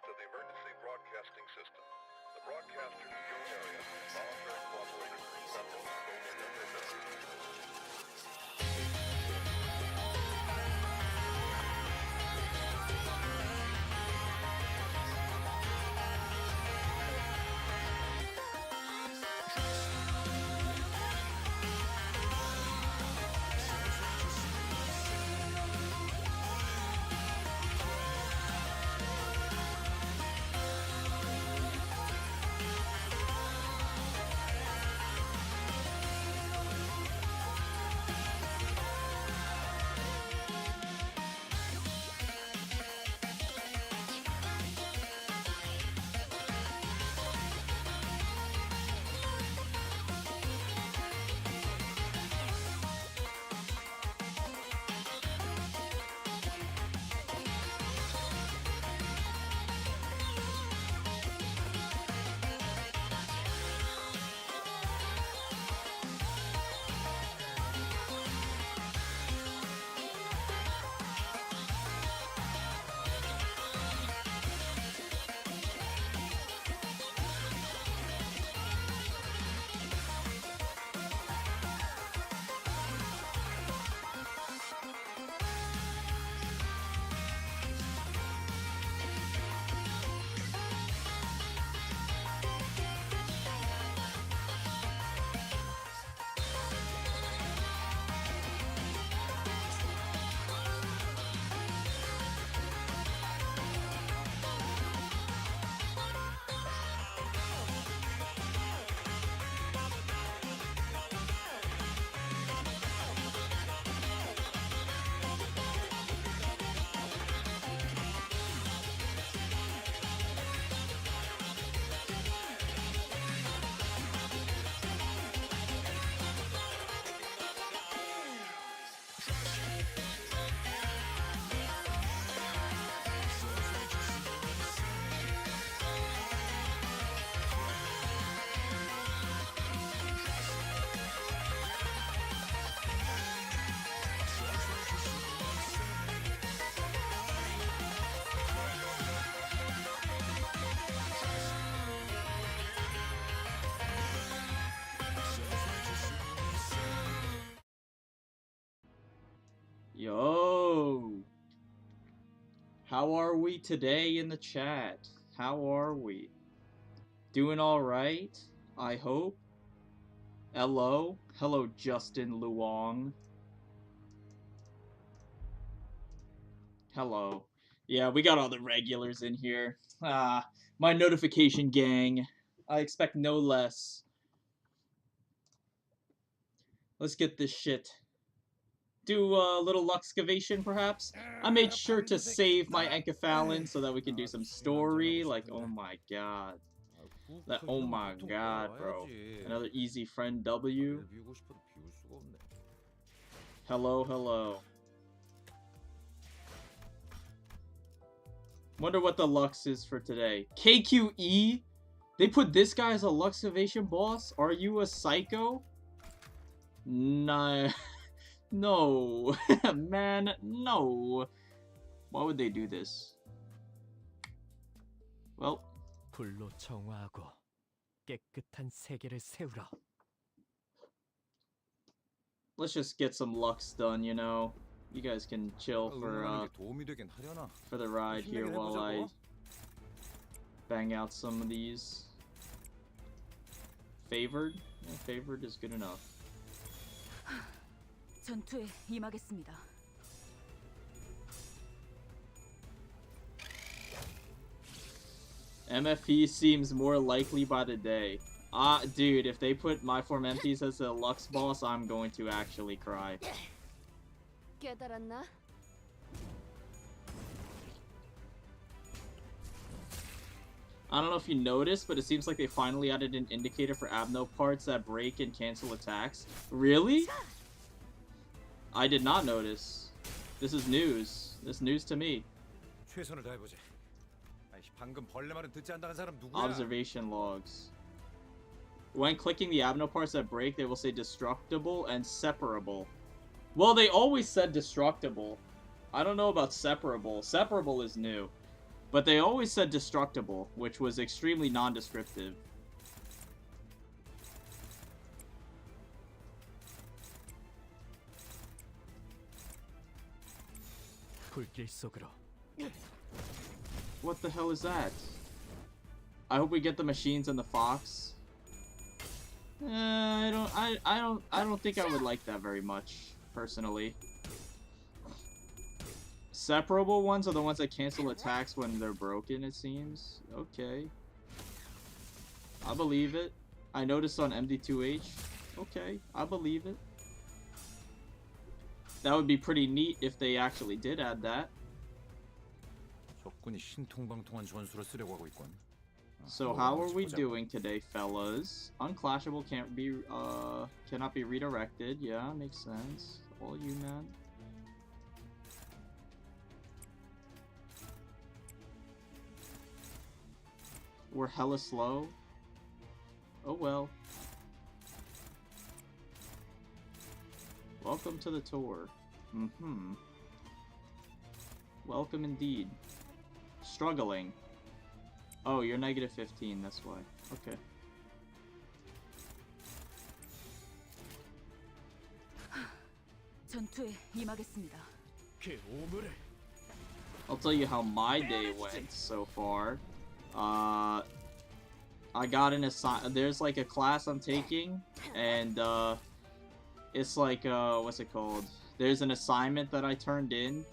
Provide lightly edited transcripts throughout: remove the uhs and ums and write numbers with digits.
to the emergency broadcasting system. The broadcasters in your area voluntarily cooperated with the rebels stolen their message. Yo! How are we today in the chat? How are we? Doing alright? I hope? Hello? Hello, Justin Luong. Hello. Yeah, we got all the regulars in here. My notification gang. I expect no less. Let's get this shit. Do a little luxcavation, perhaps? I made sure to save my enkephalin so that we can do some story. Like, oh my god. Oh my god, bro. Another easy friend W. Hello, hello. Wonder what the lux is for today. KQE? They put this guy as a luxavation boss? Are you a psycho? Nah. No. Man, no. Why would they do this? Well. 불로 정화하고 깨끗한 세계를 세우라. Let's just get some lux done, you know. You guys can chill for the ride here while I bang out some of these. Favored? Yeah, favored is good enough. 전투에 임하겠습니다. MFP seems more likely by the day. Dude, if they put My Form Empties as a Lux boss, I'm going to actually cry. 깨달았나? I don't know if you noticed, but it seems like they finally added an indicator for Abno parts that break and cancel attacks. Really? I did not notice. This is news. This is news to me. Observation logs. When clicking the Abno parts that break, they will say destructible and separable. Well, they always said destructible. I don't know about separable. Separable is new. But they always said destructible, which was extremely non-descriptive. 불길 속으로. What the hell is that? I hope we get the machines and the fox. I don't think I would like that very much, personally. Separable ones are the ones that cancel attacks when they're broken, it seems. Okay. I believe it. I noticed on MD2H. Okay, I believe it. That would be pretty neat if they actually did add that. 적군이 신통방통한 전술을 쓰려고 하고 있군. So how are we doing today, fellas? Unclashable cannot be redirected. Yeah, makes sense. All you, man. We're hella slow. Oh well. Welcome to the tour. Mm-hmm. Welcome indeed. Struggling. Oh, you're negative 15, that's why. Okay. 전투에 임하겠습니다. 그 오물을. I'll tell you how my day went so far. I got an there's like a class I'm taking, and it's like what's it called? There's an assignment that I turned in.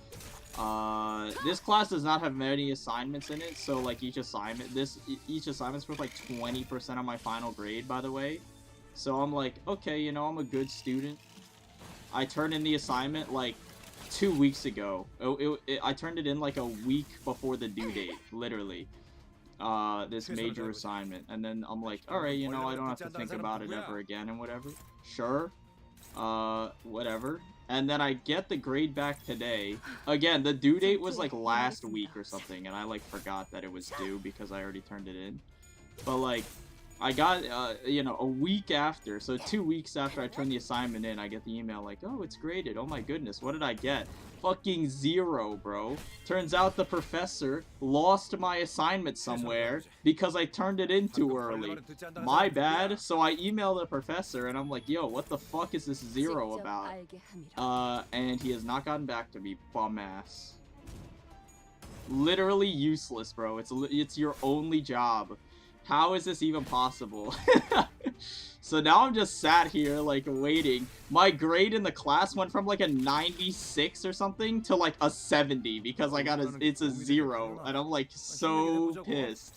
This class does not have many assignments in it, so like each assignment's worth like 20% of my final grade, by the way. So I'm like, okay, you know, I'm a good student. I turned in the assignment like 2 weeks ago. I turned it in like a week before the due date, literally. This major assignment, and then I'm like, alright, you know, I don't have to think about it ever again and whatever. Sure. Whatever. And then I get the grade back today. Again, the due date was like last week or something, and I like forgot that it was due because I already turned it in. But like, I got, you know, a week after, so 2 weeks after I turned the assignment in, I get the email like, oh, it's graded. Oh my goodness, what did I get? Fucking 0, bro. Turns out the professor lost my assignment somewhere because I turned it in too early. My bad. So I emailed the professor and I'm like, yo, what the fuck is this 0 about? And he has not gotten back to me, bum ass. Literally useless, bro. It's your only job. How is this even possible? So now I'm just sat here, like, waiting. My grade in the class went from, like, a 96 or something to, like, a 70 because I got it's a 0. And I'm, like, so pissed.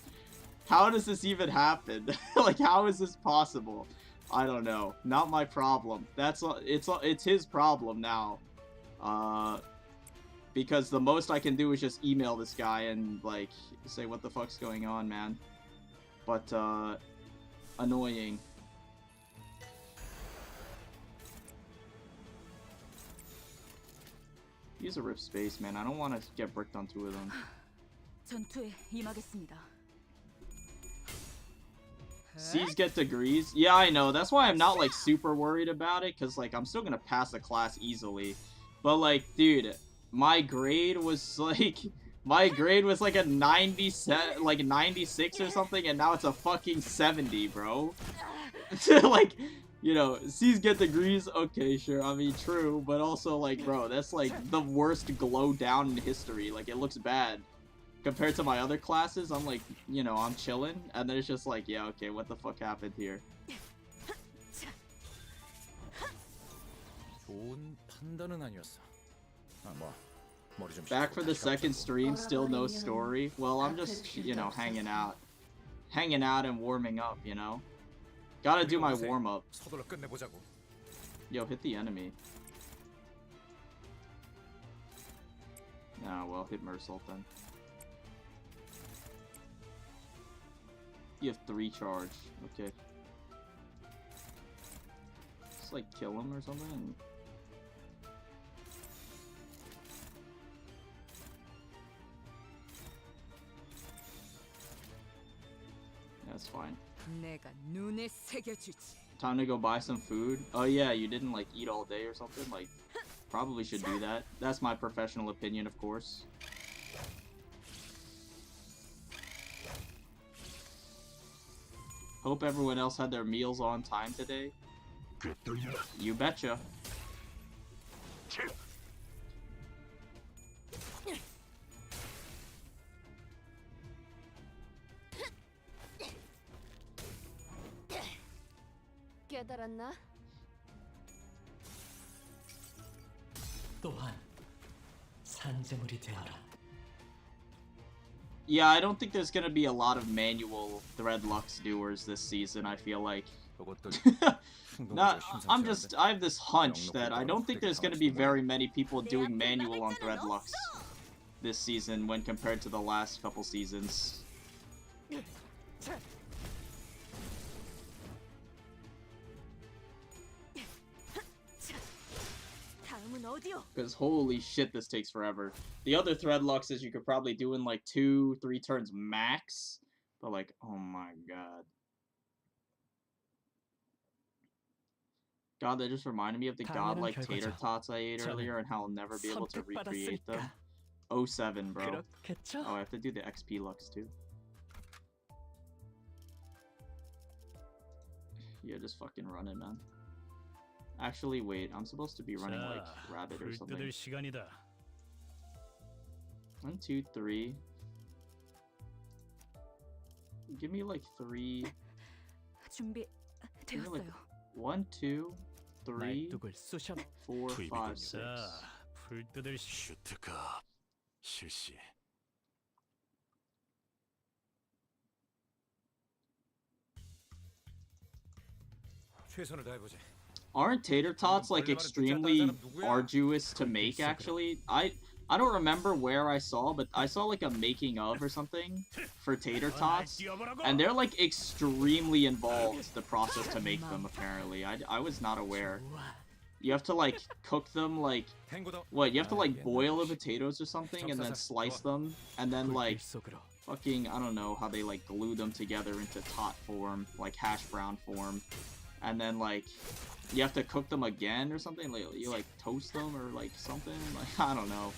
How does this even happen? Like, how is this possible? I don't know. Not my problem. It's his problem now. Because the most I can do is just email this guy and, like, say, what the fuck's going on, man? But, annoying. Use a rift space, man. I don't want to get bricked on 2 of them. 전투에 임하겠습니다. C's get degrees. Yeah, I know. That's why I'm not, like, super worried about it. Because, like, I'm still going to pass the class easily. But, like, dude, my grade was, like... My grade was, like, a 97, like, 96 or something. And now it's a fucking 70, bro. Like... You know, C's get degrees, okay, sure, I mean, true, but also, like, bro, that's, like, the worst glow down in history, like, it looks bad. Compared to my other classes, I'm, like, you know, I'm chilling, and then it's just like, yeah, okay, what the fuck happened here? 좋은 판단은 아니었어. 머리 좀 Back for the second stream, still no story. Well, I'm just, you know, hanging out and warming up, you know? Gotta do my warm-up. Yo, hit the enemy. Nah, well, hit Mersault then. You have 3 charge. Okay. Just, like, kill him or something. That's fine. Time to go buy some food. Oh yeah, you didn't like eat all day or something? Like, probably should do that. That's my professional opinion, of course. Hope everyone else had their meals on time today. You betcha. 깨달았나? 또한 산재물이 되어라. Yeah, I don't think there's gonna be a lot of manual Threadlux doers this season, I feel like. I have this hunch that I don't think there's gonna be very many people doing manual on Threadlux this season when compared to the last couple seasons. Because holy shit, this takes forever. The other Threadluxes you could probably do in like 2-3 turns max. But like, oh my god. God, that just reminded me of the godlike tater tots I ate earlier and how I'll never be able to recreate them. 07, bro. Oh, I have to do the XP Lux too. Yeah, just fucking run it, man. Actually, wait, I'm supposed to be running like Rabbit or something. 1, 2, 3. Give me like 3. Give me like 1, 2, 3, 4, 5, 6. 슈트가 실시. 최선을 다해보지. Aren't tater tots like extremely arduous to make actually? I don't remember where I saw, but I saw like a making of or something for tater tots, and they're like extremely involved, the process to make them apparently. I was not aware. You have to like cook them like, what, you have to like boil the potatoes or something and then slice them and then like fucking, I don't know how they like glue them together into tot form, like hash brown form, and then like you have to cook them again or something, like you like toast them or like something, like I don't know.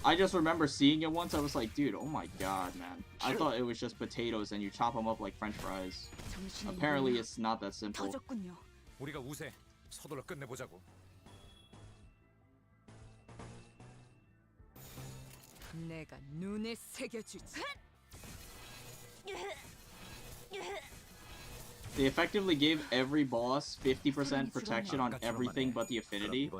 I just remember seeing it once. I was like, dude, oh my god, man. I thought it was just potatoes and you chop them up like french fries. Apparently it's not that simple. 우리가 우세. 서둘러 끝내보자고. 내가 눈에 새겨주지. They effectively gave every boss 50% protection on everything but the affinity.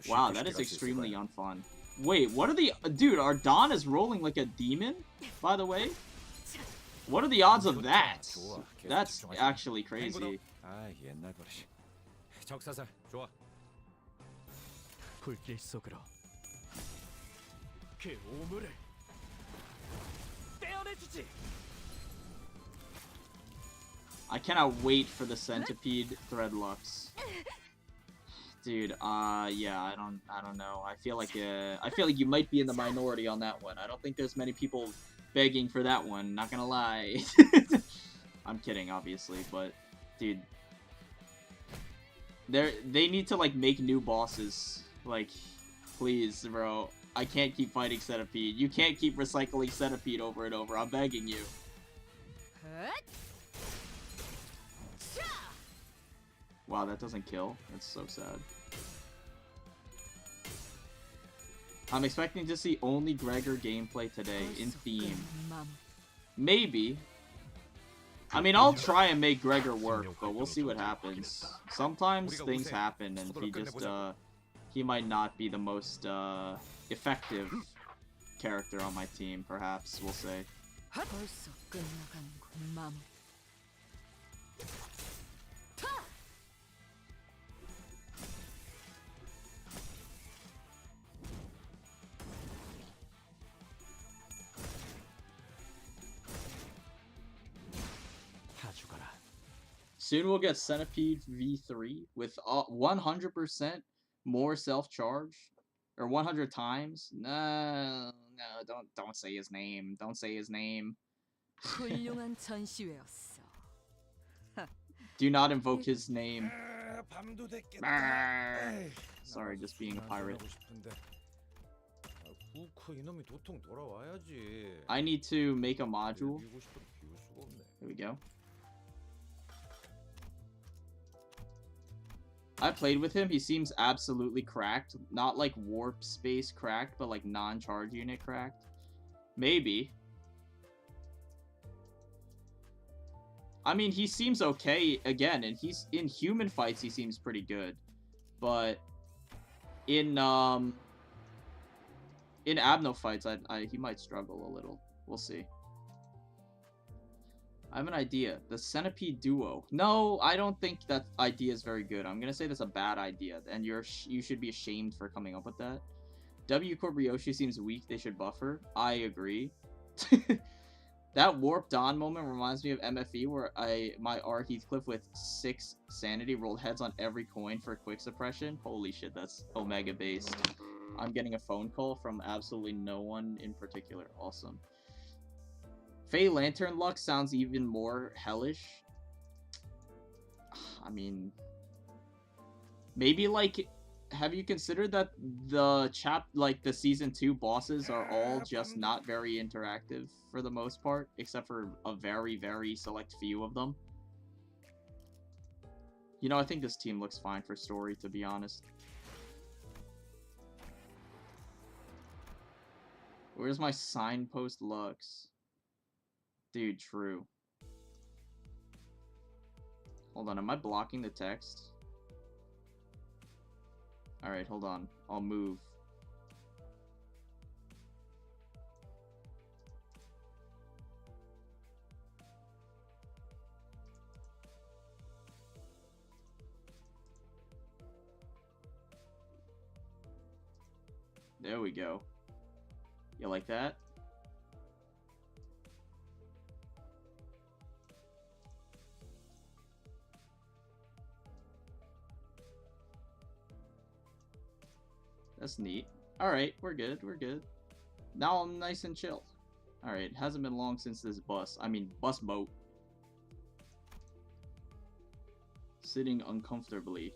Wow, that is extremely unfun. Wait, what are the... Dude, our Dawn is rolling like a demon, by the way? What are the odds of that? That's actually crazy. 적사살 좋아. 불길 속으로. 그 오물을 떼어내주지. I cannot wait for the Centipede Threadlux. Dude, yeah, I don't know. I feel like you might be in the minority on that one. I don't think there's many people begging for that one, not gonna lie. I'm kidding, obviously, but dude, they need to like make new bosses. Like, please, bro. I can't keep fighting Centipede. You can't keep recycling Centipede over and over. I'm begging you. Wow, that doesn't kill. That's so sad. I'm expecting to see only Gregor gameplay today, in theme. Maybe. I mean, I'll try and make Gregor work, but we'll see what happens. Sometimes things happen, and he might not be the most, effective character on my team, perhaps, we'll say. Soon we'll get Centipede V3 with 100% more self-charge, or 100 times. No, don't say his name. Don't say his name. Do not invoke his name. Sorry, just being a pirate. 우크 이놈이 도통 돌아와야지. I need to make a module. 비우고 싶어도 비울 수가 없네. There we go. I played with him. He seems absolutely cracked. Not like warp space cracked, but like non-charge unit cracked. Maybe. I mean, he seems okay again, and he's in human fights. He seems pretty good, but in Abno fights, he might struggle a little. We'll see. I have an idea. The Centipede Duo. No, I don't think that idea is very good. I'm gonna say that's a bad idea, and you should be ashamed for coming up with that. W Kobayashi seems weak. They should buff her. I agree. That Warp Dawn moment reminds me of MFE, where my R Heathcliff with 6 sanity rolled heads on every coin for quick suppression. Holy shit, that's Omega based. I'm getting a phone call from absolutely no one in particular. Awesome. Fey Lantern luck sounds even more hellish. I mean, maybe like, have you considered that the the season 2 bosses are all just not very interactive for the most part, except for a very, very select few of them? You know, I think this team looks fine for story, to be honest. Where's my signpost Lux? Dude, true. Hold on, am I blocking the text? Alright, hold on. I'll move. There we go. You like that? That's neat. Alright, we're good, we're good. Now I'm nice and chill. Alright, hasn't been long since this bus boat. Sitting uncomfortably.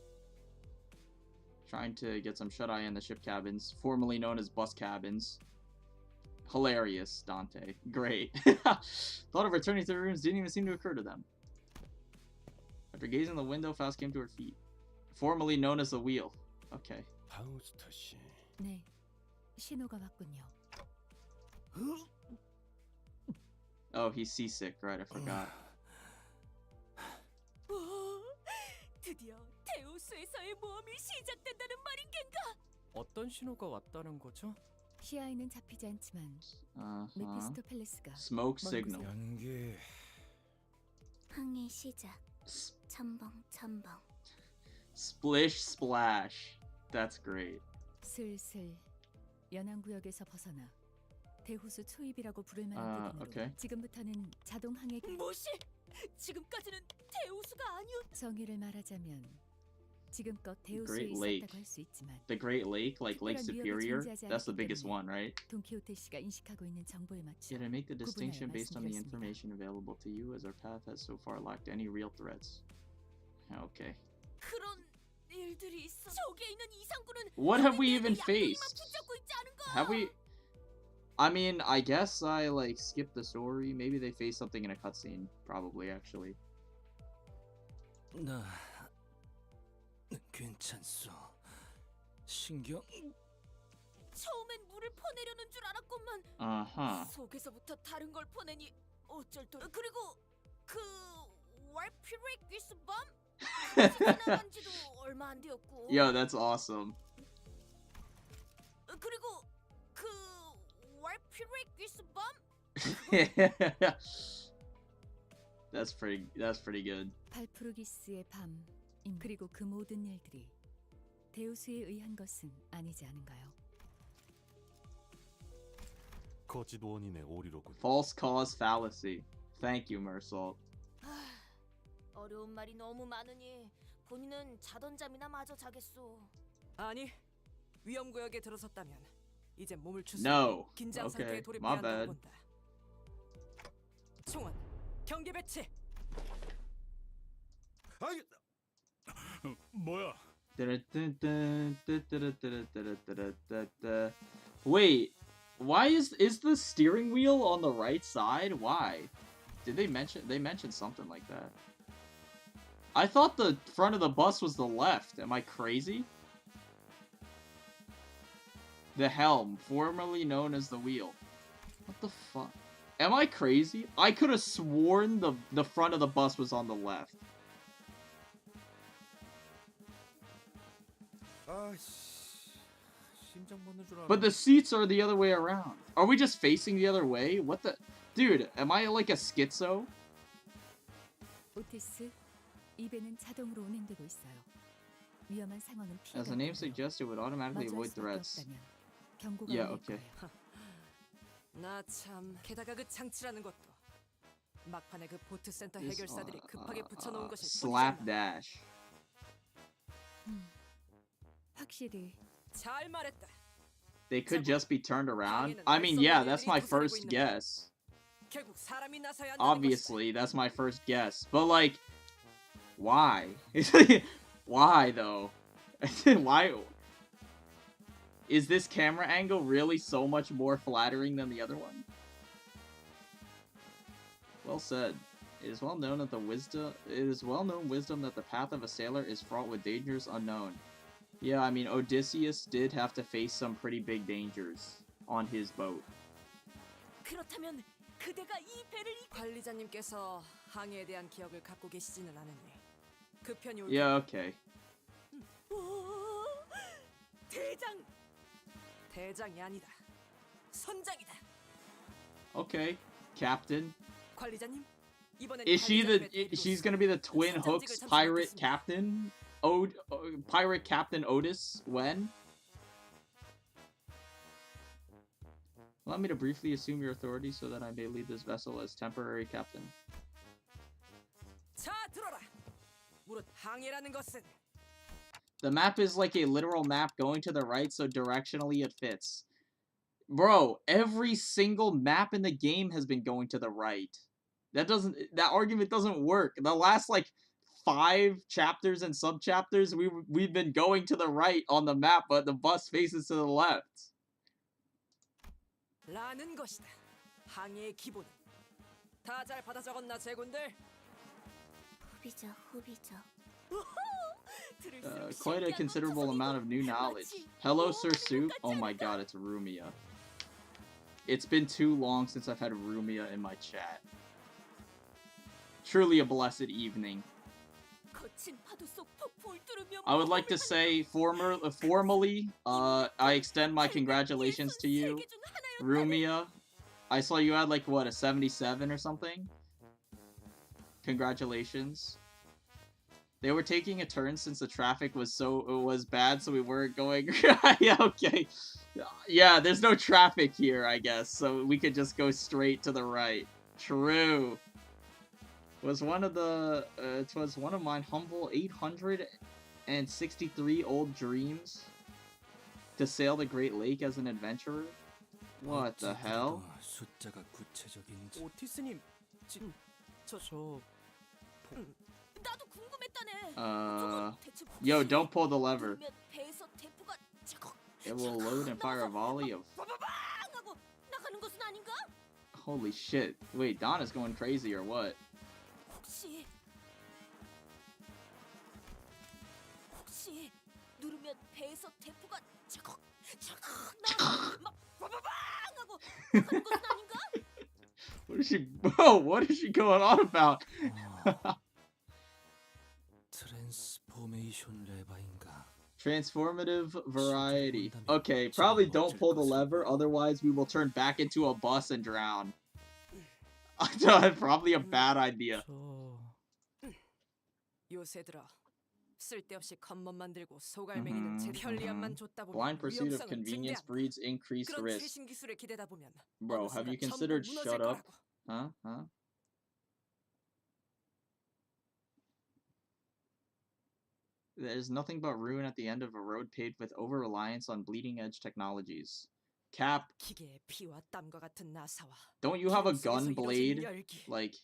Trying to get some shut-eye in the ship cabins, formerly known as bus cabins. Hilarious, Dante. Great. Thought of returning to the rooms didn't even seem to occur to them. After gazing in the window, Faust came to her feet. Formerly known as the wheel. Okay. 파우스트 씨. 네, 신호가 왔군요. Oh, he's seasick, right? I forgot. 드디어 데우스에서의 모험이 시작된다는 말인 겐가? 어떤 신호가 왔다는 거죠? 시야에는 잡히지 않지만 Uh-huh. 메피스토 팰리스가 Smoke 먼 signal. 곳에 연기. 항해 시작. 첨벙 첨벙. Splish splash. That's great. 슬슬 연안구역에서 벗어나 대호수 초입이라고 부를 만한 부분으로 okay. 지금부터는 자동 항해. 뭐시? 지금까지는 대호수가 아니었. 정의를 말하자면 지금껏 대호수에 Great Lake. 있었다고 할 수 있지만 The Great Lake, like Lake 특별한 위협이 Superior, 존재하지 that's the 않기 biggest 때문에 one, right? 돈키호테 씨가 인식하고 있는 정보에 맞춰 Yeah, to make the 구분하여 distinction based on the 말씀드렸습니다. information available to you, as our path has so far lacked any real threats. Okay. 그런 일들이 있어. 저기에 있는 이상구는 What have we even faced? 붙잡고 있지 않은가? Have we? I mean, I guess I like skipped the story. Maybe they faced something in a cutscene. Probably, actually. 나 괜찮소. 신경 처음엔 물을 퍼내려는 줄 알았건만 Uh-huh. 속에서부터 다른 걸 퍼내니 어쩔 또. 그리고 그 월피렉 위스밤 지나간 지도 얼마 안 되었고. Yo, that's awesome. 그리고 그 월피렉 위스밤 That's pretty good. 발프루기스의 밤. 그리고 그 모든 일들이 데우스에 의한 것은 아니지 않은가요? 거짓원인의 오리로군. False cause fallacy. Thank you, Mersault. 어려운 말이 너무 많으니 본인은 자던 잠이나 마저 자겠소. 아니, 위험 구역에 들어섰다면 이제 몸을 추스리고 No. 긴장 상태에 Okay, 돌입해야 my bad. 한다고 본다. 총원, 경계 배치. 아이, 뭐야? Wait, Why is the steering wheel on the right side? Why? Did they mention something like that? I thought the front of the bus was the left. Am I crazy? The helm, formerly known as the wheel. What the fuck? Am I crazy? I could have sworn the front of the bus was on the left. But the seats are the other way around. Are we just facing the other way? What the... Dude, am I like a schizo? 오티스, 이 배는 자동으로 운행되고 있어요. 위험한 상황은 피해가 As the name 어려워요. suggests, it would automatically 마주할 avoid 수밖에 threats. 없다면 경고가 Yeah, 울릴 okay. 거예요. 나 참 게다가 그 장치라는 것도 막판에 그 보트 센터 해결사들이 급하게 붙여놓은 것일 Slap 뿐이잖아. dash. 확실히 잘 말했다. They could just be turned around. I mean, yeah, that's my first guess. 결국 사람이 나서야 한다는 Obviously, that's my first guess. But, like, why? Why, though? Why? Is this camera angle really so much more flattering than the other one? Well said. It is well known that wisdom that the path of a sailor is fraught with dangers unknown. Yeah, I mean, Odysseus did have to face some pretty big dangers on his boat. 그렇다면 그대가 이 배를 관리자님께서 항해에 대한 기억을 갖고 계시지는 않으니 그 편이 옳다. Yeah, okay. 오, 대장 대장이 아니다. 선장이다. Okay, Captain. 관리자님, 이번엔 Is she the? 관리자님의 대리로 She's gonna be the Twin Hooks pirate captain? Pirate Captain Otis? When? Allow me to briefly assume your authority so that I may lead this vessel as temporary captain. 자, 들어라. 무릇 항해라는 것은 The map is like a literal map going to the right, so directionally it fits. Bro, every single map in the game has been going to the right. That argument doesn't work. The last, like, 5 chapters and sub-chapters, we've been going to the right on the map, but the bus faces to the left. 라는 것이다. 항해의 기본. 다 잘 받아 적었나 제군들? 후비죠. Quite a considerable amount of new knowledge. Hello, Sir Soup. Oh my god, it's Rumia. It's been too long since I've had Rumia in my chat. Truly a blessed evening. I would like to say formally, I extend my congratulations to you, Rumia. I saw you had like, what, a 77 or something? Congratulations. They were taking a turn since the traffic was bad, so we weren't going. Yeah, okay. Yeah, there's no traffic here, I guess, so we could just go straight to the right. True. It was one of mine humble 863 old dreams to sail the Great Lake as an adventurer. What the hell? 숫자가 구체적인지. 오티스님, 저 나도 궁금했다네. Yo, don't pull the lever. 누르면 배에서 대포가 찌걱 It will load and fire a volley of... 빠바방 하고 나가는 것은 아닌가? Holy shit. Wait, Donna's going crazy or what? 혹시 누르면 배에서 대포가 찌걱 나가고 막 빠바방 하고 나가는 것은 아닌가? What is she... Bro, what is she going on about? 트랜스포메이션 레바인가. Transformative variety. Okay, probably don't pull the lever, otherwise we will turn back into a bus and drown. That's probably a bad idea. 요새 들어 쓸데없이 겉멋 만들고 소갈맹이는 제 편리함만 줬다 보면 Blind pursuit of 위험성은 convenience 증대한다. breeds increased 그런 risk. 최신 기술에 기대다 보면 Bro, have you 어느 순간 considered 전부 shut 무너질 up? 거라고. Huh? There's nothing but ruin at the end of a road paved with over-reliance on bleeding-edge technologies. Cap, 기계의 피와 땀과 같은 나사와 don't you have a 기록 gun 속에서 이뤄진 blade? 열기. Like,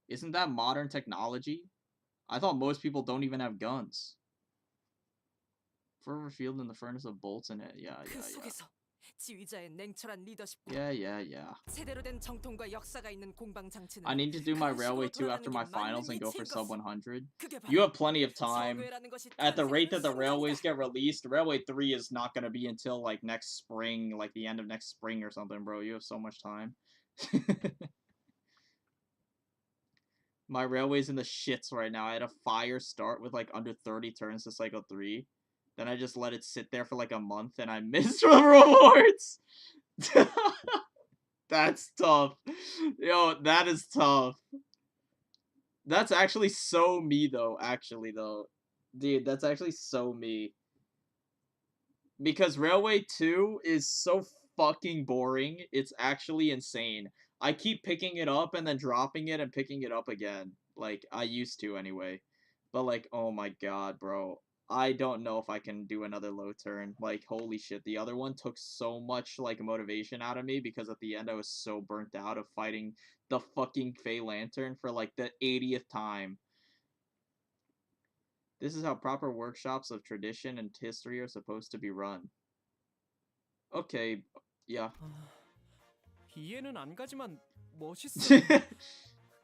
isn't that modern technology? I thought most people don't even have guns. Forever field in the furnace of bolts and it. Yeah. 그 속에서 지휘자의 냉철한 리더십과 Yeah. 제대로 된 정통과 역사가 있는 공방 장치는 I need to do my Railway 2 after my finals and go for sub 100. You have plenty of time. At the rate that the Railways get released, Railway 3 is not going to be until, like, next spring, like the end of next spring or something, bro. You have so much time. My Railway's in the shits right now. I had a fire start with, like, under 30 turns to Cycle 3. Then I just let it sit there for, like, a month, and I missed the rewards! That's tough. Yo, that is tough. That's actually so me, though, Dude, that's actually so me. Because Railway 2 is so fucking boring, it's actually insane. I keep picking it up and then dropping it and picking it up again. Like, I used to anyway. But, like, oh my god, bro. I don't know if I can do another low turn. Like, holy shit. The other one took so much, like, motivation out of me because at the end I was so burnt out of fighting the fucking Fey Lantern for, like, the 80th time. This is how proper workshops of tradition and history are supposed to be run. Okay, yeah. 이해는 안 가지만 멋있어.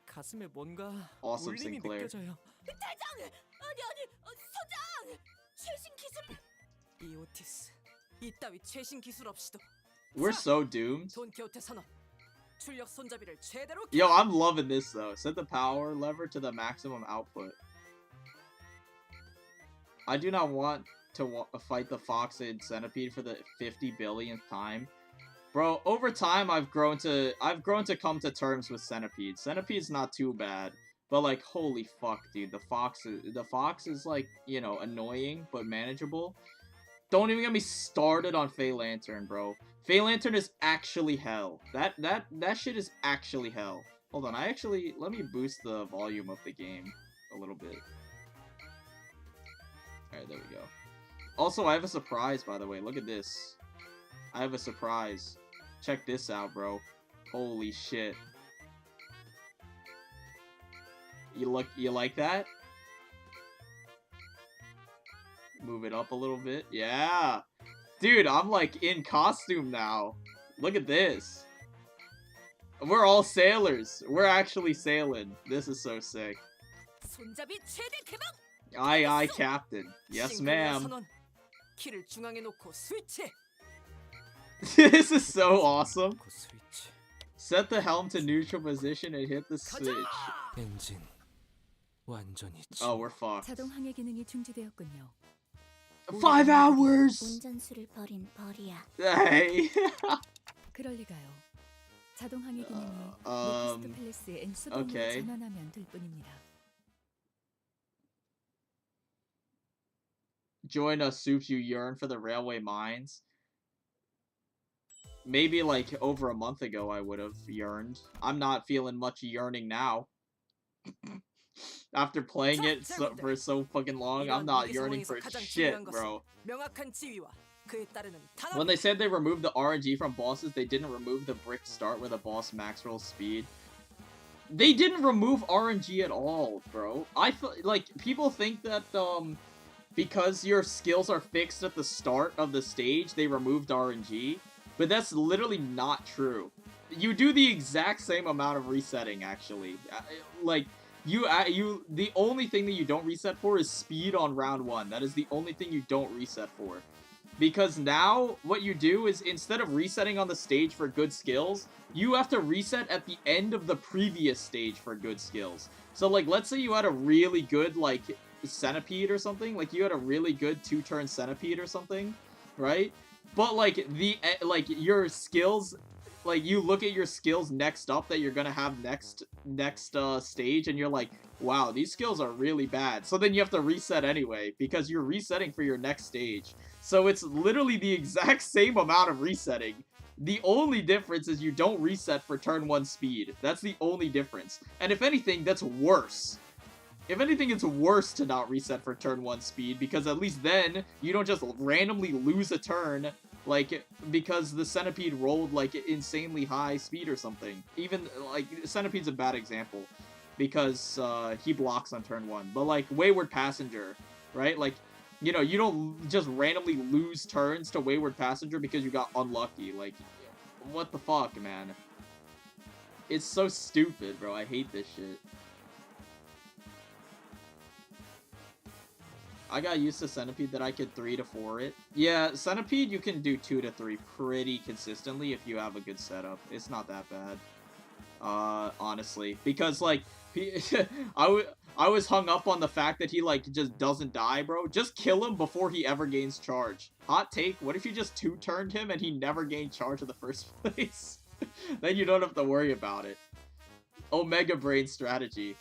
가슴에 뭔가 Awesome, 울림이 Sinclair. 느껴져요. 대장! 아니, 소장! 최신 기술... 이 오티스, 이따위 최신 기술 없이도 We're so doomed. 돈키호테 선언. 출력 손잡이를 최대로 Yo, I'm loving this though. Set the power lever to the maximum output. I do not want to fight the Fox and Centipede for the 50 billionth time. Bro, over time I've grown to come to terms with Centipede. Centipede's not too bad, but like holy fuck, dude, the Fox is like, you know, annoying but manageable. Don't even get me started on Fey Lantern, bro. Fey Lantern is actually hell. That shit is actually hell. Hold on, let me boost the volume of the game a little bit. Alright, there we go. Also, I have a surprise, by the way. Look at this. I have a surprise. Check this out, bro. Holy shit. You like that? Move it up a little bit. Yeah! Dude, I'm like in costume now. Look at this. We're all sailors. We're actually sailing. This is so sick. 손잡이 최대 개방! Aye, aye, Captain. Yes, ma'am. 키를 중앙에 놓고 스위치. This is so awesome. 그 스위치. Set the helm to neutral position and hit the switch. 엔진 완전히 Oh, we're fucked. 자동 항해 기능이 중지되었군요. 5 hours! 운전수를 버린 벌이야. Hey. 그럴 리가요. 자동 항해 기능이 um, 로키스트 팰리스의 엔수동으로 okay. 전환하면 될 뿐입니다. Join us, Soups, you yearn for the railway mines. Maybe like over a month ago I would have yearned. I'm not feeling much yearning now. After playing it for so fucking long, I'm not yearning for shit, bro. When they said they removed the RNG from bosses, they didn't remove the brick start where the boss max rolls speed. They didn't remove RNG at all, bro. I feel like people think that because your skills are fixed at the start of the stage, they removed RNG, but that's literally not true. You do the exact same amount of resetting, actually. Like, the only thing that you don't reset for is speed on round 1. That is the only thing you don't reset for. Because now, what you do is, instead of resetting on the stage for good skills, you have to reset at the end of the previous stage for good skills. So, like, let's say you had a really good, like, Centipede or something, like you had a really good 2-turn Centipede or something, right? But like your skills, like you look at your skills next up that you're gonna have next stage, and you're like, wow, these skills are really bad. So then you have to reset anyway because you're resetting for your next stage. So it's literally the exact same amount of resetting. The only difference is you don't reset for turn 1 speed. That's the only difference. And if anything, that's worse. If anything, it's worse to not reset for turn 1 speed, because at least then, you don't just randomly lose a turn, like, because the Centipede rolled, like, insanely high speed or something. Even, like, Centipede's a bad example, because he blocks on turn 1. But, like, Wayward Passenger, right? Like, you know, you don't just randomly lose turns to Wayward Passenger because you got unlucky. Like, what the fuck, man? It's so stupid, bro. I hate this shit. I got used to Centipede that I could 3 to 4 it. Yeah, Centipede you can do 2 to 3 pretty consistently if you have a good setup. It's not that bad. Honestly. Because, like, I was hung up on the fact that he, like, just doesn't die, bro. Just kill him before he ever gains charge. Hot take, what if you just 2-turned him and he never gained charge in the first place? Then you don't have to worry about it. Omega Brain strategy.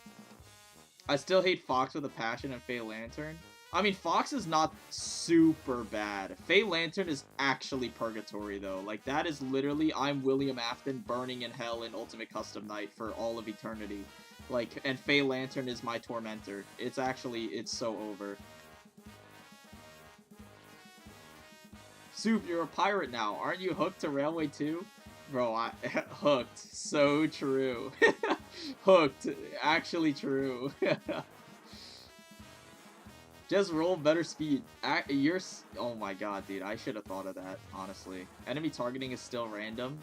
I still hate Fox with a passion and Fey Lantern. I mean, Fox is not super bad. Fey Lantern is actually purgatory, though. Like, that is literally, I'm William Afton burning in hell in Ultimate Custom Night for all of eternity. Like, and Fey Lantern is my tormentor. It's actually, it's so over. Soup, you're a pirate now. Aren't you hooked to Railway 2? Bro, hooked. So true. Hooked. Actually true. Just roll better speed. Oh my god, dude. I should have thought of that, honestly. Enemy targeting is still random.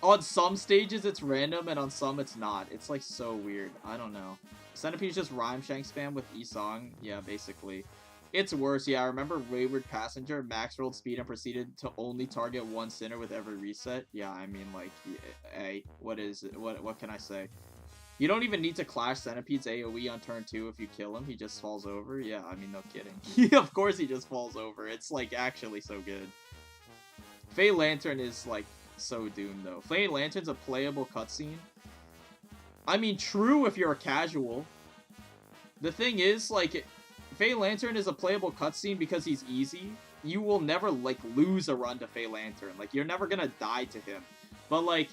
On some stages it's random, and on some it's not. It's like so weird. I don't know. Centipede's just rhyme shank spam with E-Song. Yeah, basically. It's worse. Yeah, I remember Wayward Passenger max rolled speed and proceeded to only target one sinner with every reset. Yeah, I mean, like, hey, what is it? What can I say? You don't even need to clash Centipede's AoE on turn 2 if you kill him. He just falls over. Yeah, I mean, no kidding. Of course he just falls over. It's, like, actually so good. Fey Lantern is, like, so doomed, though. Fey Lantern's a playable cutscene. I mean, true if you're a casual. The thing is, like, Fey Lantern is a playable cutscene because he's easy. You will never, like, lose a run to Fey Lantern. Like, you're never gonna die to him. But, like,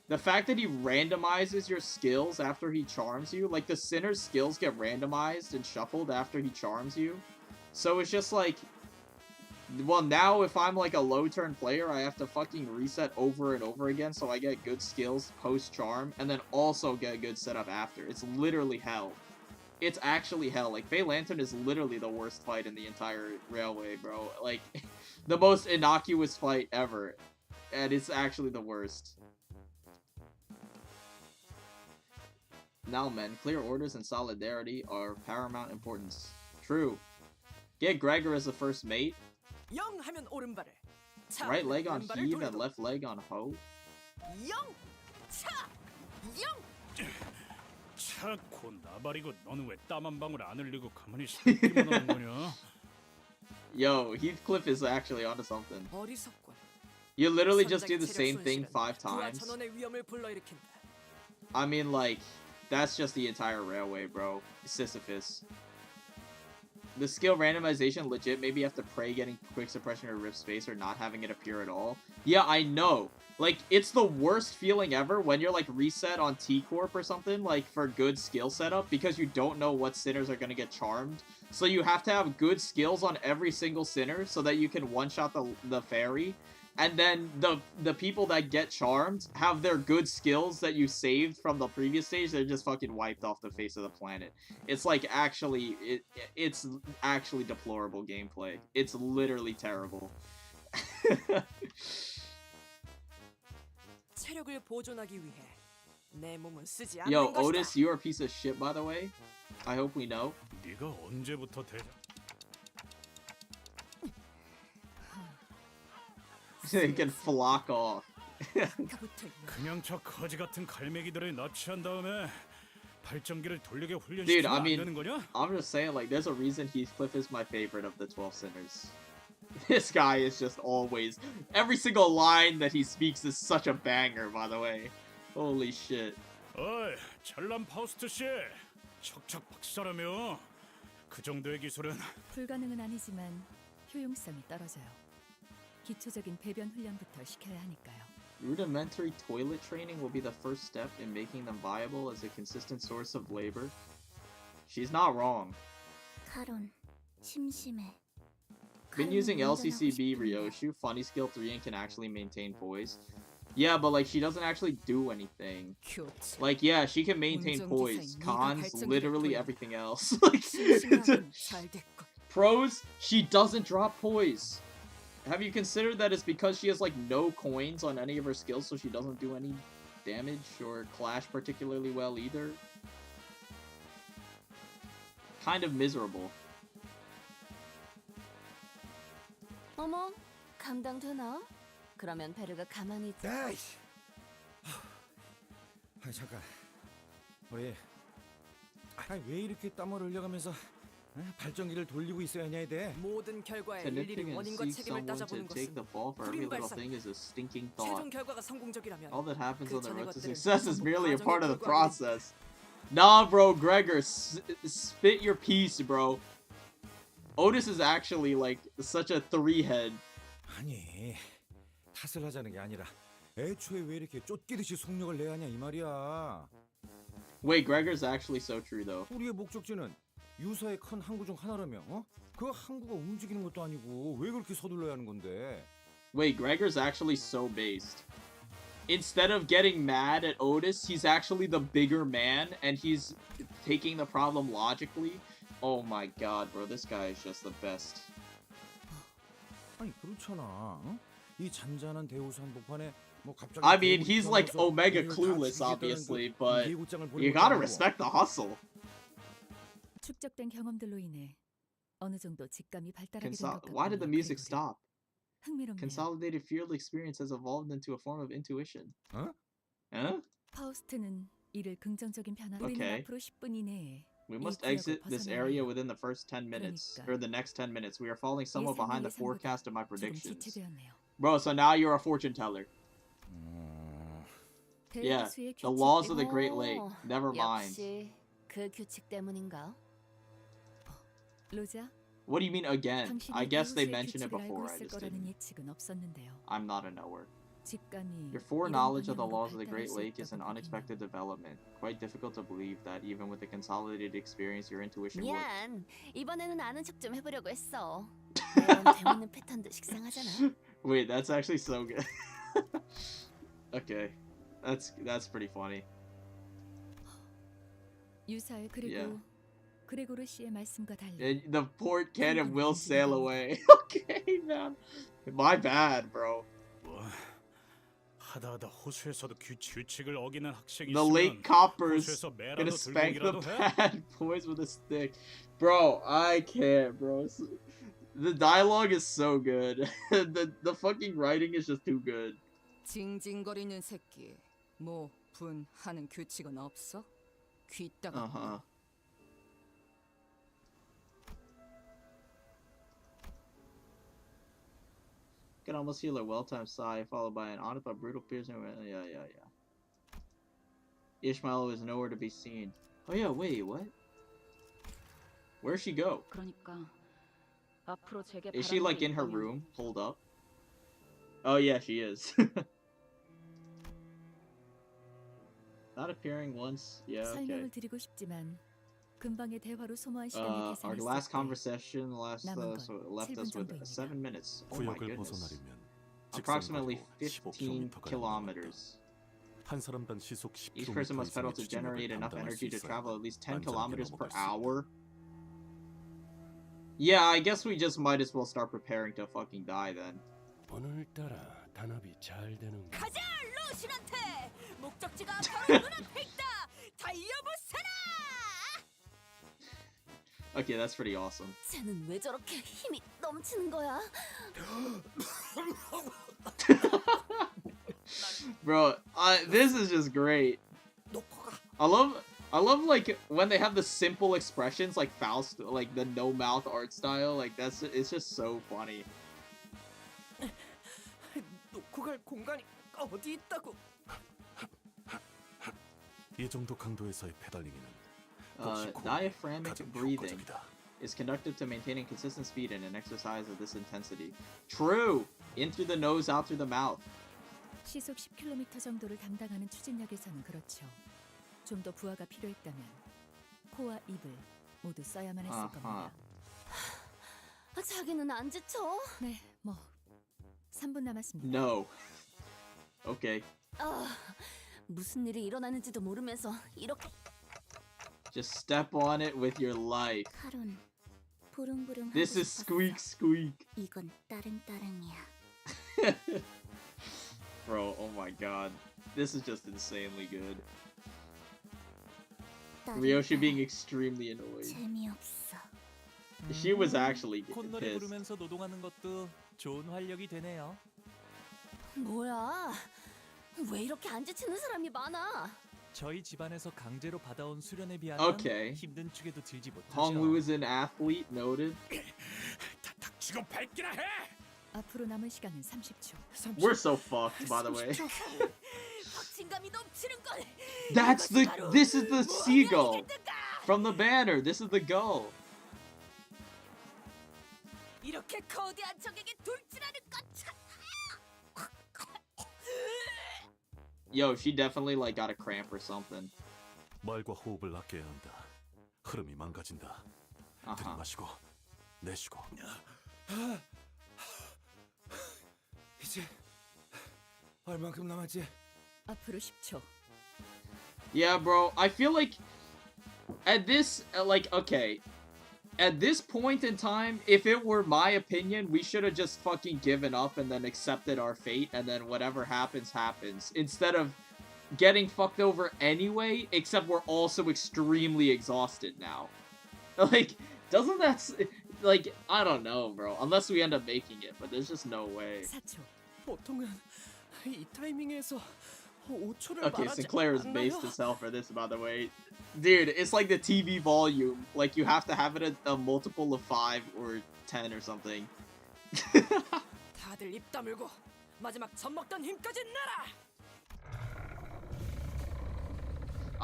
the fact that he randomizes your skills after he charms you, like, the Sinner's skills get randomized and shuffled after he charms you. So it's just like, well, now if I'm, like, a low-turn player, I have to fucking reset over and over again so I get good skills post-charm, and then also get a good setup after. It's literally hell. It's actually hell. Like, Fey Lantern is literally the worst fight in the entire Railway, bro. Like, the most innocuous fight ever. And it's actually the worst. Now, men, clear orders and solidarity are paramount importance. True. Get Gregor as the first mate. 영 하면 오른발을. 차 Right leg on 왼발을 heave and 돌리고. left leg on hoe. 영! 차! 영! 차코 나발이고 너는 왜 땀 한 방울 안 흘리고 가만히 살기만 하는 거냐? Yo, Heathcliff is actually onto something. 어리석군. You literally just do 선장의 the same 체력 thing 손실은 5 부하 times. 전원의 위험을 불러일으킨다. I mean, like, that's just the entire Railway, bro. Sisyphus. The skill randomization legit maybe you have to pray getting quick suppression or rip space or not having it appear at all. Yeah, I know. Like, it's the worst feeling ever when you're, like, reset on T-Corp or something, like, for good skill setup, because you don't know what sinners are gonna get charmed. So you have to have good skills on every single sinner so that you can one-shot the fairy. And then the people that get charmed have their good skills that you saved from the previous stage. They're just fucking wiped off the face of the planet. It's like actually, it's actually deplorable gameplay. It's literally terrible. 체력을 보존하기 위해 내 몸은 쓰지 않는 Yo, 것이다. Otis, you're a piece of shit, by the way. I hope we know. 네가 언제부터 대장? They can flock off. 아까부터 그냥 저 거지 같은 갈매기들을 납치한 다음에 발전기를 돌리게 Dude, 훈련시키면 I 안 mean, 되는 거냐? I'm just saying, like, there's a reason Heathcliff is my favorite of the 12 sinners. This guy is just always... Every single line that he speaks is such a banger, by the way. Holy shit. 어이, 잘난 파우스트 씨, 척척 박사라며. 그 정도의 기술은 불가능은 아니지만 효용성이 떨어져요. 기초적인 배변 훈련부터 시켜야 하니까요. Rudimentary toilet training will be the first step in making them viable as a consistent source of labor. She's not wrong. 카론, 심심해. Been using LCCB Ryoshu, funny skill 3 and can actually maintain poise. Yeah, but like she doesn't actually do anything. 교체. Like yeah, she can maintain 운전 poise. 기사인 Cons, 네가 literally 발전기를 everything else. Like 심심하군. 잘 됐군. Pros, she doesn't drop poise. Have you considered that it's because she has like no coins on any of her skills, so she doesn't do any damage or clash particularly well either? Kind of miserable. 어머, 감당되나? 그러면 베르가 가만히 있자. 아이씨. 아 잠깐. 우리 왜 이렇게 땀을 흘려가면서 발전기를 돌리고 있어야 하냐에 대해. 모든 결과에 일일이 Connecting and 원인과 seek 책임을 someone 따져보는 to take the 것은 fall for every 불임 little 발상. thing is a stinking thought. 최종 결과가 성공적이라면 All that happens 그 on the 전의 road to 것들은 success is 전부 merely a 과정에 part of the 불과하니. process. Nah, bro, Gregor, spit your piece, bro. Otis is actually like such a three-head. 아니 탓을 하자는 게 아니라 애초에 왜 이렇게 쫓기듯이 속력을 내야 하냐 이 말이야. Wait, Gregor's actually so true though. 우리의 목적지는 유사의 큰 항구 중 하나라며. 그 항구가 움직이는 것도 아니고 왜 그렇게 서둘러야 하는 건데? Wait, Gregor's actually so based. Instead of getting mad at Otis, he's actually the bigger man, and he's taking the problem logically. Oh my god, bro, this guy is just the best. 아니 그렇잖아. 이 잔잔한 대우수 한복판에 뭐 갑자기. I mean, he's like Omega clueless, obviously, but you gotta respect the hustle. 축적된 경험들로 인해 어느 정도 직감이 발달하게 된 것 Why did the music 같군요. stop? 흥미롭네요. Consolidated field experience has evolved into a form of intuition. Huh? Huh? 파우스트는 이를 긍정적인 변화. 우리는 Okay. 앞으로 10분 이내에 We must 이 구역을 exit this 벗어나야 area 해요. within the first 10 minutes, 그러니까 or the next 10 minutes. We are falling somewhat behind the 예상보다 forecast of my 지금 predictions. 지체되었네요. Bro, so now you're a fortune teller. Yeah, 대화수의 the 규칙 laws of 때문에 the Great Lake. Never mind. 역시 그 규칙 때문인가? 로자, What do you mean again? I 당신이 guess they 대우수의 mentioned it 규칙을 알고 before. I 있을 just 거라는 didn't. 예측은 없었는데요. I'm not a knower. 직감이 Your 이런 foreknowledge of the 방향으로 laws of the 발달할 Great 수 Lake is an 있다고 보기는 unexpected development. Quite difficult to believe that even with the consolidated experience, your intuition would. 미안, 이번에는 아는 척 좀 해보려고 했어. 매번 배우는 패턴도 식상하잖아. Wait, that's actually so good. Okay, that's pretty funny. 유사의 그리고 Yeah. 그레고르 씨의 말씀과 달리 The port cannon will sail away. Okay, man. My bad, bro. 뭐 하다하다 호수에서도 규칙을 어기는 학생이 The late 있으면 coppers 호수에서 gonna 매라도 spank the 들고 오기라도 해? bad boys with a stick. Bro, I can't, bro. The dialogue is so good. The fucking writing is just too good. 징징거리는 새끼. 뭐 분하는 규칙은 없어? 귀따가. Uh-huh. Can almost feel a well-timed sigh followed by an honest but brutal piercing. Yeah. Ishmael is nowhere to be seen. Oh yeah, wait, what? Where'd she go? 그러니까 앞으로 제게 Is she 바라는 like 게 in her 있다면 room? Hold up. Oh yeah, she is. Not appearing once. Yeah, okay. 설명을 드리고 싶지만 금방의 대화로 소모한 시간이 Our last 계산했을 때 conversation left 남은 us 건 with 7분 정도입니다. 7 minutes. Oh my 구역을 goodness. 벗어나려면 Approximately 직선거리로 15 15km가 kilometers. 한 사람당 시속 Each person 10km must pedal 이상의 to 추진력을 generate enough 감당할 energy 수 to travel 있어야 at least 10 안전하게 kilometers per 넘어갈 수 있다. hour. Yeah, I guess we just might as well start preparing to fucking die then. 오늘따라 단합이 잘 되는 가자 로신한테 목적지가 바로 눈앞에 있다. 달려보세라. Okay, that's pretty awesome. 쟤는 왜 저렇게 힘이 넘치는 거야? Bro, this is just great. I love like when they have the simple expressions like Faust, like the no mouth art style. Like it's just so funny. 놓고 갈 공간이 어디 있다고? 이 정도 강도에서의 페달링에는 역시 코어가 Diaphragmic 가장 breathing 효과적이다. is conductive to maintaining consistent speed in an exercise of this intensity. True. In through the nose, out through the mouth. 시속 10km 정도를 담당하는 추진력에서는 그렇죠. 좀 더 부하가 필요했다면 코와 입을 모두 써야만 했을 겁니다. 자기는 안 지쳐? 네, 뭐 3분 남았습니다. No. Okay. 무슨 일이 일어나는지도 모르면서 이렇게 Just step on it with your life. 칼은 부릉부릉 This 하고 is 싶었어. squeak squeak. 이건 따릉따릉이야. Bro, oh my god. This is just insanely good. Ryoshi being extremely annoyed. 재미없어. She was actually 콧노래 pissed. 부르면서 노동하는 것도 좋은 활력이 되네요. 뭐야? 왜 이렇게 안 지치는 사람이 많아? 저희 집안에서 강제로 받아온 수련에 비하면 Okay. 힘든 축에도 들지 Hongwoo 못하죠. is an athlete, noted. 다 닥치고 밟기나 해. 앞으로 남은 시간은 30초. We're so fucked, by the way. 확신감이 넘치는 걸. That's 이것이 the. 바로 This is the seagull 무언이겠는가? from the banner. This is the gull. 이렇게 거대한 적에게 돌진하는 것 참. Yo, she definitely like got a cramp or something. 말과 호흡을 아껴야 한다. 흐름이 망가진다. Uh-huh. 들이마시고 내쉬고. 이제 얼만큼 남았지? 앞으로 10초. Yeah, bro. I feel like at this, like, okay, at this point in time, if it were my opinion, we should have just fucking given up and then accepted our fate, and then whatever happens, happens. Instead of getting fucked over anyway, except we're also extremely exhausted now. Like, doesn't that, like, I don't know, bro. Unless we end up making it, but there's just no way. 4초. 보통은 이 타이밍에서 5초를 Okay, 말하지 Sinclair is 않나요? based as hell for this, by the way. Dude, it's like the TV volume. Like, you have to have it a multiple of 5 or 10 or something. 다들 입 다물고 마지막 젖 먹던 힘까지 내라.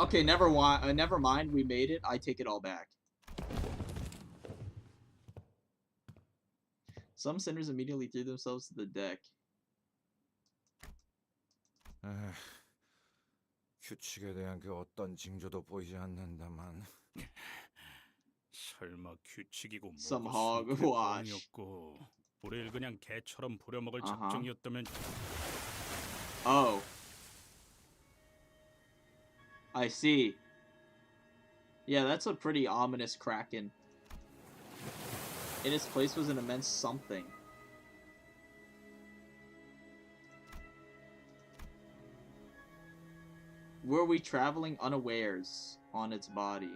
Okay, never mind, we made it. I take it all back. Some sinners immediately threw themselves to the deck. 규칙에 대한 그 어떤 징조도 보이지 않는다만. 설마 규칙이고 Some 뭐고 hogwash. 였고 우릴 그냥 개처럼 부려먹을 Uh-huh. 작정이었다면 Oh. I see. Yeah, that's a pretty ominous kraken. In its place was an immense something. Were we traveling unawares on its body?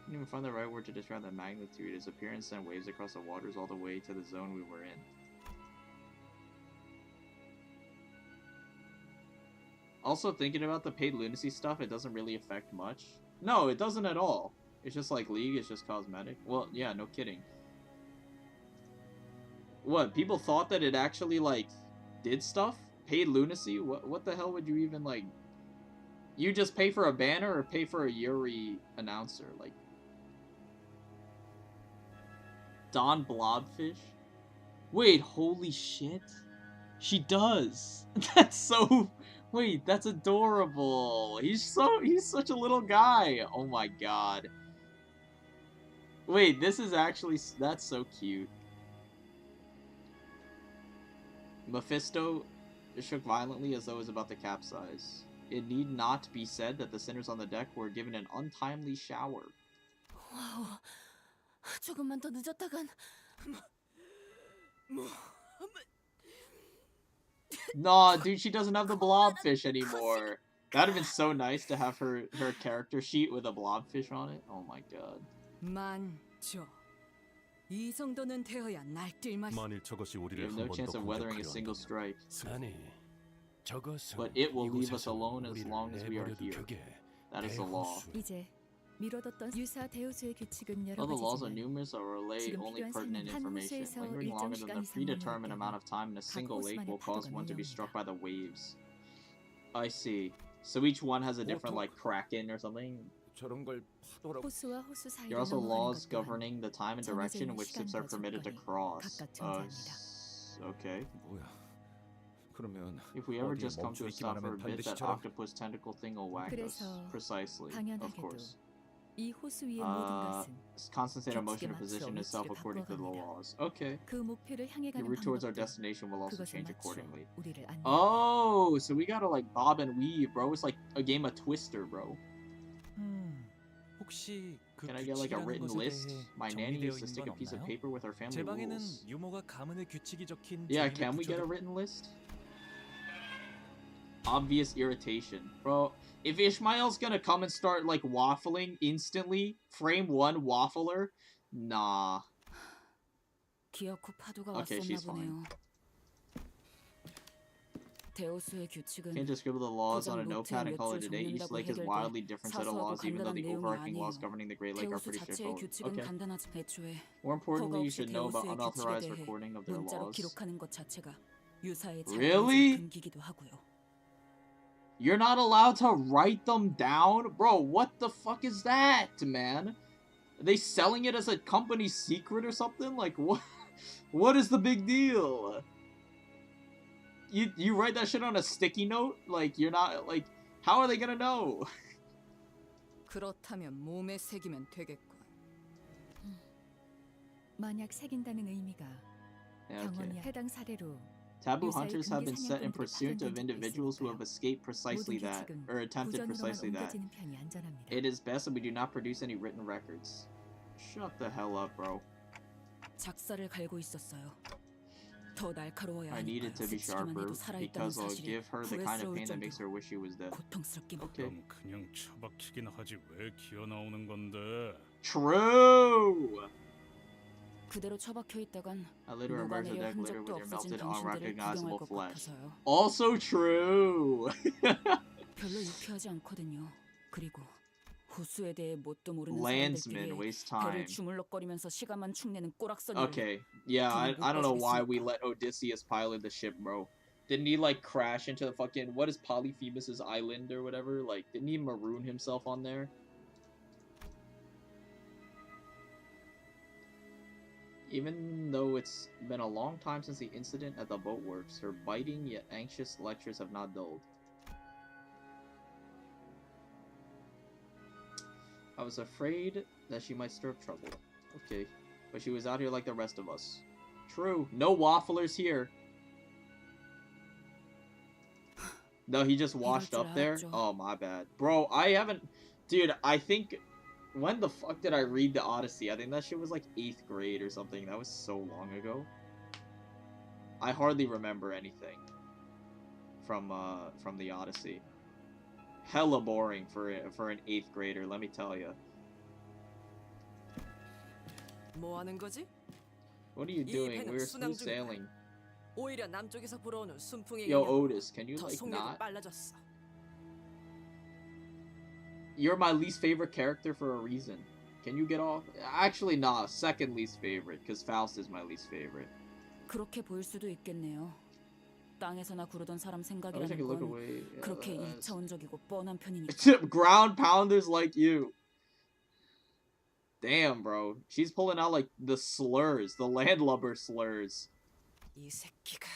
Couldn't even find the right word to describe the magnitude. Its appearance sent waves across the waters all the way to the zone we were in. Also, thinking about the paid lunacy stuff, it doesn't really affect much. No, it doesn't at all. It's just like League, it's just cosmetic. Well, yeah, no kidding. What, people thought that it actually, like, did stuff? Paid lunacy? What the hell would you even, like... You just pay for a banner or pay for a Yuri announcer? Like... Don Blobfish? Wait, holy shit. She does. That's so... Wait, that's adorable. He's such a little guy. Oh my god. Wait, this is actually... That's so cute. Mephisto shook violently as though it was about to capsize. It need not be said that the sinners on the deck were given an untimely shower. 와우, 조금만 더 늦었다간 Nah, dude, she doesn't have the blobfish anymore. That'd have been so nice to have her character sheet with a blobfish on it. Oh my god. 만조. 이 정도는 되어야 날뛸 맛이. 만일 저것이 We 우리를 have 한 no 번 chance 더 of weathering a 공격하려 single 한다면 strike. 아니, 저것은 But it will leave us 이곳에서 alone as 우리를 long as we are 내버려도 here. 그게 That is the law. 대호수. 이제 미뤄뒀던 유사 대우수의 규칙은 여러 Though the laws are 가지지만 numerous or relay 지금 only 필요한 pertinent 삶은 한 information, 호수에서 lingering 일정 longer 시간 than the 이상 predetermined 머무를 amount 때는 of time in a single lake 호수만의 will cause 파도가 one to be 밀려옵니다. struck by the waves. I see. So each one has a different, like, kraken or something? 저런 걸 파도라고. 호수와 호수 사이를 There are also 넘어가는 laws 것 또한 governing the time and direction in which ships are permitted to cross. 각각 존재합니다. Okay. 뭐야? 그러면 If we ever 어디에 just come to a 멈춰 있기만 stop for a 하면 bit, that 반드시 저런 octopus tentacle thing will whack us. 그래서 Precisely. Of 당연하게도 course. 이 호수 위의 모든 것은 Constant state of motion 규칙에 to position 맞춰 itself 위치를 according to the 바꿔갑니다. laws. Okay. 그 목표를 향해 The 가는 route towards our 방법도 destination will also 그것에 change 맞춰 accordingly. 우리를 안내. Oh, so we gotta like bob and weave, bro. It's like a game of Twister, bro. 혹시 그 Can I get like a 규칙이라는 written 것에 list? 대해 My nanny 정리되어 used to 있는 stick a 건 piece of 없나요? paper with her family 제 방에는 rules. 유머가 가문의 규칙이 적힌 Yeah, 종이를 can we get a 붙여뒀- written list? Obvious irritation. Bro, if Ishmael's gonna come and start like waffling instantly, frame one waffler, nah. 기어코 파도가 Okay, 왔었나 she's fine. 보네요. 데오스의 규칙은 Can't just scribble the laws on a 고작 notepad and call it a 노트에 day. 몇 Each 줄 lake has 정리한다고 wildly different set of 사소하고 laws, even though the 간단한 overarching 내용이 laws 아니에요. governing the Great Lake are 데오스 pretty 자체의 straightforward. 규칙은 Okay. 간단하지 애초에 More 허가 importantly, you 없이 should know about 데오스의 규칙에 unauthorized 대해 recording of their 문자로 laws. 기록하는 것 자체가 유사의 Really? 자유의 금기기도 하고요. You're not allowed to write them down? Bro, what the fuck is that, man? Are they selling it as a company secret or something? Like, what? What is the big deal? You write that shit on a sticky note? Like, you're not, like, how are they gonna know? 그렇다면 몸에 새기면 되겠군. 만약 새긴다는 의미가 Yeah, okay. 경험이 해당 사례로 Taboo 유사의 hunters have been 금기 set in 사냥꾼들이 pursuit of 발견된 적도 individuals who have 있으니까요. escaped precisely 모든 that, 규칙은 or attempted 부전으로만 precisely that. 옮겨지는 편이 안전합니다. It is best that we do not produce any written records. Shut the hell up, bro. 작사를 갈고 있었어요. 더 날카로워야 I needed 하니까요. to be 스치기만 sharper 해도 살아있다는 because I'll 사실이 give her the kind of 후회스러울 pain that makes her 정도로 wish she was dead. 고통스럽기만. Okay. 그럼 그냥 처박히긴 하지 왜 기어 나오는 건데? True! 그대로 처박혀 있다간 I later emerged a 녹아내려 deck later 흔적도 with your 없어진 melted, 당신들을 unrecognizable 구경할 것 flesh. 같아서요. Also true! 별로 유쾌하지 않거든요. 그리고 호수에 대해 뭣도 모르는 Landsmen 사람들끼리 waste 배를 time. 주물럭거리면서 시간만 축내는 꼬락서니를. Okay, yeah, I don't know why we let Odysseus pilot the ship, bro. Didn't he, like, crash into the fucking, what is Polyphemus' island or whatever? Like, didn't he maroon himself on there? Even though it's been a long time since the incident at the boatworks, her biting yet anxious lectures have not dulled. I was afraid that she might stir up trouble. Okay, but she was out here like the rest of us. True, no wafflers here. No, he just washed up there? Oh, my bad. Bro, I haven't... Dude, I think... When the fuck did I read the Odyssey? I think that shit was like 8th grade or something. That was so long ago. I hardly remember anything from the Odyssey. Hella boring for an 8th grader, let me tell you. 뭐 하는 거지? What are you 이 doing? 배는 We're 순항 smooth 중이다. sailing. 오히려 남쪽에서 불어오는 순풍에 Yo, 의해 Otis, can you 더 like 속력이 not? 빨라졌어. You're my least favorite character for a reason. Can you get off? Actually, nah. Second least favorite, because Faust is my least favorite. 그렇게 보일 수도 있겠네요. 땅에서나 구르던 사람 I wish I 생각이라는 could look 건 away. 그렇게 1차원적이고 뻔한 편이니까. Ground pounders like you. Damn, bro. She's pulling out like the slurs, the landlubber slurs. 이 새끼가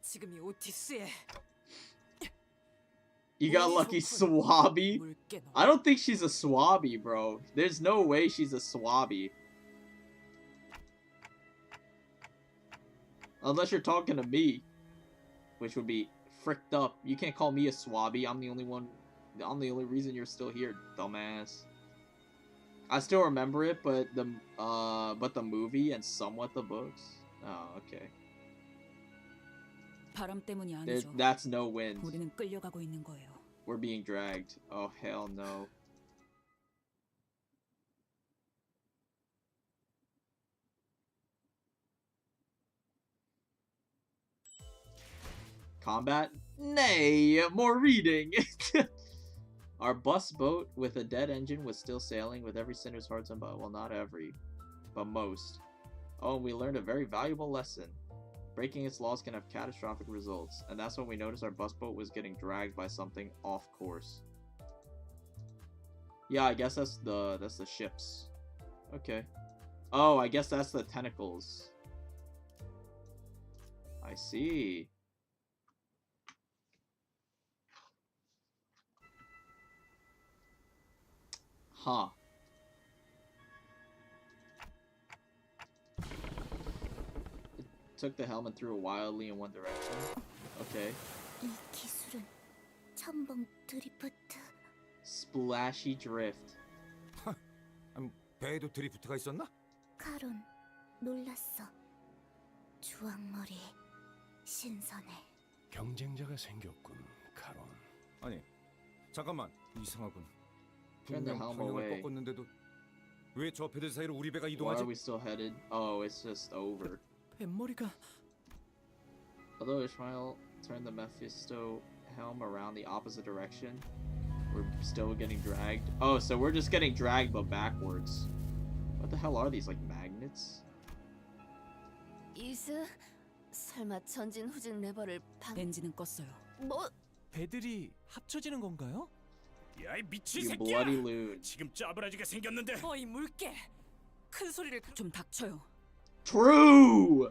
지금 이 오티스에 You got lucky, Swabby. 물개 I don't think she's a Swabby, bro. There's no way she's a Swabby. Unless you're talking to me. Which would be fricked up. You can't call me a Swabby. I'm the only one. I'm the only reason you're still here, dumbass. I still remember it, but the movie and somewhat the books. Oh, okay. 바람 때문이 아니죠. That's no wind. 우리는 끌려가고 있는 거예요. We're being dragged. Oh, hell no. Combat? Nay, more reading. Our bus boat with a dead engine was still sailing with every sinner's hearts on board. Well, not every, but most. Oh, and we learned a very valuable lesson. Breaking its laws can have catastrophic results, and that's when we noticed our bus boat was getting dragged by something off course. Yeah, I guess that's the ships. Okay. Oh, I guess that's the tentacles. I see. Huh. It took the helm and threw it wildly in one direction. Okay. 이 기술은 첨벙 드리프트. Splashy drift. 배에도 드리프트가 있었나? 카론, 놀랐어. 주황머리, 신선해. 경쟁자가 생겼군, 카론. 아니, 잠깐만. 이상하군. Turn the 분명 helm 방향을 away. 꺾었는데도 왜 저 배들 사이로 우리 배가 Why 이동하지? are we still headed? Oh, it's just over. 뱃머리가 Although Ishmael turned the Mephisto helm around the opposite direction, we're still getting dragged. Oh, so we're just getting dragged but backwards. What the hell are these, like magnets? 이즈, 설마 전진 후진 레버를 엔진은 껐어요. 뭐? 배들이 합쳐지는 건가요? 야이 미친 You 새끼야! bloody loon. 지금 짜부라지게 생겼는데. 어이 물개. 큰 소리를 좀 닥쳐요. True!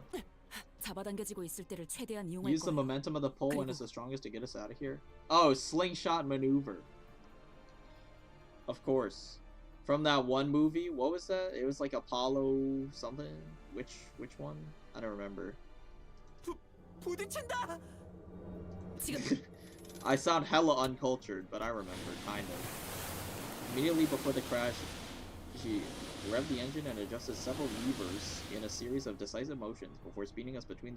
잡아당겨지고 있을 때를 최대한 이용할 Use the 거예요. momentum of the pole when 그리고- it's the strongest to get us out of here. Oh, slingshot maneuver. Of course. From that one movie, what was that? It was like Apollo something. Which one? I don't remember. 부딪힌다. 지금 I sound hella uncultured, but I remember, kind of. Immediately before the crash, she revved the engine and adjusted several levers in a series of decisive motions before speeding us between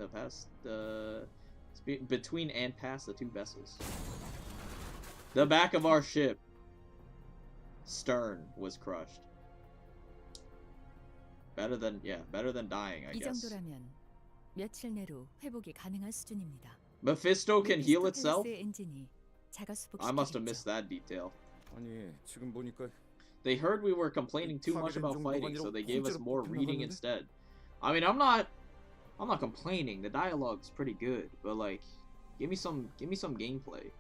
between and past the two vessels. The back of our ship, stern, was crushed. Better than dying, I 이 guess. 정도라면 며칠 내로 회복이 가능할 수준입니다. Mephisto can heal itself? 메피스토펠레스의 엔진이 자가수복 I must have 시키겠죠. missed that detail. 아니, 지금 보니까 They heard we were complaining too much about fighting, so they gave us more reading instead. I mean, I'm not complaining. The dialogue's pretty good, but like, give me some gameplay,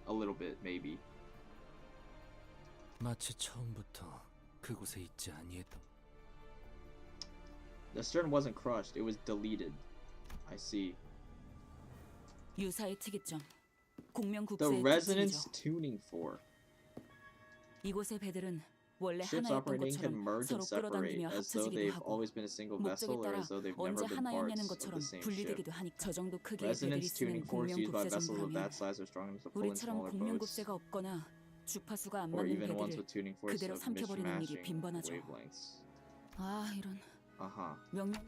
a little bit maybe. 마치 처음부터 그곳에 있지 아니했던. The stern wasn't crushed; it was deleted. I see. 유사의 특이점. The 공명국세의 resonance 특징이죠. tuning fork. 이곳의 배들은 원래 Ships 하나였던 operating can 것처럼 merge 서로 and separate, 끌어당기며 as though 합쳐지기도 they've 하고 always been a single 목적에 vessel, or 따라 as though they've 언제 never been 하나였냐는 parts of 것처럼 the same ship. 분리되기도 하니까 저 정도 크기의 배들이 Resonance 쓰는 tuning forks used by 공명국세 vessels of that 정도라면 size are strong enough to pull in 우리처럼 smaller boats, 공명국세가 없거나 주파수가 안 or 맞는 even ones 배들을 with tuning forks 그대로 of 삼켜버리는 일이 mismatching 빈번하죠. wavelengths. 아 이런 명령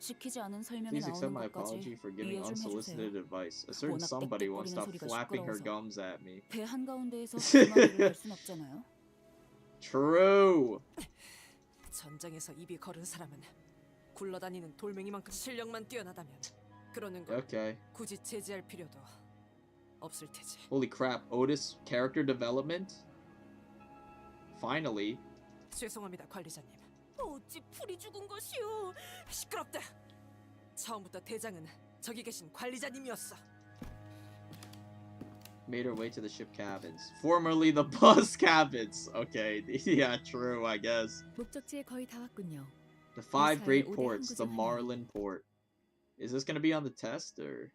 시키지 않은 설명이 Please accept 나오는 my apology 것까지 for giving 이해 좀 unsolicited 해주세요. advice. A certain 워낙 somebody once 빽빽거리는 stopped 소리가 flapping her 시끄러워서. gums at me. 배 한가운데에서 그만 일을 할 순 없잖아요. True. 전장에서 입이 거른 사람은 굴러다니는 돌멩이만큼 실력만 뛰어나다면 그러는 걸 Okay. 굳이 제지할 필요도 없을 테지. Holy crap. Otis character development? Finally. 죄송합니다, 관리자님. 어찌 풀이 죽은 것이오. 시끄럽다. 처음부터 대장은 저기 계신 관리자님이었어. Made her way to the ship cabins. Formerly the bus cabins. Okay. Yeah, true, I guess. 목적지에 거의 다 왔군요. The five 미사일 great 5대 ports. The 항구 중 Marlin port. Is this gonna be on the test, or...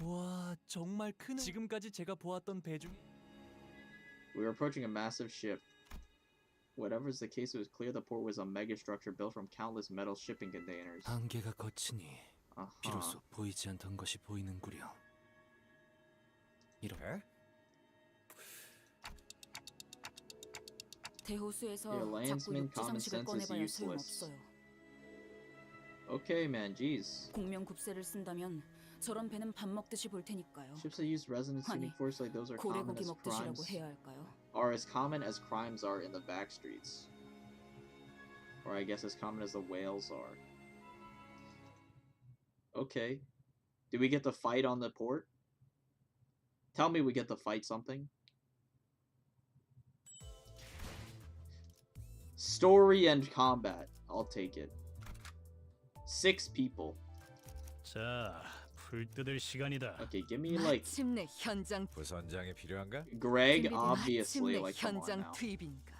와 정말 큰. 지금까지 제가 보았던 배 중. We were approaching a massive ship. Whatever is the case, it was clear the port was a mega structure built from countless metal shipping containers. 안개가 거치니 비로소 Uh-huh. 보이지 않던 것이 보이는구려. 이런. 배? 대호수에서 Yeah, 자꾸 landsman 육지 common 상식을 sense is 꺼내봐야 useless. 소용없어요. Okay, man, jeez. 공명국세를 쓴다면 저런 배는 밥 먹듯이 볼 테니까요. Ships that use resonance tuning 아니, forks like those are common 고래고기 as 먹듯이라고 crimes 해야 할까요? are as common as crimes are in the back streets. Or I guess as common as the whales are. Okay. Did we get to fight on the port? Tell me we get to fight something. Story and combat. I'll take it. 6 people. 자, 풀 뜯을 시간이다. Okay, give me like 마침내 현장 부선장이 필요한가? Greg, 준비된 obviously. 마침내 Like, come on 현장 now. 투입인가.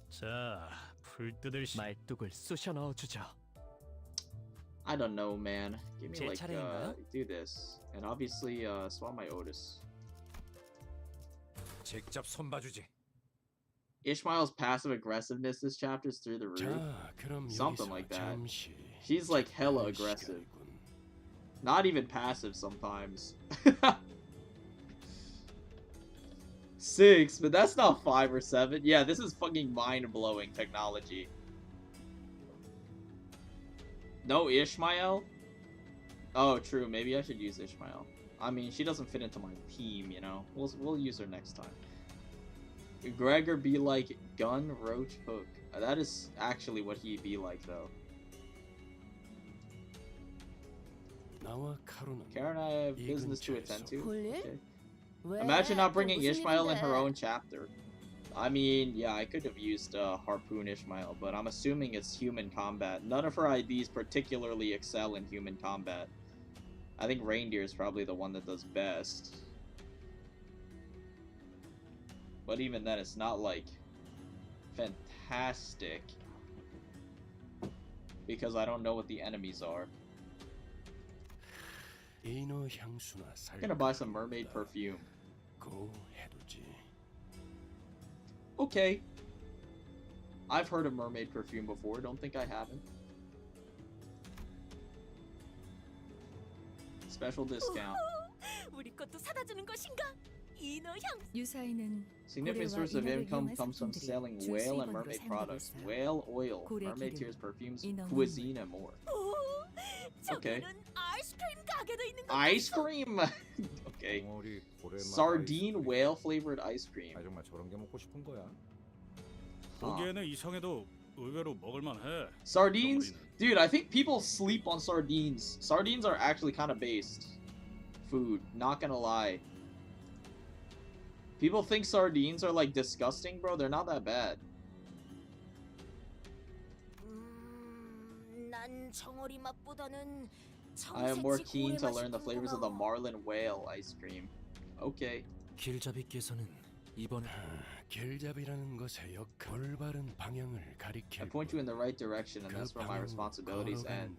자, 풀 뜯을 시. 말뚝을 쑤셔 넣어주죠. I don't know, man. Give me 제 like 차례인가요? do this, and obviously swap my Otis. 직접 손봐주지. Ishmael's passive aggressiveness this chapter is through the roof. 자, 그럼 Something 여기서 like that. 잠시 She's like hella 할 aggressive. 시간이군. Not even passive sometimes. 6, but that's not 5 or 7. Yeah, this is fucking mind-blowing technology. No Ishmael? Oh, true. Maybe I should use Ishmael. I mean, she doesn't fit into my team, you know. We'll use her next time. Gregor be like Gun, Roach, Hook. That is actually what he'd be like, though. Karen and I have business to attend to. Okay. Imagine not bringing Ishmael in her own chapter. I mean, yeah, I could have used Harpoon Ishmael, but I'm assuming it's human combat. None of her IDs particularly excel in human combat. I think Reindeer is probably the one that does best. But even then, it's not, like, fantastic. Because I don't know what the enemies are. I'm gonna buy some mermaid perfume. Okay. I've heard of mermaid perfume before. Don't think I haven't. Special discount. 우리 것도 사다 주는 것인가? 이너 향. 유사인은 Significant source of income comes from selling whale and mermaid products. Whale oil, mermaid tears, perfumes, cuisine, and more. Okay. 아이스크림 가게도 있는 거. Ice cream! Okay. Sardine whale flavored ice cream. 아 정말 저런 게 먹고 싶은 거야. 보기에는 이상해도 의외로 먹을만해. Sardines? Dude, I think people sleep on sardines. Sardines are actually kind of based food, not gonna lie. People think sardines are like disgusting, bro. They're not that bad. 난 정어리 맛보다는 I am more keen to learn the flavors of the Marlin whale ice cream. Okay. 길잡이께서는 이번에 길잡이라는 것의 역할 올바른 방향을 가리켜. I point you in the right direction, and that's where my responsibilities end.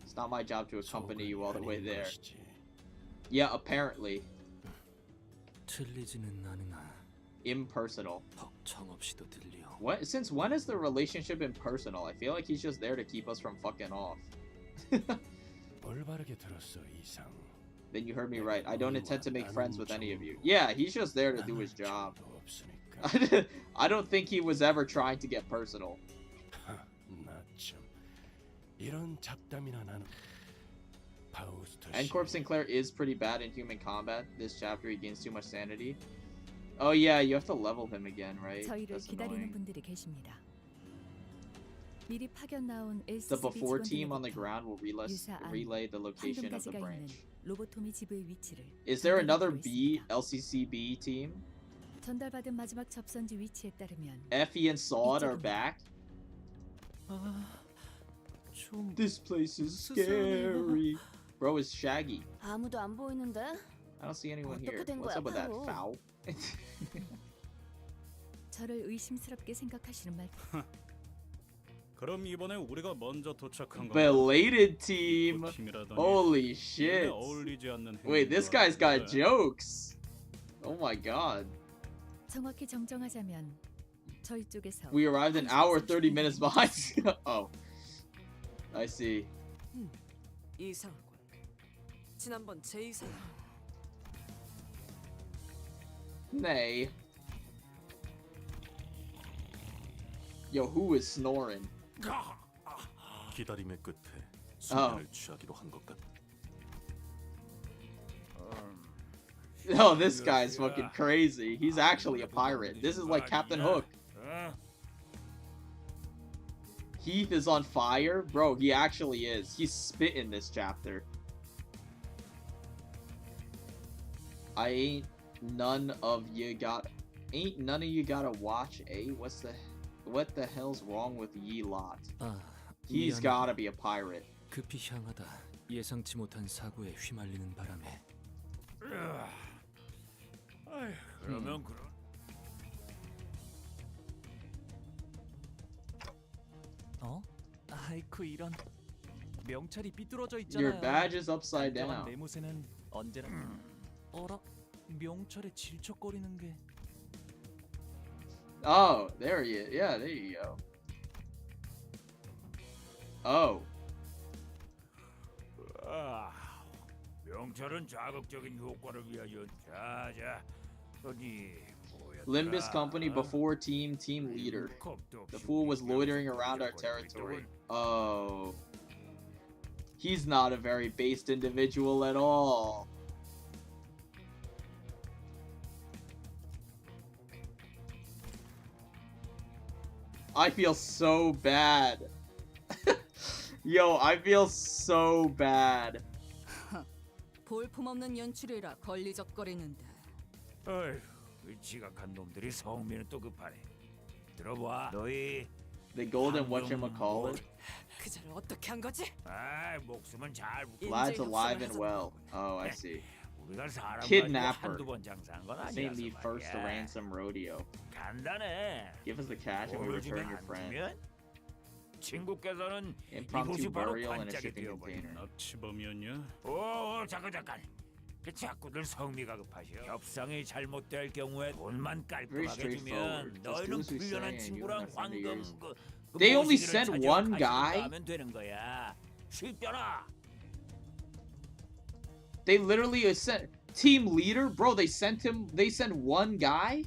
It's not my job to accompany you all the way there. Yeah, apparently. 틀리지는 않으나 Impersonal. 벅청없이도 들려. What? Since when is the relationship impersonal? I feel like he's just there to keep us from fucking off. 올바르게 들었어, 이상. Then you heard me right. I don't intend to make friends with any of you. Yeah, he's just there to do his job. I don't think he was ever trying to get personal. 나참 이런 잡담이나 나는. And Corp Sinclair is pretty bad in human combat. This chapter he gains too much sanity. Oh yeah, you have to level him again, right? 저희를 That's 기다리는 annoying. 분들이 계십니다. 미리 파견 나온 The ezpz before team on the 직원들로부터 ground will relay the location of the 황금가지가 있는 branch. 로보토미 지부의 위치를 Is there another 전달받기로 B 했습니다. LCCB team? 전달받은 마지막 접선지 위치에 따르면 Effie and Sawed are back. 좀 This place is scary. Bro is Shaggy. 아무도 안 보이는데? I don't see anyone here. 어떻게 된 What's 거야, up with that 바로? foul? 저를 의심스럽게 생각하시는 말 그럼 이번에 우리가 먼저 도착한 거. Belated team. 팀이라더니 Holy shit. 어울리지 않는 Wait, this guy's got jokes. Oh my god. 정확히 정정하자면 저희 쪽에서 We arrived an hour 30 minutes behind. Oh. I see. 이상하군. 지난번 제 이상. Nay. Yo, who is snoring? 기다림의 끝에 수면을 취하기로 한 것 같다. Oh, this guy's fucking crazy. He's actually a pirate. This is like Captain Hook. Heath is on fire? Bro, he actually is. He's spitting this chapter. Ain't none of you got a watch, eh? What the hell's wrong with ye lot? 아, He's 미안해. gotta be a pirate. 급히 향하다 예상치 못한 사고에 휘말리는 바람에 그러면 그럼. 어? 아이쿠 이런 명찰이 삐뚤어져 있잖아요. Your badge is upside 안정한 down. 내무새는 언제나 어라? 명찰에 질척거리는 게 Oh, there he is. Yeah, there you go. Oh. 명찰은 자극적인 효과를 위하여 자자 Limbus Company before team leader. The fool was loitering around our territory. Oh. He's not a very based individual at all. I feel so bad. Yo, I feel so bad. 볼품없는 연출이라 걸리적거리는데. 어휴, 지각한 놈들이 성미는 또 급하네. 들어봐, 너희 The golden whatchamacallit? 그자를 어떻게 한 거지? 아, 목숨은 잘 Lad's alive and well. Oh, I see. 우리가 사람 Kidnapper. 한두 번 장사한 건 St. 아니라서 Lee first to 말이야. ransom rodeo. 간단해. Give us the cash and we return your friend. 주면 친구께서는 Impromptu 이곳이 바로 burial in a 반짝이 shipping 되어버린. container. 납치범이었냐? 오, 잠깐. 자꾸들 성미가 급하셔. 협상이 잘못될 경우에 돈만 Very 깔끔하게 주면 straightforward. Just do 너희는 as we say 불련한 and you 친구랑 and a friend of 황금 yours. 그 They only 모시기를 sent 찾아 one 가시고 guy? 하면 되는 거야. 쉽잖아. They literally sent team leader, bro. They sent one guy.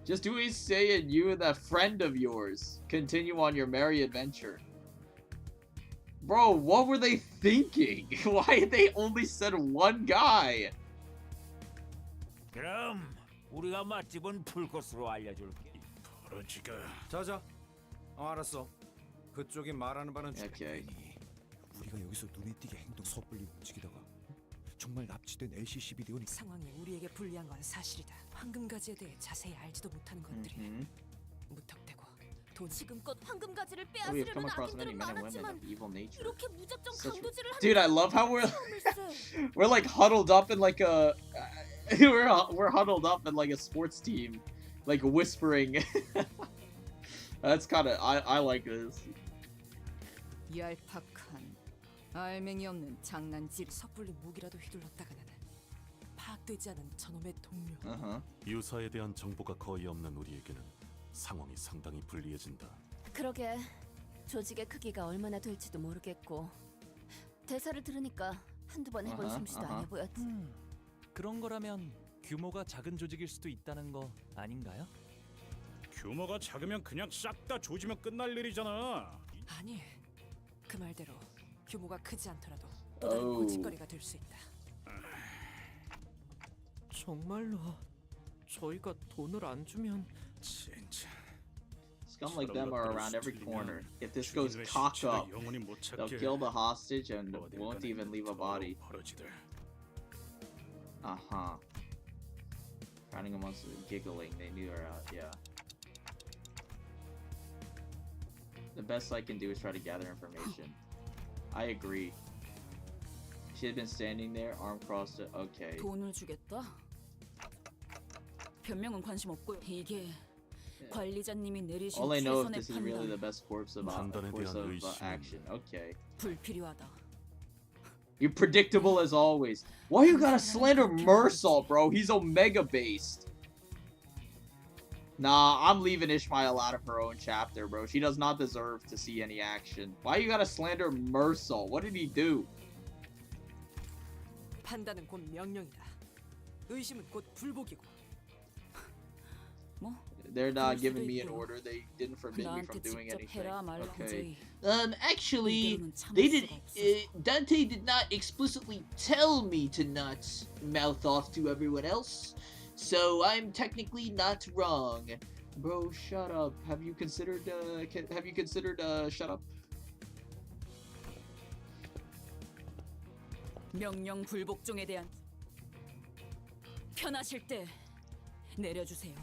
Just do what he's saying. You and that friend of yours continue on your merry adventure. Bro, what were they thinking? Why did they only send one guy? 그럼 우리가 맛집은 풀코스로 알려줄게. 버러지가. 자자. 알았어. 그쪽이 말하는 바는 Okay. 우리가 여기서 눈에 띄게 행동 섣불리 움직이다가 정말 납치된 LCCB 대원이 상황이 우리에게 불리한 건 사실이다. 황금가지에 대해 자세히 알지도 못하는 것들이 무턱대고 돈 지금껏 황금가지를 We have come 빼앗으려는 across many 악인들은 men and women 많았지만 of evil nature. 이렇게 무작정 Such- 강도질을 하는 Dude, I love how we're like huddled up in like a we're huddled up in like a sports team, like whispering. That's kind of I like this. 얄팍한 알맹이 없는 장난질 섣불리 무기라도 휘둘렀다가는 파악되지 않은 저놈의 동료. 유사에 대한 정보가 거의 없는 우리에게는 상황이 상당히 불리해진다. 그러게 조직의 크기가 얼마나 될지도 모르겠고 대사를 들으니까 한두 번 해볼 솜씨도 아니어 보였지. 그런 거라면 규모가 작은 조직일 수도 있다는 거 아닌가요? 규모가 작으면 그냥 싹 다 조지면 끝날 일이잖아. 아니, 그 말대로 규모가 크지 않더라도 또 다른 Oh. 고집거리가 될 수 있다. 정말로 저희가 돈을 안 주면 진짜. Scum like them are around every corner. If this goes cock up, 영원히 못 they'll 찾게. kill the hostage and 어딜 won't 가나 even leave a 더러운 body. 버러지들. Crowding amongst them, giggling. They knew her out. Yeah. The best I can do is try to gather information. I agree. She had been standing there, arm crossed. Okay. 돈을 주겠다. 변명은 관심 없고요. 이게 관리자님이 내리신 All I know is 최선의 this is really the 판단. best course of 판단에 대한 의심은 action. Okay. 불필요하다. You're predictable as always. Why you gotta slander Mersault, bro? He's Omega based. Nah, I'm leaving Ishmael out of her own chapter, bro. She does not deserve to see any action. Why you gotta slander Mersault? What did he do? 판단은 곧 명령이다. 의심은 곧 불복이고. 뭐? They're not 그럴 giving 수도 me an 있고요. order. They didn't forbid me 나한테 from doing 직접 anything. 해라 말라 Okay. 하지. Actually, 이대로는 참을 they did. 수가 없어. Dante did not explicitly tell me to not mouth off to everyone else, so I'm technically not wrong. Bro, shut up. Have you considered? Shut up? 명령 불복종에 대한 편하실 때 내려주세요.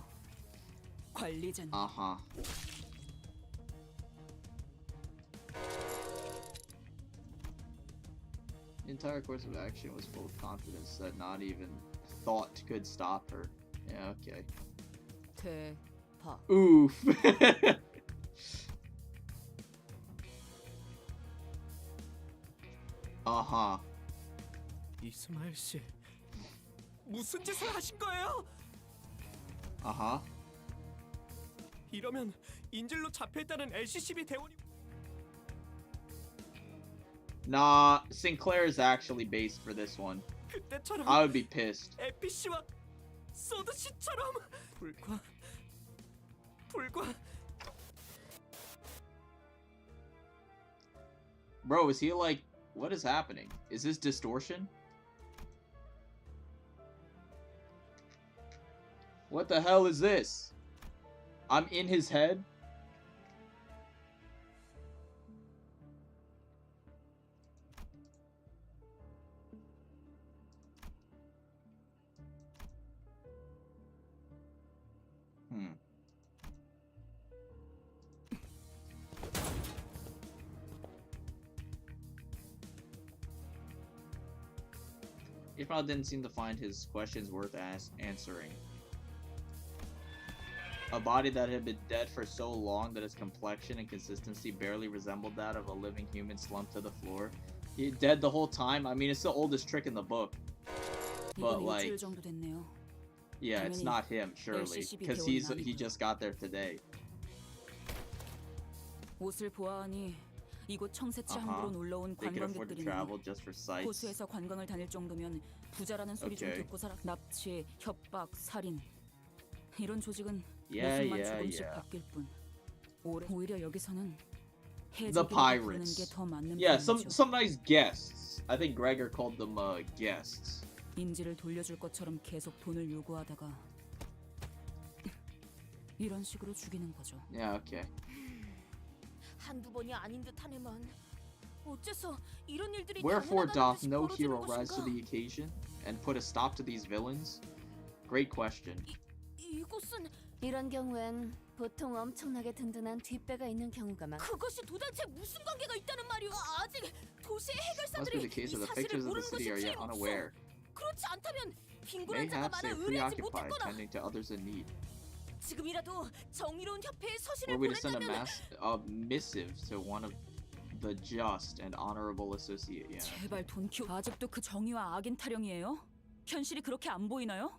관리자님. The entire course of action was full of confidence that not even thought could stop her. Yeah, okay. 대파. Oof. 이스마일 씨 무슨 짓을 하신 거예요? 이러면 인질로 잡혀있다는 LCCB 대원이 Nah, Sinclair is actually based for this one. 그때처럼 I would be pissed. 에피씨와 소드 씨처럼 불과 Bro, is he like, what is happening? Is this distortion? What the hell is this? I'm in his head? He probably didn't seem to find his questions worth answering. A body that had been dead for so long that its complexion and consistency barely resembled that of a living human slumped to the floor. He dead the whole time? I mean, it's the oldest trick in the book. But like, yeah, it's not him, surely, because he just got there today. 옷을 보아하니 이곳 청새치 항구로 놀러 온 They can afford to 관광객들이니 travel just for sights. 호수에서 관광을 다닐 정도면 부자라는 소리 좀 Okay. 듣고 살아. 납치, 협박, 살인 이런 조직은 Yeah, 모습만 yeah, 조금씩 yeah. 바뀔 뿐. 오히려 여기서는 The 해적이라고 부르는 pirates. 게 더 맞는 Yeah, 표현이죠. some nice guests. I think Gregor called them guests. 인지를 돌려줄 것처럼 계속 돈을 요구하다가 이런 식으로 죽이는 거죠. Yeah, okay. 한두 번이 아닌 듯하네만. 어째서 이런 일들이 Wherefore 당연하다는 doth 듯이 no 벌어지는 hero rise to 것인가? the occasion and put a stop to these villains? Great question. 이곳은 이런 경우엔 보통 엄청나게 든든한 뒷배가 있는 경우가 많아. 그것이 도대체 무슨 관계가 있다는 말이오? 아직 도시의 Must be 해결사들이 the case 이 that the 사실을 pictures of the 모르는 city 것이 are yet 틀림없어. unaware. 그렇지 않다면 빈곤한 자가 Mayhaps 많아 they are 의뢰하지 preoccupied 못했거나 tending to others in need. 지금이라도 정의로운 협회에 서신을 Were we to send 보낸다면 a missive to one of the just and honorable associate? Yeah. 제발 돈 키우. 아직도 그 정의와 악인 타령이에요? 현실이 그렇게 안 보이나요?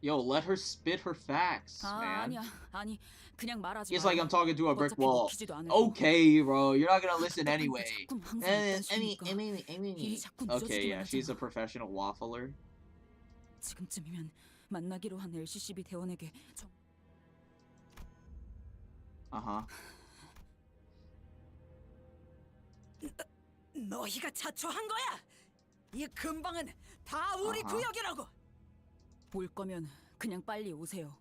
Yo, let her spit her facts, man. 아니야. 아니, 그냥 말하지 It's 마. like I'm talking to a brick 어차피 wall. 먹히지도 않을 Okay, bro, you're not gonna listen anyway. 자꾸 항상 일단 쉬니까 일이 자꾸 Okay, yeah, 늦어지기만 she's a 하잖아. professional waffler. 지금쯤이면 만나기로 한 LCCB 대원에게 Uh-huh. 너희가 자초한 거야. 이 근방은 다 우리 아하. 구역이라고. 올 거면 그냥 빨리 오세요.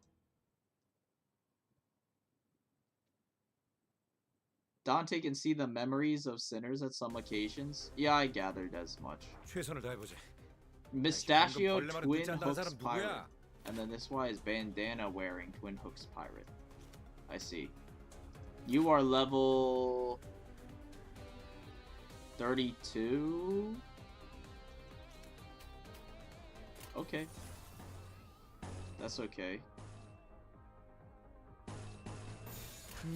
Dante can see the memories of sinners at some occasions. Yeah, I gathered as much. 최선을 다해보지. Mustachio 방금 벌레 말은 Twin 듣지 않는 Hooks 사람 Pirate. 누구야? And then this one is bandana wearing Twin Hooks Pirate. I see. You are level 32? Okay. That's okay.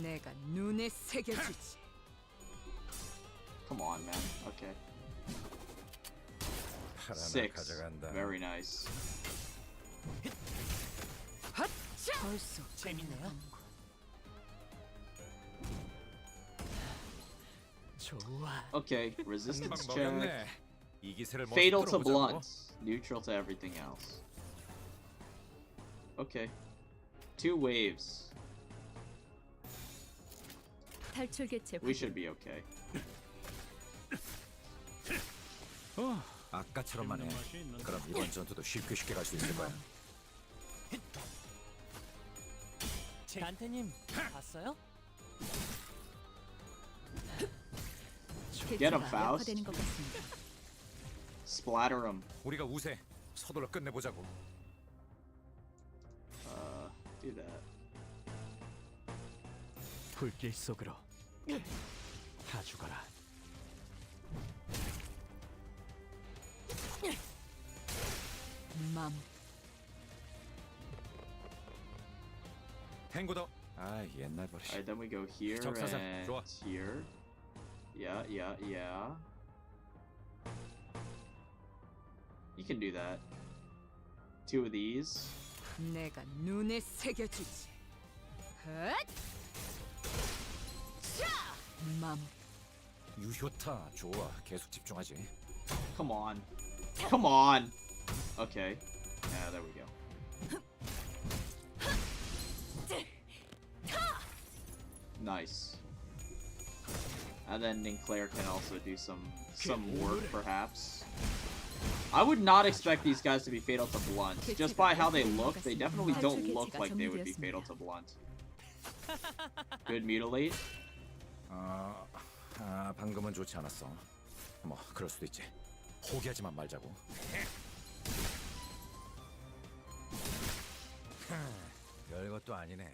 내가 눈에 새겨주지. Come on, man. Okay. 팔 하나 6. 가져간다. Very nice. 벌써 재밌네요. 좋아. Okay, 방 resistance check. 먹였네. 이 기세를 Fatal 멋으로 to 들어보자고. blunt. Neutral to everything else. Okay. 2 waves. 탈출 개체 We should be okay. 아까처럼만 해. 그럼 이번 전투도 쉽게 갈 수 있을 거야. 단테님 봤어요? Get him, Faust. 약화되는 것 같습니다. Splatter him. 우리가 우세. 서둘러 끝내보자고. Do that. 불길 속으로 다 죽어라. 맘. 탱고더. 아 옛날 버릇. Alright, then we go here 적사살. and 좋아. here. Yeah, yeah, yeah. You can do that. 2 of these. 내가 눈에 새겨주지. 헛! 자! 맘. 유효타. 좋아. 계속 집중하지. Come on. Come on. Okay. Yeah, there we go. Nice. And then Ninclair can also do some work, perhaps. I would not expect these guys to be fatal to blunt. Just by how they look, they definitely don't look like they would be fatal to blunt. Good mutilate. 방금은 좋지 않았어. 뭐 그럴 수도 있지. 포기하지만 말자고. 별것도 아니네.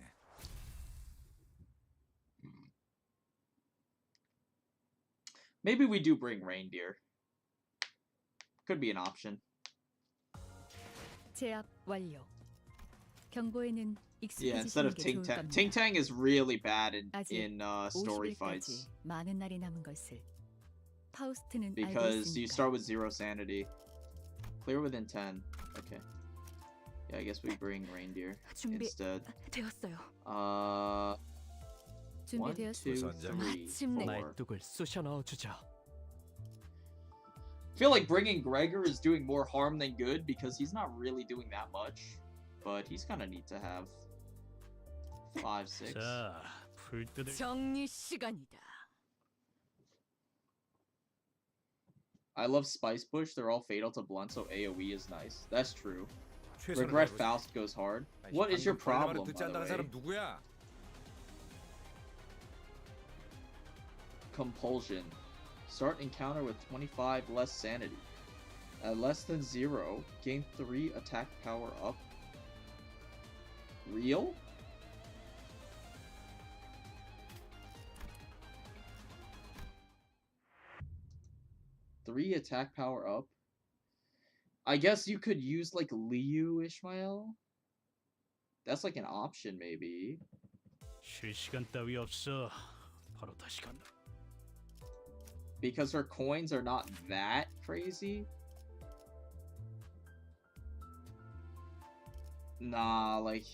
Maybe we do bring reindeer. Could be an option. 제압 완료. 경보에는 Yeah, instead of Ting Tang. Ting Tang is really bad in story fights. 많은 날이 남은 것을. 파우스트는 Because you start with 0 sanity. Clear within 10. Okay. Yeah, I guess we bring reindeer instead. 되었어요. 1, 2, 3, 4. 말뚝을 쑤셔 넣어주죠. I feel like bringing Gregor is doing more harm than good because he's not really doing that much. But he's kind of neat to have. 5, 6. 자, 불 뜯을. 정리 시간이다. I love Spice Push. They're all fatal to blunt, so AoE is nice. That's true. Regret Faust goes hard. What is your problem, by the way? Compulsion. Start encounter with 25 less sanity. At less than 0, gain 3 attack power up. Real? Three attack power up? I guess you could use like Liu Ishmael? That's like an option maybe. 쉴 시간 따위 없어. 바로 다시 간다. Because her coins are not that crazy? Nah, like...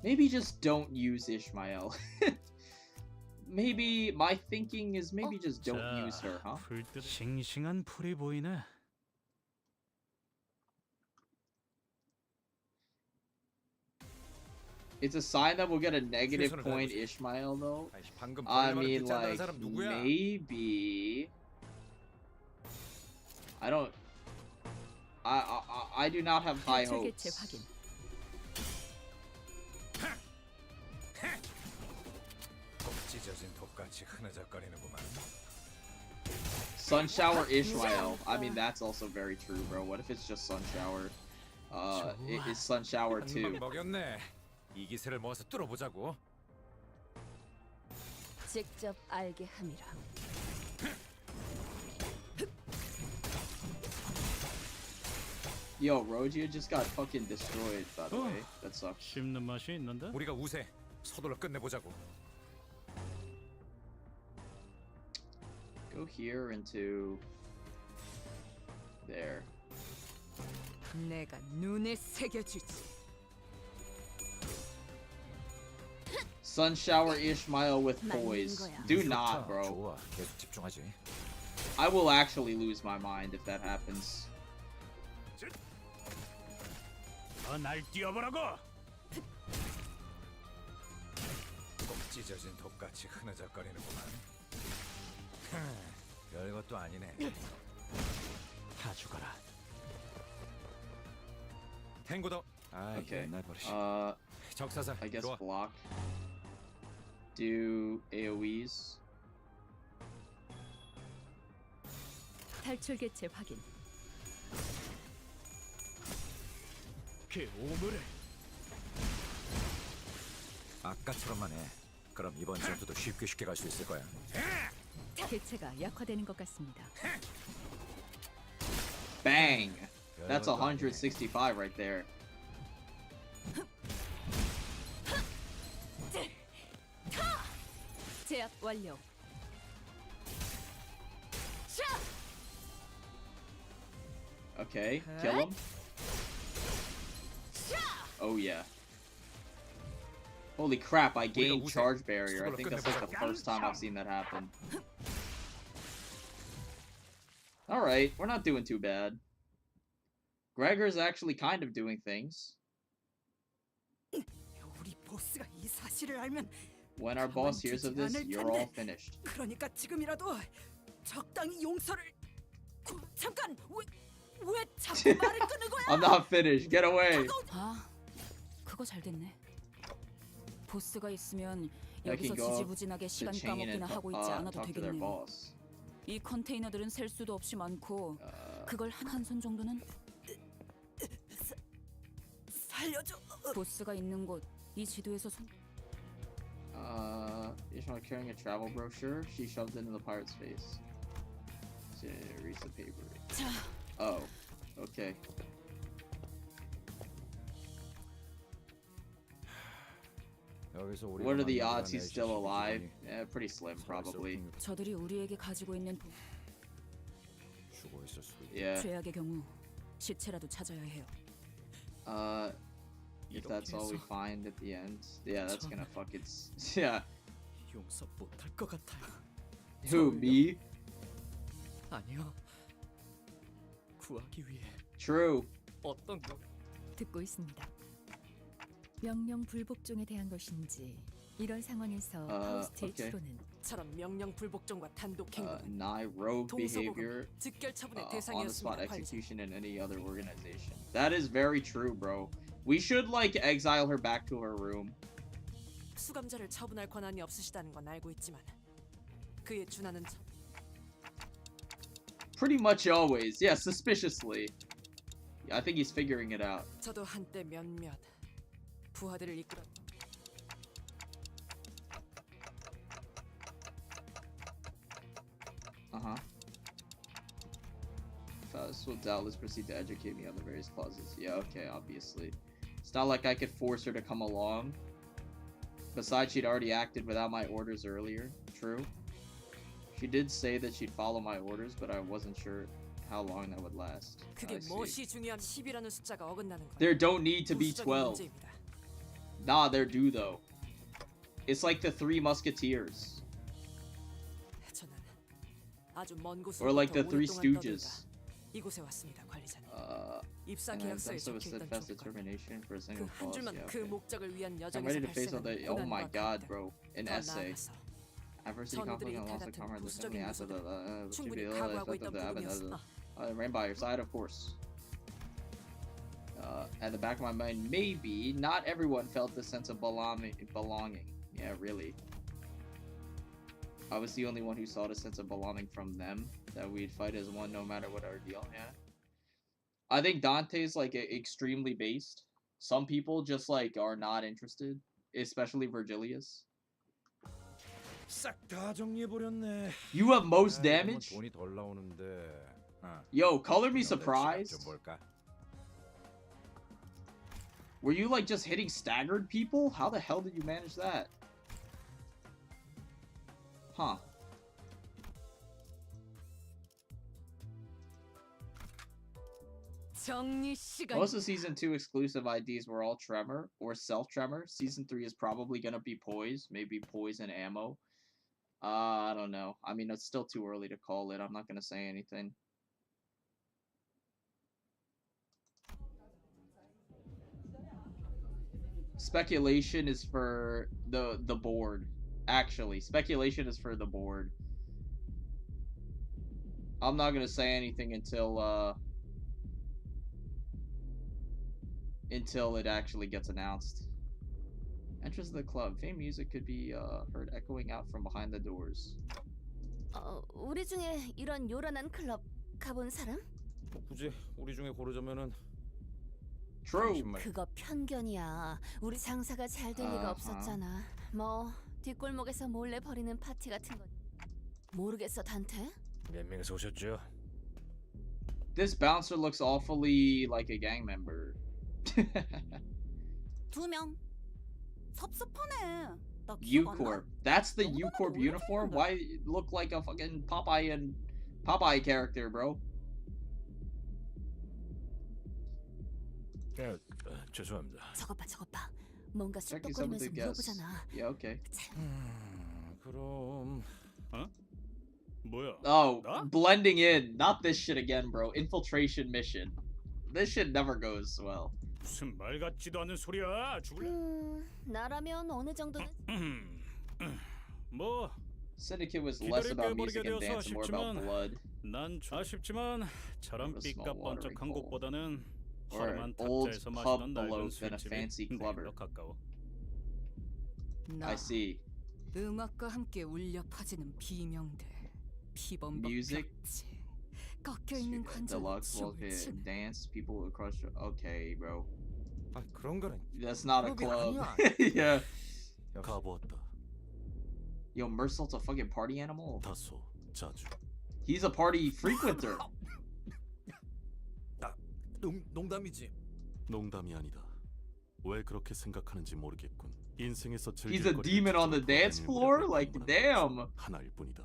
Maybe just don't use Ishmael. Maybe, my thinking is maybe just don't use her, huh? 불 뜯을. 싱싱한 풀이 보이네. It's a sign that we'll get a negative point Ishmael though. I mean, like, maybe. I don't. I do not have high hopes. Sun Shower Ishmael. I mean, that's also very true, bro. What if it's just Sun Shower? It's Sun Shower 2. 이 기세를 모아서 뚫어보자고. 직접 알게 함이라. Yo, Rogia just got fucking destroyed, by the way. That sucks. 씹는 맛이 있는데? 우리가 우세. 서둘러 끝내보자고. Go here into there. 내가 눈에 새겨주지. Sun Shower Ishmael with poise. Do not, bro. I will actually lose my mind if that happens. 날 뛰어보라고. 찢어진 독같이 흐느적거리는구만. 별것도 아니네. 다 죽어라. 탱고도. Okay. 적사사. I guess block. Do AoEs. 탈출 개체 확인. 그 오물을. 아까처럼만 해. 그럼 이번 전투도 쉽게 갈 수 있을 거야. 개체가 약화되는 것 같습니다. Bang! That's 165 right there. 제압 완료. Okay, kill him. Oh yeah. Holy crap, I gained charge barrier. I think that's like the first time I've seen that happen. Alright, we're not doing too bad. Gregor's actually kind of doing things. 우리 보스가 이 사실을 알면 When our boss hears of this, you're all finished. 그러니까 지금이라도 적당히 용서를. 잠깐 왜 자꾸 말을 끊는 거야? I'm not finished. Get away. 아, 그거 잘 됐네. 보스가 있으면 I 여기서 can go 지지부진하게 to 시간 chain and 까먹기나 하고 있지 않아도 talk to their 되겠네요. boss. 이 컨테이너들은 셀 수도 없이 많고 그걸 한 손 정도는 살려줘. 보스가 있는 곳 이 지도에서 손. Is not carrying a travel brochure. She shoved it in the pirate's face. She reads the paper. 자, Oh, okay. What are the odds he's still alive? Yeah, pretty slim, probably. 저들이 우리에게 가지고 있는 죽어 있을 수도 있고. Yeah. 죄악의 경우 시체라도 찾아야 해요. If that's all we find at the end, yeah, that's gonna fucking yeah. 용서 못할 것 같아요. Who, me? 아니요. 구하기 위해 True. 어떤 거? 듣고 있습니다. 명령 불복종에 대한 것인지 이런 상황에서 파우스트의 okay. 추론은 처럼 명령 불복종과 단독 행동, Nye rogue behavior, 즉결 처분의 on the spot 대상이었습니다. 관리자. execution in any other organization. That is very true, bro. We should like exile her back to her room. 수감자를 처분할 권한이 없으시다는 건 알고 있지만 그의 준하는 Pretty much always, yeah, suspiciously. I think he's figuring it out. 저도 한때 몇몇 부하들을 이끌어 Faz will doubtless proceed to educate me on the various clauses. Yeah, okay, obviously. It's not like I could force her to come along. Besides, she'd already acted without my orders earlier. True. She did say that she'd follow my orders, but I wasn't sure how long that would last. 그게 무엇이 중요한 10이라는 숫자가 어긋나는 거야. There don't need to be 12. 문제입니다. Nah, there do though. It's like the Three Musketeers. 저는 아주 먼 곳으로부터 Or like the 오랫동안 Three 떠들다 Stooges. 이곳에 왔습니다, 관리자님. 입사 And I've done 계약서에 so with 적혀있던 steadfast 조건. determination for a single 그 한 cause. 줄만 Yeah, 그 okay. 목적을 위한 I'm 여정에서 ready to face all 발생하는 the. Oh my 고난과 god, 갈등. bro. An 더 essay. 나아가서 Adversity, 전우들이 conflict, and loss of 같은 comrade. 부수적인 Simply after 모습을 the. 충분히 각오하고 있던 부분이었어. Ran by your side, of course. At the back of my mind, maybe not everyone felt the sense of belonging. Yeah, really. I was the only one who saw the sense of belonging from them. That we'd fight as one, no matter what our deal. Yeah. I think Dante's like extremely based. Some people just like are not interested, especially Virgilius. 싹 다 정리해 버렸네. You have most damage? 돈이 덜 나오는데. Yo, color me surprised. 좀 볼까? Were you like just hitting staggered people? How the hell did you manage that? Huh. 정리 시간. Most of season 2 exclusive IDs were all Tremor or Self-Tremor. Season 3 is probably gonna be Poise, maybe Poise and Ammo. I don't know. I mean, it's still too early to call it. I'm not gonna say anything. Speculation is for the board. Actually, speculation is for the board. I'm not gonna say anything until it actually gets announced. Enters the club. Faint music could be heard echoing out from behind the doors. 우리 중에 이런 요란한 클럽 가본 사람? 굳이 우리 중에 고르자면은 True. 그거 편견이야. 우리 장사가 잘 될 리가 없었잖아. 뭐 뒷골목에서 몰래 벌이는 파티 같은 거. 모르겠어, 단테? 몇 명이서 오셨죠? This bouncer looks awfully like a gang member. 2명. 섭섭하네. 나 기억 안 나. U-Corp. That's the U-Corp uniform? Why look like a fucking Popeye character, bro? 죄송합니다. 저것 봐. 뭔가 Checking some of 쑥덕거리면서 the guests. 물어보잖아. Yeah, okay. 그럼 뭐야? Oh, 나? blending in. Not this shit again, bro. Infiltration mission. This shit never goes well. 무슨 말 같지도 않은 소리야. 죽을래? 나라면 어느 정도는 뭐 Syndicate was less about music and dance and more about blood. 난 아쉽지만 저런 Of a small watering 삐까번쩍한 hole. 곳보다는 Or an 허름한 old 탑자에서 pub 마시던 below 낡은 than a 술집이 fancy 내게 clubber. 더 가까워. 나 I see. 음악과 함께 울려 퍼지는 비명들, 피범벅 Music? 벽지, 꺾여 있는 관절, Deluxe, 춤을 okay, 추는 dance, people across. Okay, bro. 아 그런 거는 That's not a club. club. Yeah. 가보았다. Yo, Mersalt's a fucking party animal. 다소 자주. He's a party frequenter. 농담이지. 농담이 아니다. 왜 그렇게 생각하는지 모르겠군. 인생에서 He's a demon on the dance floor? Like, damn. 하나일 뿐이다.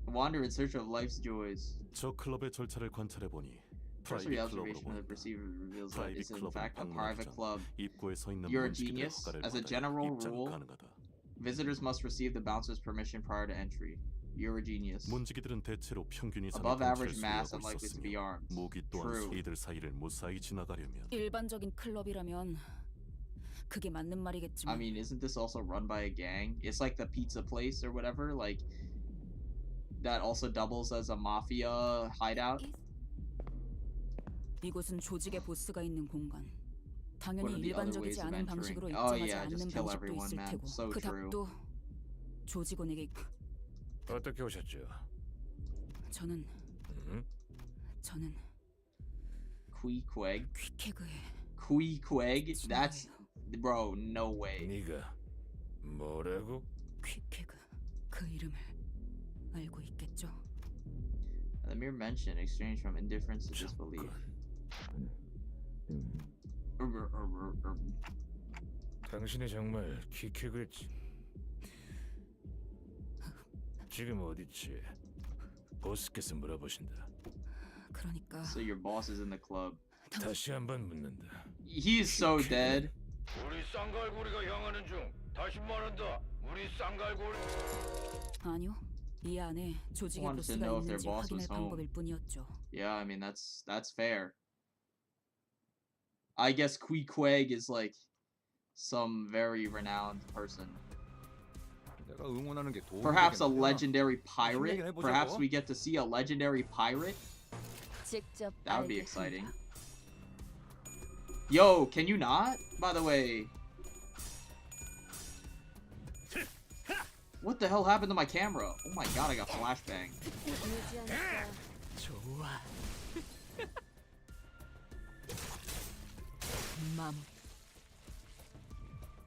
Wander in search of life's joys. 저 클럽의 절차를 관찰해 보니 Cursory 프라이빗 클럽으로 observation of the 보인다. perceiver reveals that 프라이빗 it's in 클럽은 fact a 방문하기 private 전 club. 입구에 서 있는 You're a 문지기들의 genius. 허가를 As a 받아야 general 입장 rule, 가능하다. visitors must receive the bouncer's permission prior to entry. You're a genius. 문지기들은 대체로 평균 이상의 Above 덩치를 average mass 소유하고 and likely to be 있었으며 armed. 무기 또한 True. 이들 사이를 무사히 지나가려면 일반적인 클럽이라면 그게 맞는 말이겠지만 I mean, isn't this also run by a gang? It's like the pizza place or whatever, like that also doubles as a mafia hideout. 이곳은 조직의 보스가 있는 공간. What 당연히 are the other ways 일반적이지 of 않은 방식으로 entering? Oh 입장하지 yeah, just 않는 kill 방식도 everyone, 있을 man. 테고 So 그 true. 답도 조직원에게 어떻게 오셨죠? 저는 Queequeg. 퀵해그의 Queequeg? That's bro, no way. 네가 뭐라고? 퀵해그 그 이름을 알고 있겠죠? The mere mention exchanged from indifference to disbelief. 당신이 정말 키키글 지금 어디지? 보스께서 물어보신다. 그러니까 So your boss is in the club. 다시 한번 묻는다. He is so dead. 우리 쌍갈고리가 향하는 중. 다시 말한다. 우리 쌍갈고리. 아니요. 이 안에 조직의 Wanted to 보스가 know if their 있는지 boss was 확인할 home. 방법일 뿐이었죠. Yeah, I mean that's fair. I guess Queequeg is like some very renowned person. 내가 응원하는 게 도움이 Perhaps a 되겠구나. legendary pirate. 얘기를 해보자고. Perhaps we get to see a legendary pirate. 직접 That would be 알게 exciting. 한다. Yo, can you not? By the way. What the hell happened to my camera? Oh my god, I got flashbang. 유지하니까 좋아. 마무리.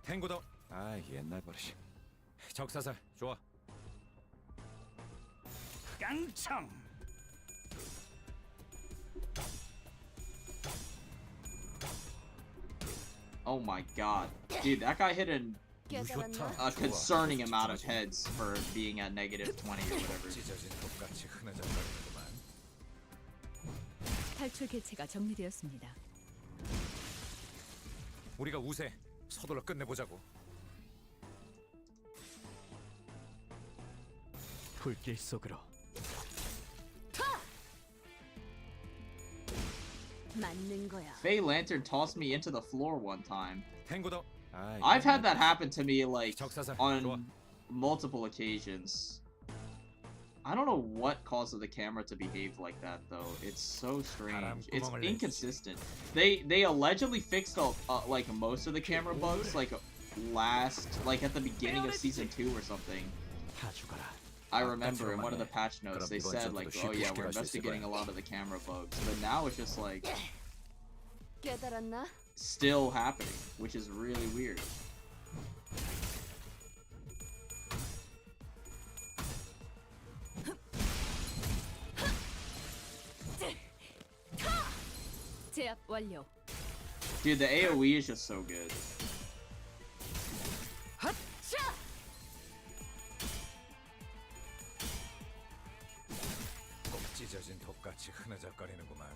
탱고다. 아 옛날 버릇이. 적사살 좋아. 깡총. Oh my god. Dude, that guy hit 깨달았나? a concerning amount of heads for being at -20 or whatever. 찢어진 톱같이 흐느적거리는구만. 탈출 개체가 정리되었습니다. 우리가 우세. 서둘러 끝내보자고. 불길 속으로. 맞는 거야. Faye Lantern tossed me into the floor one time. 탱고다. I've had that happen to me like 적사살 on 좋아. multiple occasions. I don't know what causes the camera to behave like that though. It's so strange. It's inconsistent. They allegedly fixed like most of the camera bugs like at the beginning of season 2 or something. 다 죽어라. I remember in one of the patch notes they said like, oh yeah, we're investigating a lot of the camera bugs, but now it's just like 깨달았나? still happening, which is really weird. 제압 완료. Dude, the AoE is just so good. 꼭 찢어진 톱같이 흐느적거리는구만.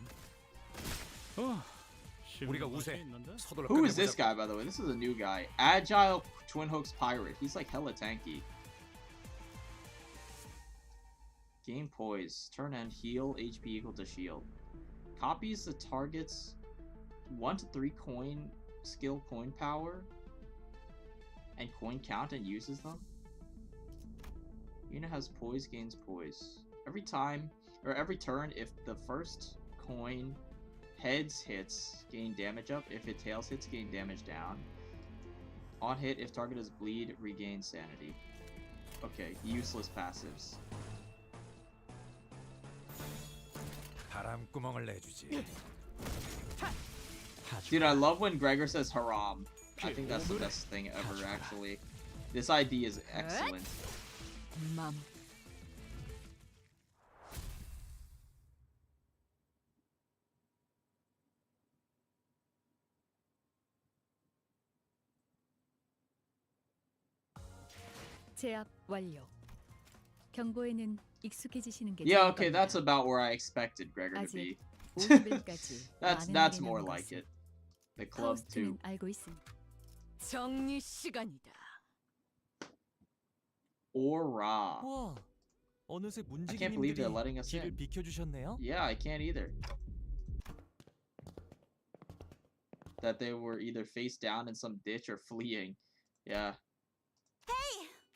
우리가 우세. 서둘러 Who is this 끝내보자고. guy, by the way? This is a new guy. Agile Twin Hooks Pirate. He's like hella tanky. Gain poise. Turn end. Heal. HP equal to shield. Copies the target's 1 to 3 coin skill coin power and coin count and uses them. Unit has poise, gains poise. Every time or every turn, if the first coin heads hits, gain damage up. If it tails hits, gain damage down. On hit, if target is bleed, regain sanity. Okay, useless passives. 바람구멍을 내주지. Dude, I love when Gregor says haram. I think that's the best thing ever, actually. This ID is excellent. 맘. 제압 완료. 경고에는 익숙해지시는 게 Yeah, 좋을 okay, 겁니다. that's about where I expected Gregor to be. 아직 50일까지 That's more like it. The club too. 파우스트는 알고 있습니다. 정리 시간이다. Ora. 와, 어느새 I can't believe they're 문지기님들이 letting us 길을 in. 비켜주셨네요. Yeah, I can't either. That they were either face down in some ditch or fleeing. Yeah.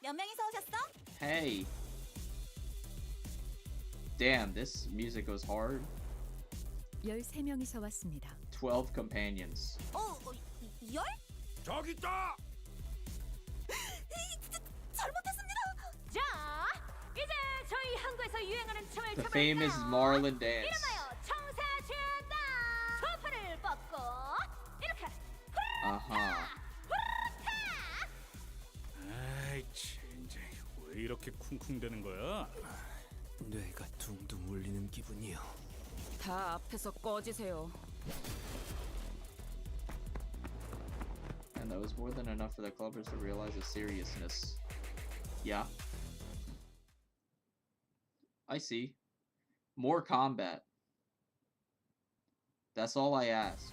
몇 명이서 오셨어? Hey. Damn, this music goes hard. 13명이서 왔습니다. 12 companions. 열? 저기 있다. 잘못했습니다. 자, 이제 저희 항구에서 유행하는 춤을 The 춰볼까요? famous Marlin dance. 이름하여 청사춘다. 소파를 뻗고 이렇게 Uh-huh. 아이 젠장 왜 이렇게 쿵쿵대는 거야? 뇌가 둥둥 울리는 기분이요. 다 앞에서 꺼지세요. And that was more than enough for the clubbers to realize the seriousness. Yeah. I see. More combat. That's all I ask.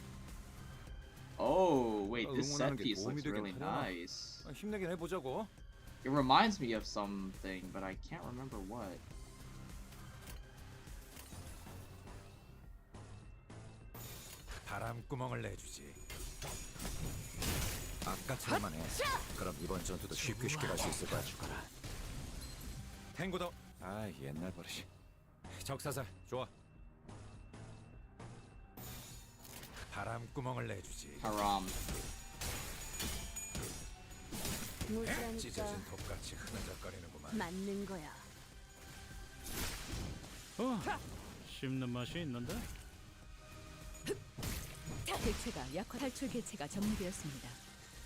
Oh, wait, this set 응원하는 게 piece 도움이 looks really 되겠구나. nice. 힘내긴 해보자고. It reminds me of something, but I can't remember what. 바람구멍을 내주지. 아까처럼만 해. 그럼 이번 전투도 쉽게 갈 수 있을 거야. 탱고도. 아, 옛날 버릇이. 적사살 좋아. 바람구멍을 내주지. Haram. 무지하니까 찢어진 톱같이 흐느적거리는구만. 맞는 거야. 씹는 맛이 있는데? 개체가 약화 탈출 개체가 정리되었습니다.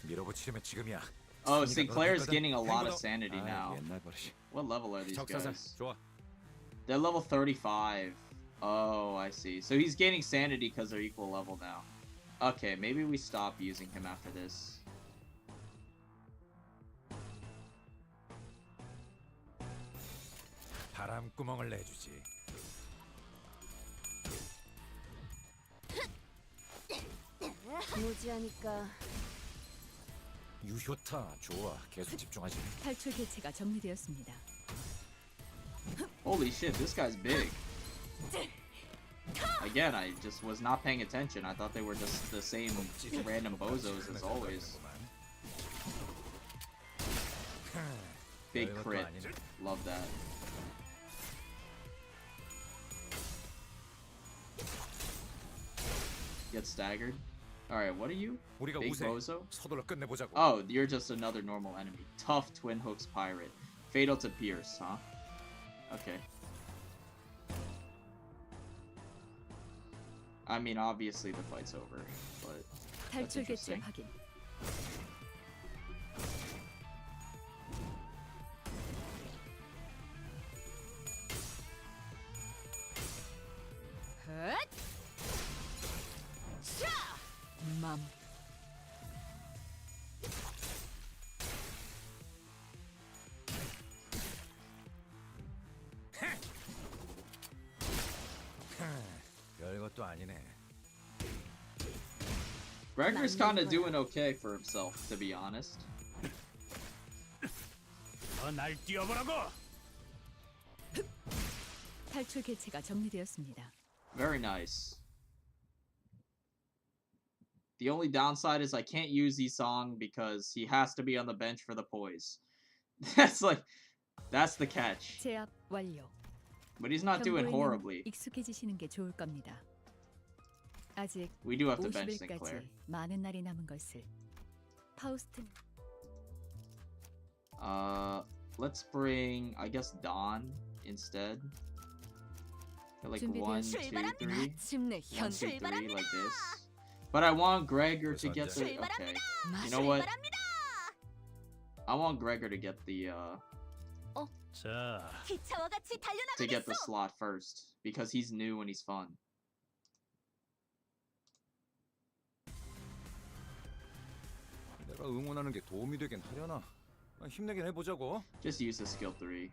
밀어붙이려면 지금이야. Oh, Sinclair's getting a lot of sanity now. 옛날 버릇이. What level are these 적사살 guys? 좋아. They're level 35. Oh, I see. So he's gaining sanity because they're equal level now. Okay, maybe we stop using him after this. 바람구멍을 내주지. 무지하니까 유효타 좋아. 계속 집중하지. 탈출 개체가 정리되었습니다. Holy shit, this guy's big. Again, I just was not paying attention. I thought they were just the same random bozos as always. Big crit. Love that. Get staggered. Alright, what are you? 우리가 Big 우세. bozo? 서둘러 끝내보자고. Oh, you're just another normal enemy. Tough Twin Hooks pirate. Fatal to pierce, huh? Okay. I mean, obviously the fight's over, but that's 탈출 개체 interesting. 확인. 맘. 별것도 아니네. Gregor's kind of doing okay for himself, to be honest. 날 뛰어보라고. 탈출 개체가 정리되었습니다. Very nice. The only downside is I can't use Isong because he has to be on the bench for the poise. That's the catch. 제압 완료. But he's not doing horribly. 익숙해지시는 게 좋을 겁니다. 아직 We do have to bench Sinclair. 50일까지 많은 날이 남은 것을. 파우스트. Let's bring, I guess, Dawn instead. Like 1, 2, 3. 1, 2, 3, like this. But I want Gregor to get the... Okay. You know what? I want Gregor to get the, 자, 기차와 같이 to get the 달려나가겠어. slot first. Because he's new and he's fun. 내가 응원하는 게 도움이 되긴 하려나? 힘내긴 해보자고. Just use the skill 3.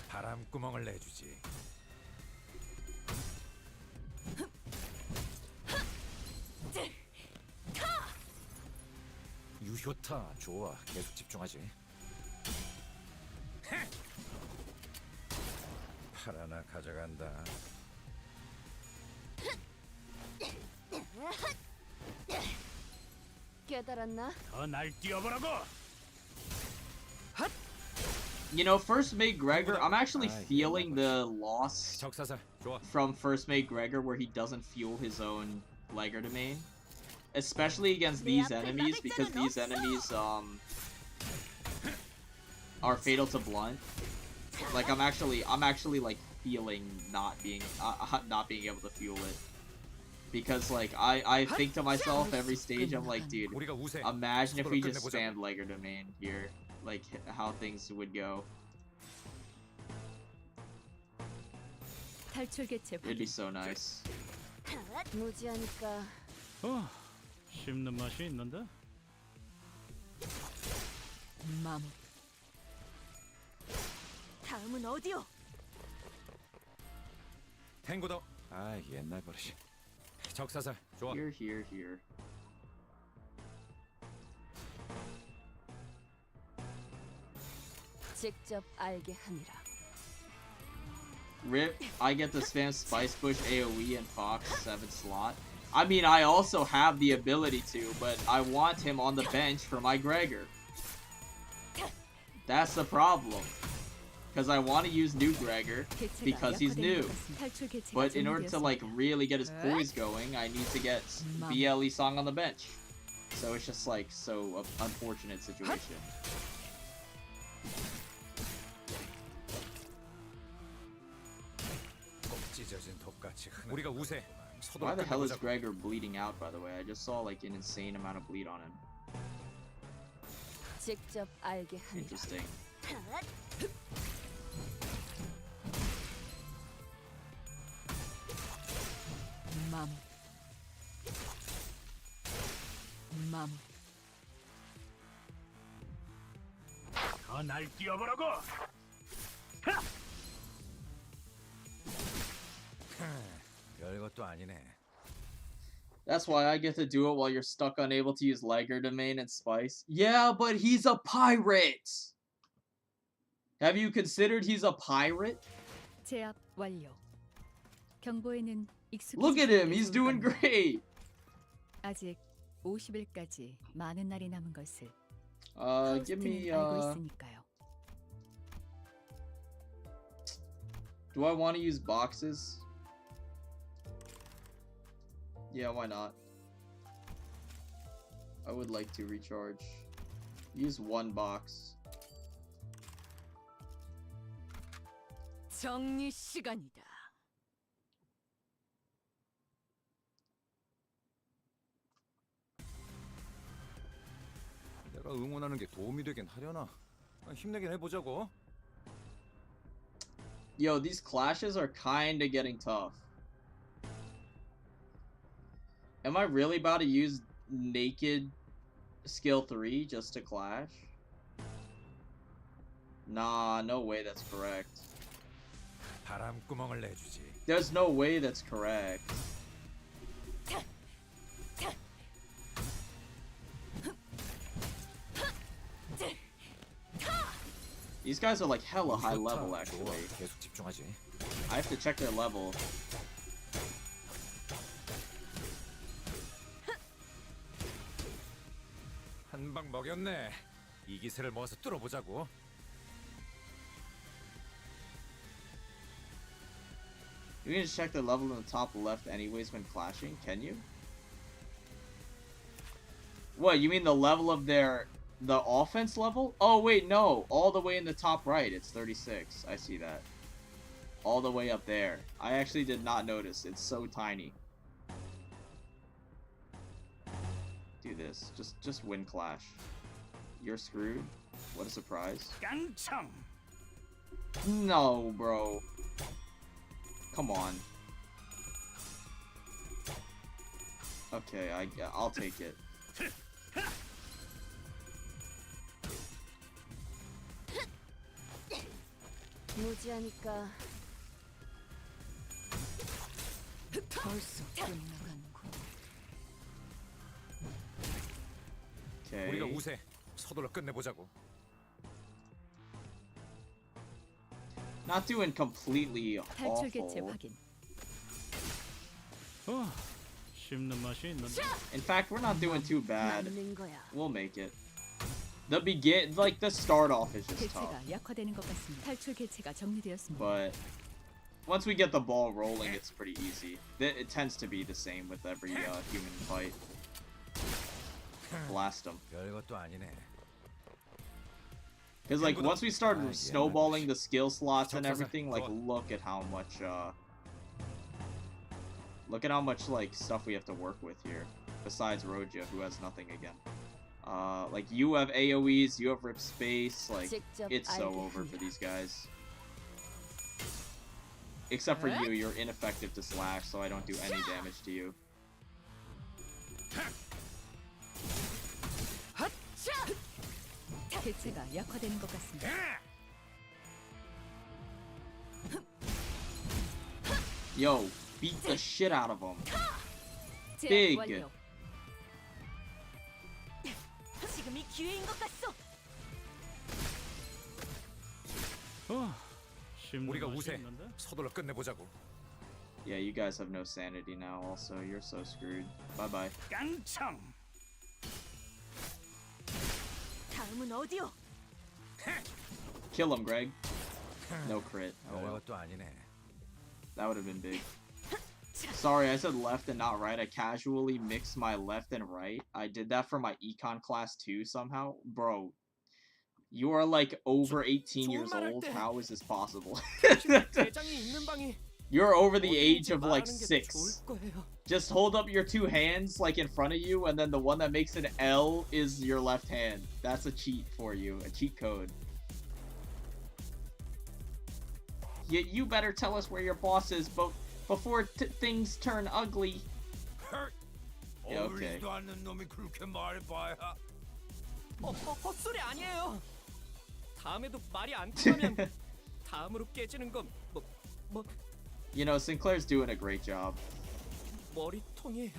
바람구멍을 내주지. 유효타 좋아. 계속 집중하지. 팔 하나 가져간다. 깨달았나? 더 날 뛰어보라고. You know, first mate Gregor, I'm actually feeling the loss 적사살 좋아. from first mate Gregor where he doesn't fuel his own Liger domain. Especially against these enemies, because these enemies are fatal to blunt. Like I'm actually like feeling not being able to fuel it. Because like I think to myself every stage, I'm like, dude, imagine if we just spammed Liger domain here. Like how things would go. It'd be so nice. 무지하니까 씹는 맛이 있는데? 마무. 다음은 어디요? 탱고다. 아 옛날 버릇이. 적사살 좋아. Here, here, here. 직접 알게 하니라. Rip, I get to spam Spice Push AoE and Fox 7 slot. I mean, I also have the ability to, but I want him on the bench for my Gregor. That's the problem. Because I want to use new Gregor because he's new. But in order to like really get his poise going, I need to get BLE Song on the bench. So it's just like so unfortunate situation. 우리가 우세. Why the hell is Gregor bleeding out, by the way? I just saw like an insane amount of bleed on him. 직접 알게 하니라. Interesting. 마무. 마무. 더 날 뛰어보라고. 별것도 아니네. That's why I get to do it while you're stuck unable to use Liger domain and Spice. Yeah, but he's a pirate! Have you considered he's a pirate? 제압 완료. 경보에는 Look at him, he's doing great! 아직 50일까지 많은 날이 남은 것을. Give me, 알고 있으니까요. Do I want to use boxes? Yeah, why not? I would like to recharge. Use one box. 정리 시간이다. 내가 응원하는 게 도움이 되긴 하려나? 힘내긴 해보자고. Yo, these clashes are kinda getting tough. Am I really about to use naked skill 3 just to clash? Nah, no way that's correct. 바람구멍을 내주지. There's no way that's correct. These guys are like hella high level, 좋아. actually. 계속 집중하지. I have to check their level. 한 방 먹였네. 이 기세를 모아서 뚫어보자고. You can just check the level in the top left anyways when clashing, can you? What, you mean the level of the offense level? Oh wait, no, all the way in the top right, it's 36. I see that. All the way up there. I actually did not notice, it's so tiny. Do this, just win clash. You're screwed? What a surprise. 깡총. No, bro. Come on. Okay, I'll take it. 무지하니까 벌써 끝나가는군. Okay. 우리가 우세. 서둘러 끝내보자고. Not doing completely 탈출 개체 awful. 확인. 씹는 맛이 있는데. In fact, we're not doing too bad. 맞는 거야. We'll make it. The start off is just tough. 개체가 약화되는 것 같습니다. 탈출 개체가 정리되었습니다. But once we get the ball rolling, it's pretty easy. It tends to be the same with every human fight. Blast them. 별것도 아니네. Because like once we start snowballing the skill slots and everything, like look at how much like stuff we have to work with here. Besides Roja, who has nothing again. Like you have AoEs, you have rip space, like it's so over for these guys. Except for you, you're ineffective to slash, so I don't do any damage to you. 개체가 약화되는 것 같습니다. Yo, beat the shit out of them. 제압 Big. 완료. 지금이 기회인 것 같소. 씹는 우리가 맛이 우세. 있는데. 서둘러 끝내보자고. Yeah, you guys have no sanity now. Also, you're so screwed. Bye bye. 깡총. 다음은 어디요? Kill him, Greg. No crit. Oh well. 별것도 아니네. That would have been big. Sorry, I said left and not right. I casually mixed my left and right. I did that for my econ class too somehow. Bro, you are like over 18 years old. How is this possible? You're over the age of like 6. Just hold up your two hands like in front of you, and then the one that makes an L is your left hand. That's a cheat for you, a cheat code. You better tell us where your boss is before things turn ugly. Yeah, okay. 헛소리 아니에요. 다음에도 말이 안 통하면 다음으로 깨지는 건 뭐 You know, Sinclair's doing a great job. 머리통이에요.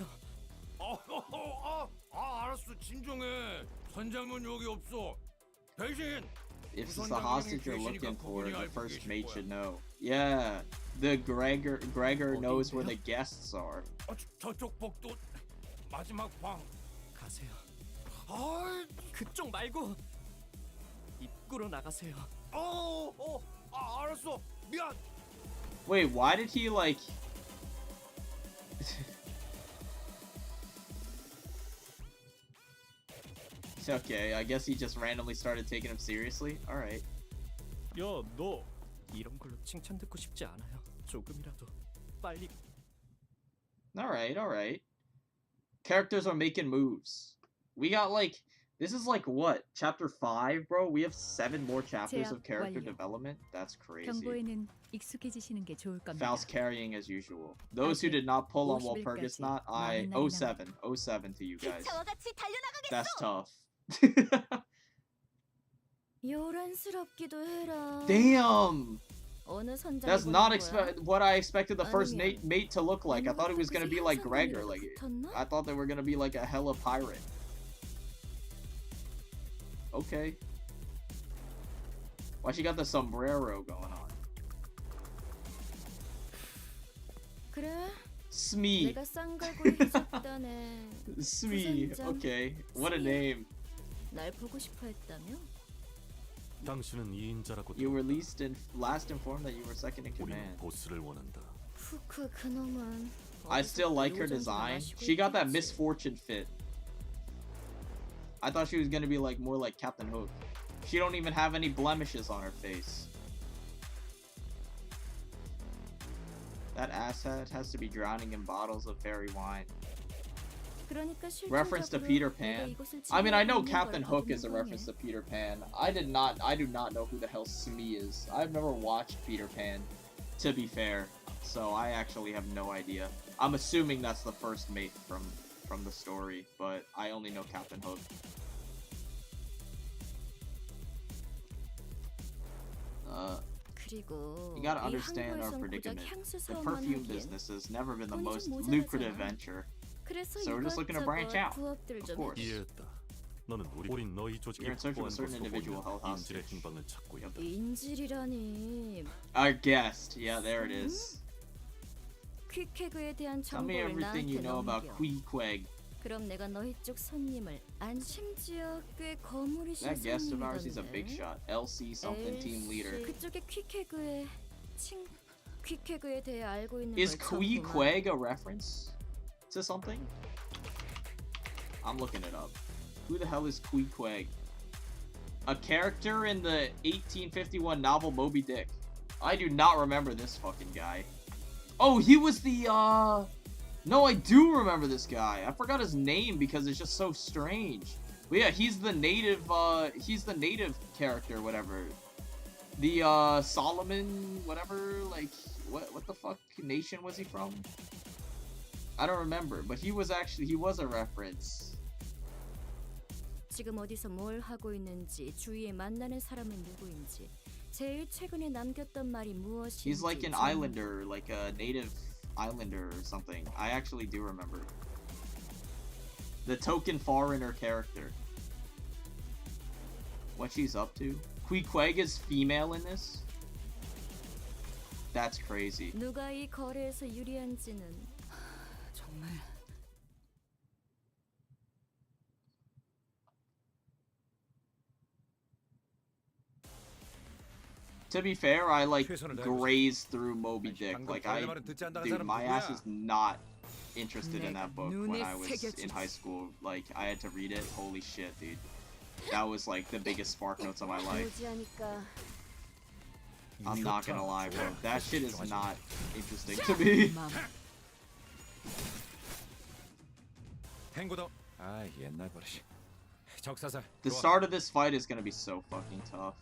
알았어. 진정해. 선장은 여기 없어. 대신 If it's the hostage you're looking for, the first mate should know. Yeah, the Gregor knows where the guests are. 저쪽 복도 마지막 방. 가세요. 그쪽 말고 입구로 나가세요. 알았어. 미안. Wait, why did he like... Okay, I guess he just randomly started taking him seriously. Alright. 야, 너 이런 걸로 칭찬 듣고 싶지 않아요. 조금이라도 빨리. Alright. Characters are making moves. We got like... This is like what? Chapter 5, bro? We have 7 more chapters of character development? That's crazy. 경보에는 익숙해지시는 게 좋을 겁니다. 5's carrying as usual. Those who did not pull on Walpurgis Knot, I 07 to you guys. 기차와 같이 달려나가겠소. That's tough. 요란스럽기도 해라. Damn! 어느 선장 That's not what I expected the first mate to look like. I thought it was gonna be like Gregor. Like I thought they were gonna be like a hella pirate. Okay. Why she got the sombrero going on? 그래? Smee. 내가 쌍갈고리 해줬다네. Smee. Okay. What a name. 날 보고 싶어 했다며? 당신은 2인자라고 You were last informed that you were second in 우리는 command. 보스를 원한다. 후크 그놈은. I still like her design. She got that misfortune fit. I thought she was gonna be like more like Captain Hook. She don't even have any blemishes on her face. That asshat has to be drowning in bottles of fairy wine. Reference to Peter Pan. I mean, I know Captain Hook is a reference to Peter Pan. I do not know who the hell Smee is. I've never watched Peter Pan, to be fair. So I actually have no idea. I'm assuming that's the first mate from the story, but I only know Captain Hook. You gotta understand our predicament. The perfume business has never been the most lucrative venture. So we're just looking to branch out, of course. 이해했다. 너는 우린 너희 조직에 You're in search of a 확보한 certain 것으로 individual held 보이는 hostage. 인질의 행방을 찾고 있다. 인질이라니. Our guest. Yeah, there it is. 퀵해그에 대한 Tell me 정보를 everything you 나한테 know about 넘겨. Queequeg. 그럼 내가 너희 쪽 손님을 심지어 꽤 거물이신 That guest of ours, he's a big 손님이던데. shot. LC something team leader. 그쪽에 퀵해그에 대해 알고 있는 Is 걸 Queequeg a reference to something? I'm looking it up. Who the hell is Queequeg? A character in the 1851 novel Moby Dick. I do not remember this fucking guy. Oh, he was the, No, I do remember this guy. I forgot his name because it's just so strange. But yeah, he's the native character, whatever. The, Solomon, whatever, like, what the fuck nation was he from? I don't remember, but he was a reference. 지금 어디서 뭘 하고 있는지, 주위에 만나는 사람은 누구인지, 제일 최근에 남겼던 말이 무엇인지. He's like an islander, like a native islander or something. I actually do remember. The token foreigner character. What she's up to? Queequeg is female in this? That's crazy. 누가 이 거래에서 유리한지는 정말. To be fair, I like grazed through Moby Dick. Like dude, my ass is not interested in that book when I was in high school. Like I had to read it. Holy shit, dude. That was like the biggest spark notes of my life. I'm not gonna lie, bro. That shit is not interesting to me. The start of this fight is gonna be so fucking tough.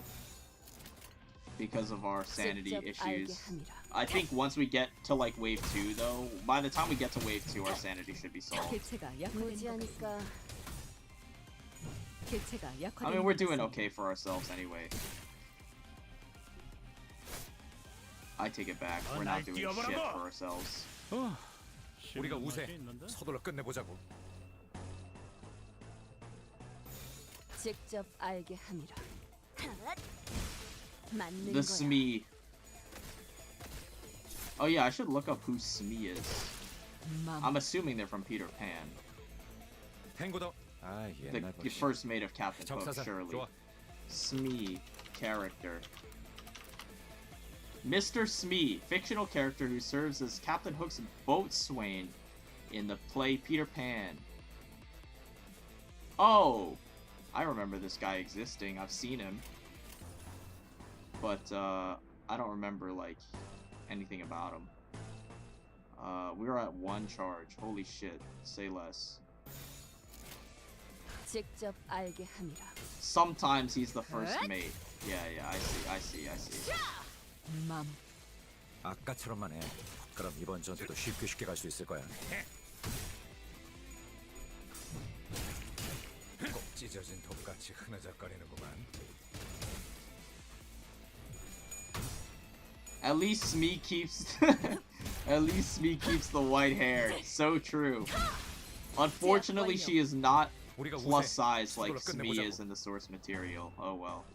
Because of our sanity issues. I think once we get to like wave 2 though, by the time we get to wave 2 our sanity should be solved. I mean we're doing okay for ourselves anyway. I take it back, we're not doing shit for ourselves. 우리가 우세. 서둘러 끝내보자고. 직접 알게 함이라. The Smee. Oh yeah, I should look up who Smee is. I'm assuming they're from Peter Pan. The first mate of Captain Hook, surely. Smee character. Mr. Smee, fictional character who serves as Captain Hook's boatswain in the play Peter Pan. Oh! I remember this guy existing. I've seen him. But, I don't remember, like, anything about him. We were at 1 charge. Holy shit. Say less. Sometimes he's the first mate. Yeah, I see. 아까처럼만 해. 그럼 이번 전투도 쉽게 갈 수 있을 거야. 꼭 찢어진 독같이 흐느적거리는구만. At least Smee keeps the white hair. So true. Unfortunately, she is not plus size like Smee is in the source material. Oh well.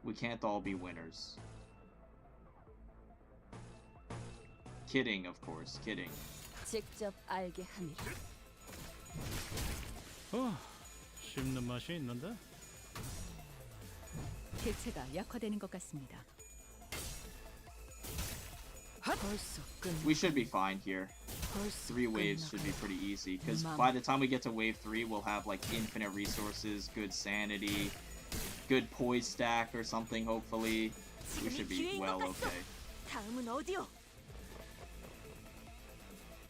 We can't all be winners. Kidding, of course. Kidding. 직접 알게 함이라. 씹는 맛이 있는데? 개체가 약화되는 것 같습니다. 벌써 끝. We should be fine here. 3 waves should be pretty easy, because by the time we get to wave 3, we'll have like infinite resources, good sanity, good poise stack or something, hopefully. We should be well okay. 다음은 어디요?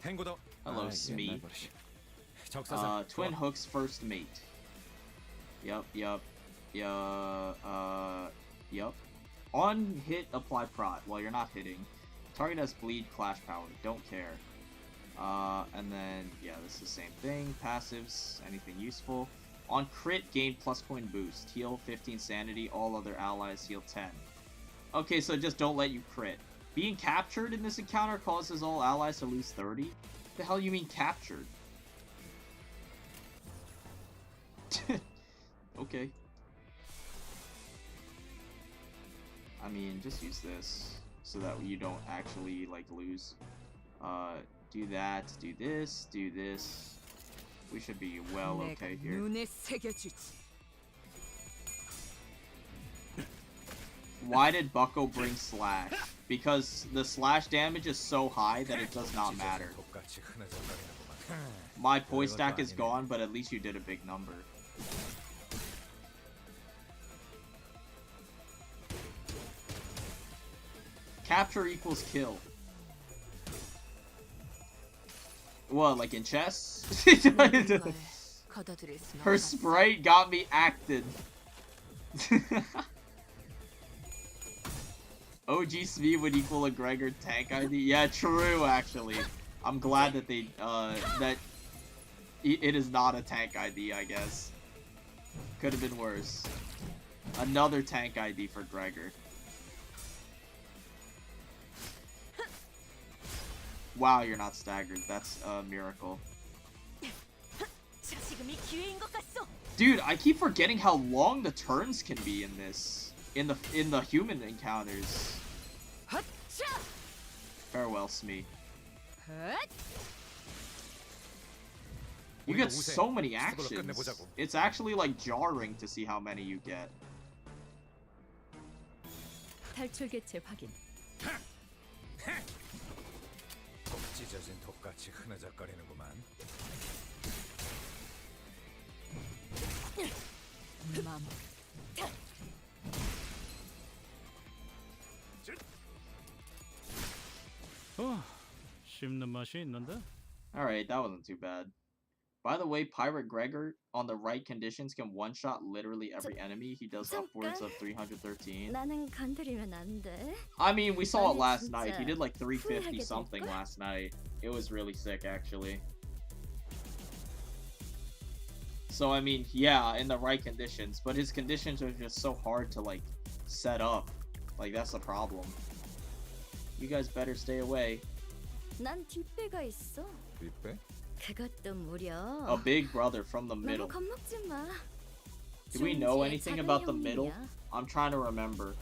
탱고더. Hello, Smee. Twin Hook's first mate. Yup. On hit, apply prot while you're not hitting. Target has bleed, clash power. Don't care. And then, yeah, this is the same thing. Passives, anything useful. On crit, gain plus coin boost. Heal 15 sanity. All other allies heal 10. Okay, so just don't let you crit. Being captured in this encounter causes all allies to lose 30? The hell you mean captured? Okay. I mean, just use this so that you don't actually like lose. Do that, do this, do this. We should be well okay here. Why did Bucko bring slash? Because the slash damage is so high that it does not matter. My poise stack is gone, but at least you did a big number. Capture equals kill. What, like in chess? Her sprite got me acted. OG Smee would equal a Gregor tank ID. Yeah, true. Actually, I'm glad that they that it is not a tank ID. I guess could have been worse. Another tank ID for Gregor. Wow, you're not staggered. That's a miracle. Dude, I keep forgetting how long the turns can be in this. In the human encounters. Farewell, Smee. You get so many actions. It's actually like jarring to see how many you get. 탈출 개체 확인. 찢어진 독같이 흐느적거리는구만. 씹는 맛이 있는데? Alright, that wasn't too bad. By the way, Pirate Gregor, on the right conditions, can one-shot literally every enemy. He does upwards of 313. 나는 건드리면 안 돼. I mean, we saw it last night. He did like 350 something last night. It was really sick, actually. So, I mean, yeah, in the right conditions. But his conditions are just so hard to, like, set up. Like, that's the problem. You guys better stay away. 난 뒷배가 있어. 뒷배? 그것도 무려. A big brother from the middle. 너무 겁먹지 마. Do we know anything about the middle? I'm trying to remember.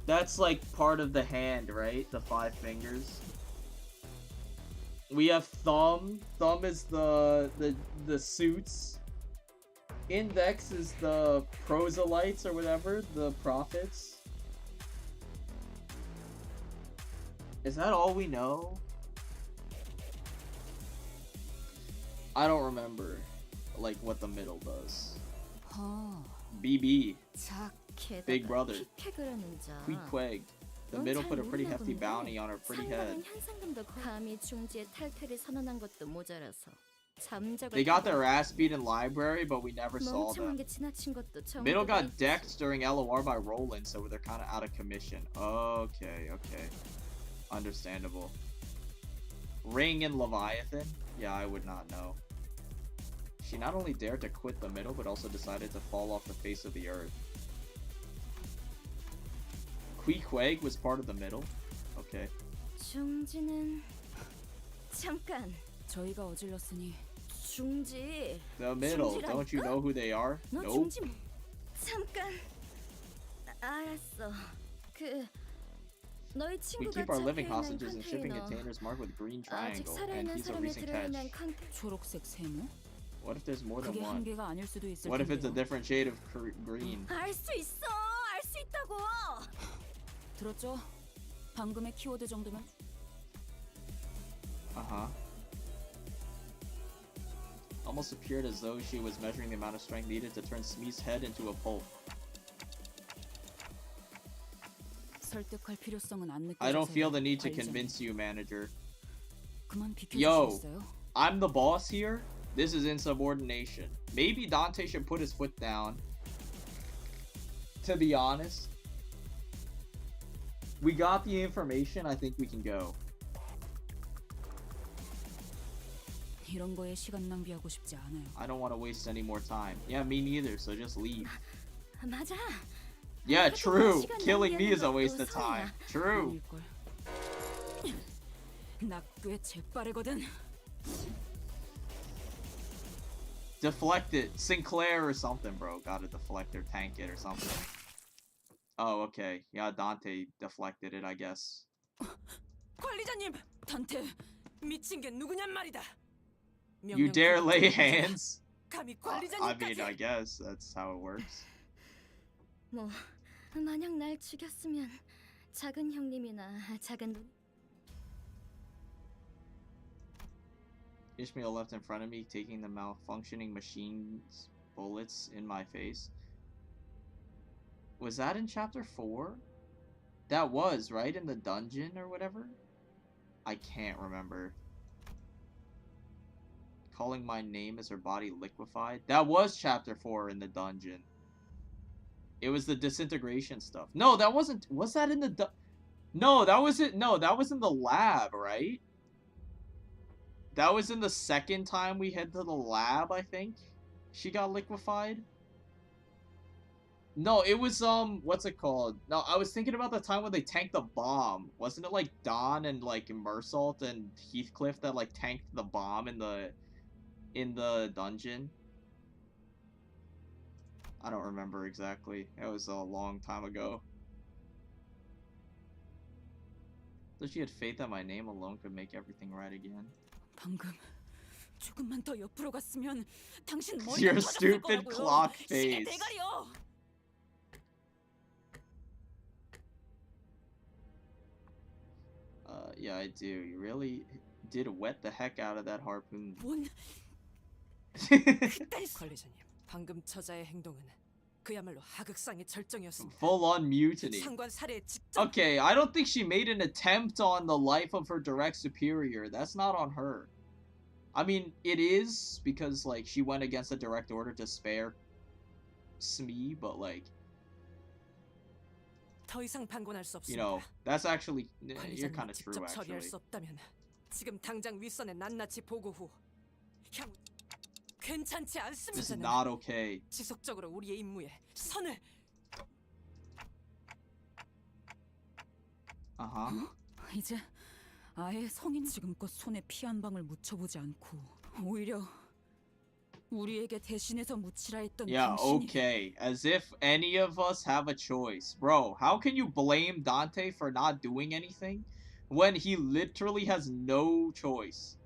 That's like part of the hand, right? The 5 fingers. We have thumb. Thumb is the suits. Index is the proselytes or whatever, the prophets. Is that all we know? I don't remember, like, what the middle does. BB. Big brother. Queeg. The middle put a pretty hefty bounty on her pretty head. They got their ass beat in library, but we never saw them. Middle got decked during LOR by Roland, so they're kind of out of commission. Okay. Understandable. Ring and Leviathan? Yeah, I would not know. She not only dared to quit the middle, but also decided to fall off the face of the earth. Queeg was part of the middle? Okay. 중지는 잠깐. 저희가 어질렀으니. 중지. The middle. Don't you know who they are? 너 Nope. 중지. 잠깐. 알았어. 너희 We 친구가 keep our living 착해 있는 hostages in shipping 컨테이너. containers marked with green 아직 triangle, and 살아있는 he's a 사람이 recent 들어있는 catch. 컨테이너. 초록색 세모? What if there's more than 그게 한 one? 개가 아닐 수도 있을 What if it's a 텐데요. different shade of green? 알 수 있어. 알 수 있다고. 들었죠? 방금의 키워드 정도면 Uh-huh. Almost appeared as though she was measuring the amount of strength needed to turn Smee's head into a pulp. 설득할 필요성은 안 느껴져서. I don't feel the need to 관리자님. convince you, manager. 그만 Yo, 비켜주시겠어요? I'm the boss here. This is insubordination. Maybe Dante should put his foot down. To be honest, we got the information. I think we can go. 이런 거에 시간 낭비하고 싶지 않아요. I don't want to waste any more time. Yeah, me neither. So just leave. 맞아. Yeah, true. 시간 Killing me is a 낭비하는 waste of 것도 time. 선이야. True. 아닐걸. 나 꽤 재빠르거든. Deflect it. Sinclair or something, bro. Gotta deflect or tank it or something. Oh, okay. Yeah, Dante deflected it, I guess. 관리자님, 단테 미친 게 누구냔 말이다. You dare lay hands? 감히 I 관리자님까지. mean, I guess that's how it works. 뭐 만약 날 죽였으면 작은 형님이나 작은 누. Ishmael left in front of me, taking the malfunctioning machine's bullets in my face. Was that in chapter 4? That was, right? In the dungeon or whatever? I can't remember. Calling my name as her body liquefied? That was chapter 4 in the dungeon. It was the disintegration stuff. No, that wasn't. Was that in the No, that was it. No, that was in the lab, right? That was in the second time we head to the lab, I think. She got liquefied. No, it was what's it called? No, I was thinking about the time when they tanked the bomb. Wasn't it like Don and like Mersault and Heathcliff that like tanked the bomb in the dungeon? I don't remember exactly. It was a long time ago. So she had faith that my name alone could make everything right again. 방금 조금만 더 옆으로 갔으면 당신 머리가 Your 터졌을 stupid 거라고요. clock 시계 face. 대가리요. Yeah, I do. You really did wet the heck out of that harpoon. 뭔 관리자님, 방금 저자의 행동은 그야말로 하극상의 절정이었습니다. Full-on mutiny. 상관 살해의 직접. Okay, I don't think she made an attempt on the life of her direct superior. That's not on her. I mean, it is, because, like, she went against a direct order to spare Smee, but, like, 더 이상 방관할 수 you 없습니다. know, that's actually, you're kind 관리자님이 of true, 직접 처리할 actually. 수 없다면 지금 당장 윗선에 낱낱이 보고 후 향후 괜찮지 This is 않습니다는 not okay. 지속적으로 우리의 임무에 선을. Uh-huh. 이제 아예 성인 지금껏 손에 피 한 방울 묻혀보지 않고 오히려 우리에게 대신해서 묻히라 했던 Yeah, 당신이 okay. As if any of us have a choice. Bro, how can you blame Dante for not doing anything when he literally has no choice?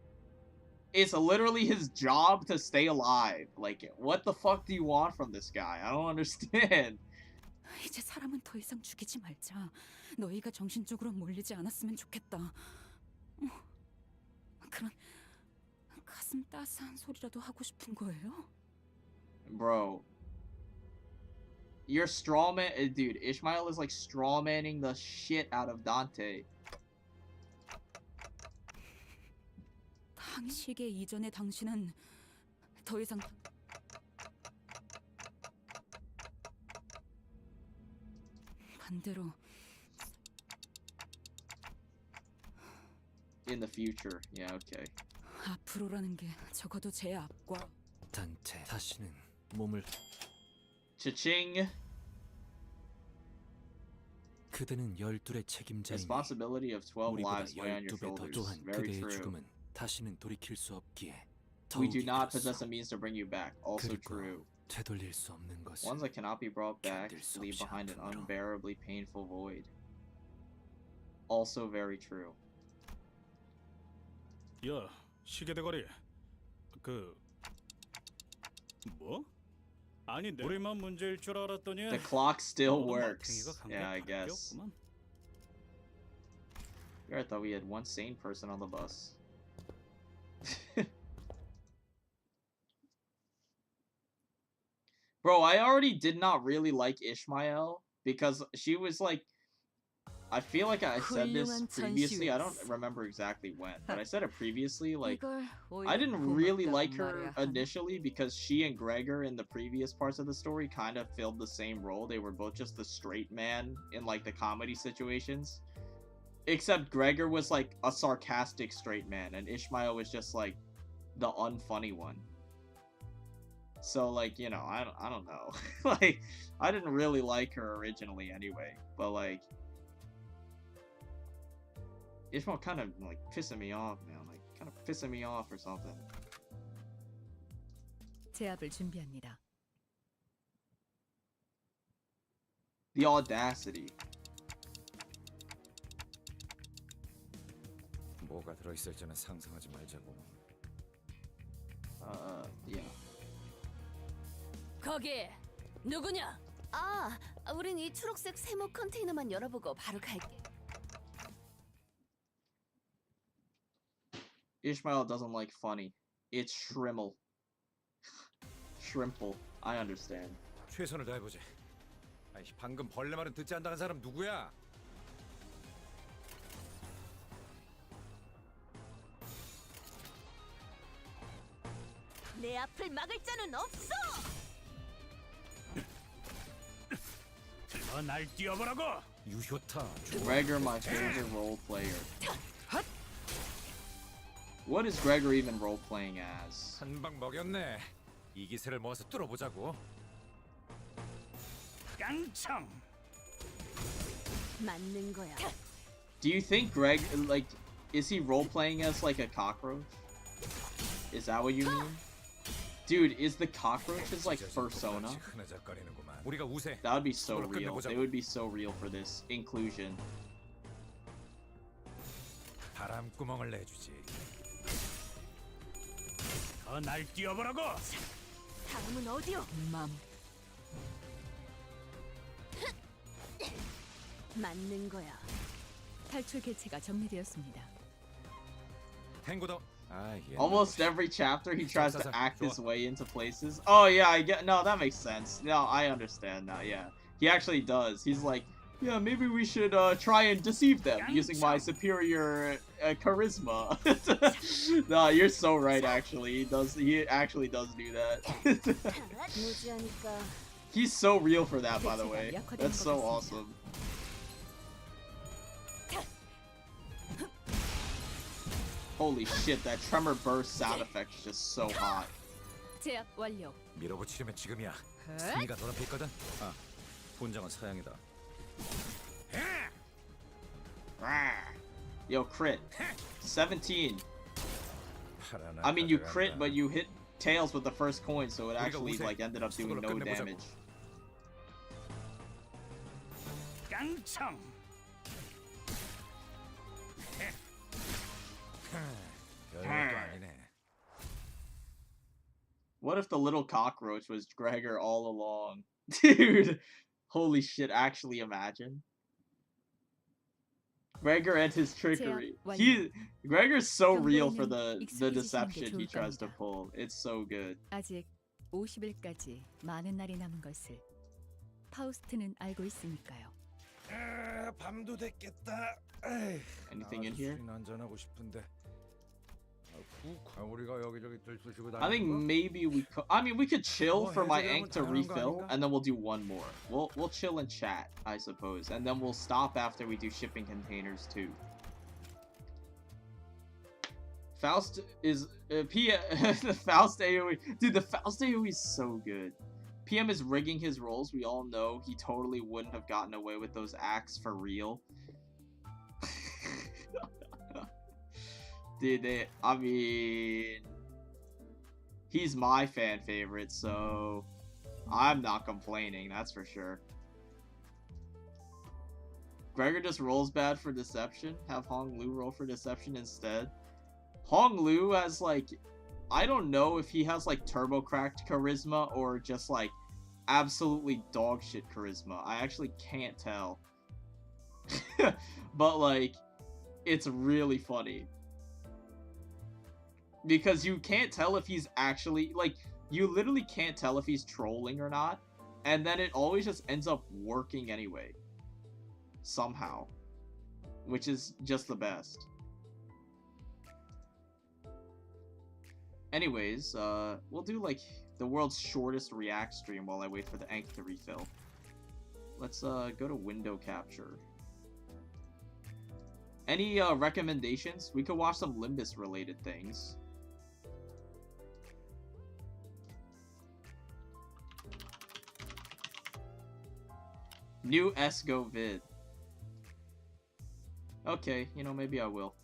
It's literally his job to stay alive. Like, what the fuck do you want from this guy? I don't understand. 이제 사람은 더 이상 죽이지 말자. 너희가 정신적으로 몰리지 않았으면 좋겠다. 그런 가슴 따스한 소리라도 하고 싶은 거예요? Bro. You're strawman... Dude, Ishmael is like strawmanning the shit out of Dante. 시계 이전의 당신은 더 이상 반대로 In the future. Yeah, okay. 앞으로라는 게 적어도 제 앞과 단테 다시는 몸을 Cha-ching. 그대는 12의 책임자이니 Responsibility of 12 우리보다 lives lay on your 12배 더 shoulders. 또한 Very 그대의 true. 죽음은 다시는 돌이킬 수 없기에 We do not possess a means to bring you back. Also true. 되돌릴 수 없는 것은 Ones that cannot be brought back 견딜 수 leave 없이 behind an 아픔으로. unbearably painful void. Also very true. 야, 시계 대가리. 뭐? 아니, 우리만 문제일 줄 알았더니 The clock still 너도 works. 마탱이가 관계 Yeah, I 다를 게 guess. 없구만. I thought we had one sane person on the bus. Bro, I already did not really like Ishmael because she was like, I feel like I said this 훌륭한 previously. I don't 전시회였어. remember exactly when, but I said it previously. Like, 이걸 I didn't really 고맙다고 like her 말해야 하나? initially because she and Gregor in the previous parts of the story kind of filled the same role. They were both just the straight man in like the comedy situations. Except Gregor was like a sarcastic straight man and Ishmael was just like the unfunny one. So like, you know, I don't know. Like, I didn't really like her originally anyway, but like Ishmael kind of like pissing me off, man. Like kind of pissing me off or something. 제압을 준비합니다. The audacity. 뭐가 들어있을지는 상상하지 말자고. Yeah. 거기 누구냐? 아, 우린 이 초록색 세모 컨테이너만 열어보고 바로 갈게. Ishmael doesn't like funny. It's Shrimmel. Shrimple. I understand. 최선을 다해보지. 아이, 방금 벌레 말은 듣지 않다는 사람 누구야? 내 앞을 막을 자는 없어. 날 뛰어보라고. 유효타. Gregor, my favorite role player. What is Gregor even role playing as? 한 방 먹였네. 이 기세를 모아서 뚫어보자고. 깡총. 맞는 거야. Do you think Greg, like, is he role playing as like a cockroach? Is that what you mean? Dude, is the cockroach his like persona? 우리가 우세. That would be so real. They would be so real for this inclusion. 바람구멍을 내주지. 날 뛰어보라고. 다음은 어디요? 맞는 거야. 탈출 개체가 정리되었습니다. 탱고더. Almost every chapter he tries to act his way into places. Oh yeah, I get. No, that makes sense. No, I understand now. Yeah, he actually does. He's like, yeah, maybe we should try and deceive them using my superior charisma. No, you're so right. Actually, he does. He actually does do that. He's so real for that, by the way. That's so awesome. Holy shit, that tremor burst sound effect is just so hot. 제압 완료. 밀어붙이려면 지금이야. 승리가 눈앞에 있거든. 아, 본장은 사양이다. Yo, crit. 17. I mean, you crit, but you hit tails with the first coin, so it actually like ended up doing no damage. 깡총. What if the little cockroach was Gregor all along? Dude, holy shit, actually imagine. Gregor and his trickery. Gregor's so real for the deception he tries to pull. It's so good. 아직 50일까지 많은 날이 남은 것을 파우스트는 알고 있으니까요. 밤도 됐겠다. Anything in here? 한잔하고 싶은데. 우리가 여기저기 들쑤시고 I think maybe we could. I mean, we could chill for my ink to refill, and then we'll do one more. We'll chill and chat, I suppose, and then we'll stop after we do shipping containers too. Faust is the Faust AoE. Dude, the Faust AoE is so good. PM is rigging his rolls. We all know he totally wouldn't have gotten away with those acts for real. Dude, I mean, he's my fan favorite, so I'm not complaining, that's for sure. Gregor just rolls bad for deception. Have Hong Lu roll for deception instead. Hong Lu has, like, I don't know if he has, like, turbo cracked charisma or just, like, absolutely dog shit charisma. I actually can't tell. But, like, it's really funny. Because you can't tell if he's actually, like, you literally can't tell if he's trolling or not. And then it always just ends up working anyway. Somehow. Which is just the best. Anyways, we'll do, like, the world's shortest react stream while I wait for the ink to refill. Let's, go to window capture. Any, recommendations? We could watch some Limbus-related things. New Esgo vid. Okay, you know, maybe I will.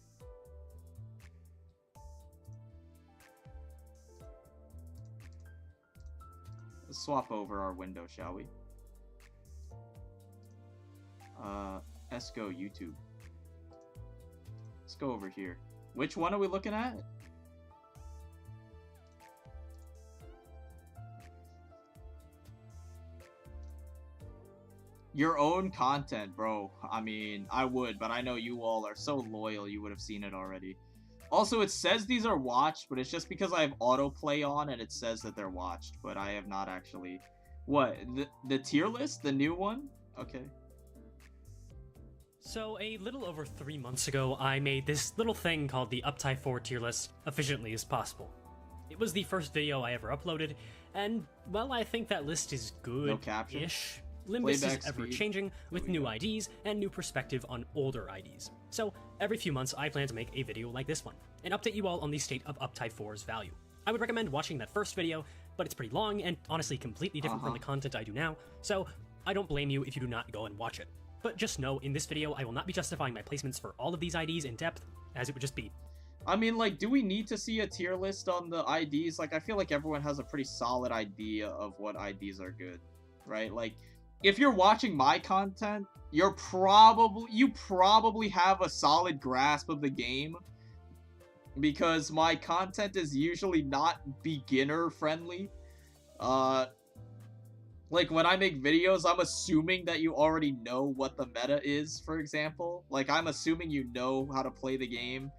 Let's swap over our window, shall we? Esgo YouTube. Let's go over here. Which one are we looking at? Your own content, bro. I mean, I would, but I know you all are so loyal you would have seen it already. Also, it says these are watched, but it's just because I have autoplay on and it says that they're watched, but I have not actually... What? The tier list? The new one? Okay. So, a little over 3 months ago, I made this little thing called the Uptie 4 tier list efficiently as possible. It was the first video I ever uploaded, and, well, I think that list is good-ish. Limbus is ever-changing, with new IDs and new perspective on older IDs. So, every few months I plan to make a video like this one, and update you all on the state of Uptie 4's value. I would recommend watching that first video, but it's pretty long and honestly completely different from the content I do now, so I don't blame you if you do not go and watch it. But just know, in this video, I will not be justifying my placements for all of these IDs in depth, as it would just be. I mean, like, do we need to see a tier list on the IDs? Like, I feel like everyone has a pretty solid idea of what IDs are good, right? Like, if you're watching my content, you probably have a solid grasp of the game, because my content is usually not beginner friendly. Like, when I make videos, I'm assuming that you already know what the meta is, for example. Like, I'm assuming you know how to play the game,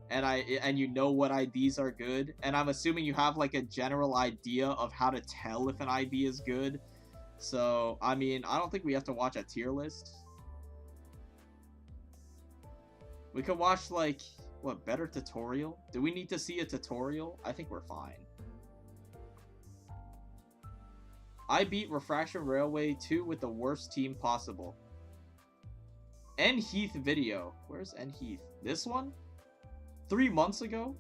and you know what IDs are good, and I'm assuming you have, like, a general idea of how to tell if an ID is good. So, I mean, I don't think we have to watch a tier list. We could watch, like, what, better tutorial? Do we need to see a tutorial? I think we're fine. I beat Refraction Railway 2 with the worst team possible. N Heath video. Where's N Heath? This one? 3 months ago?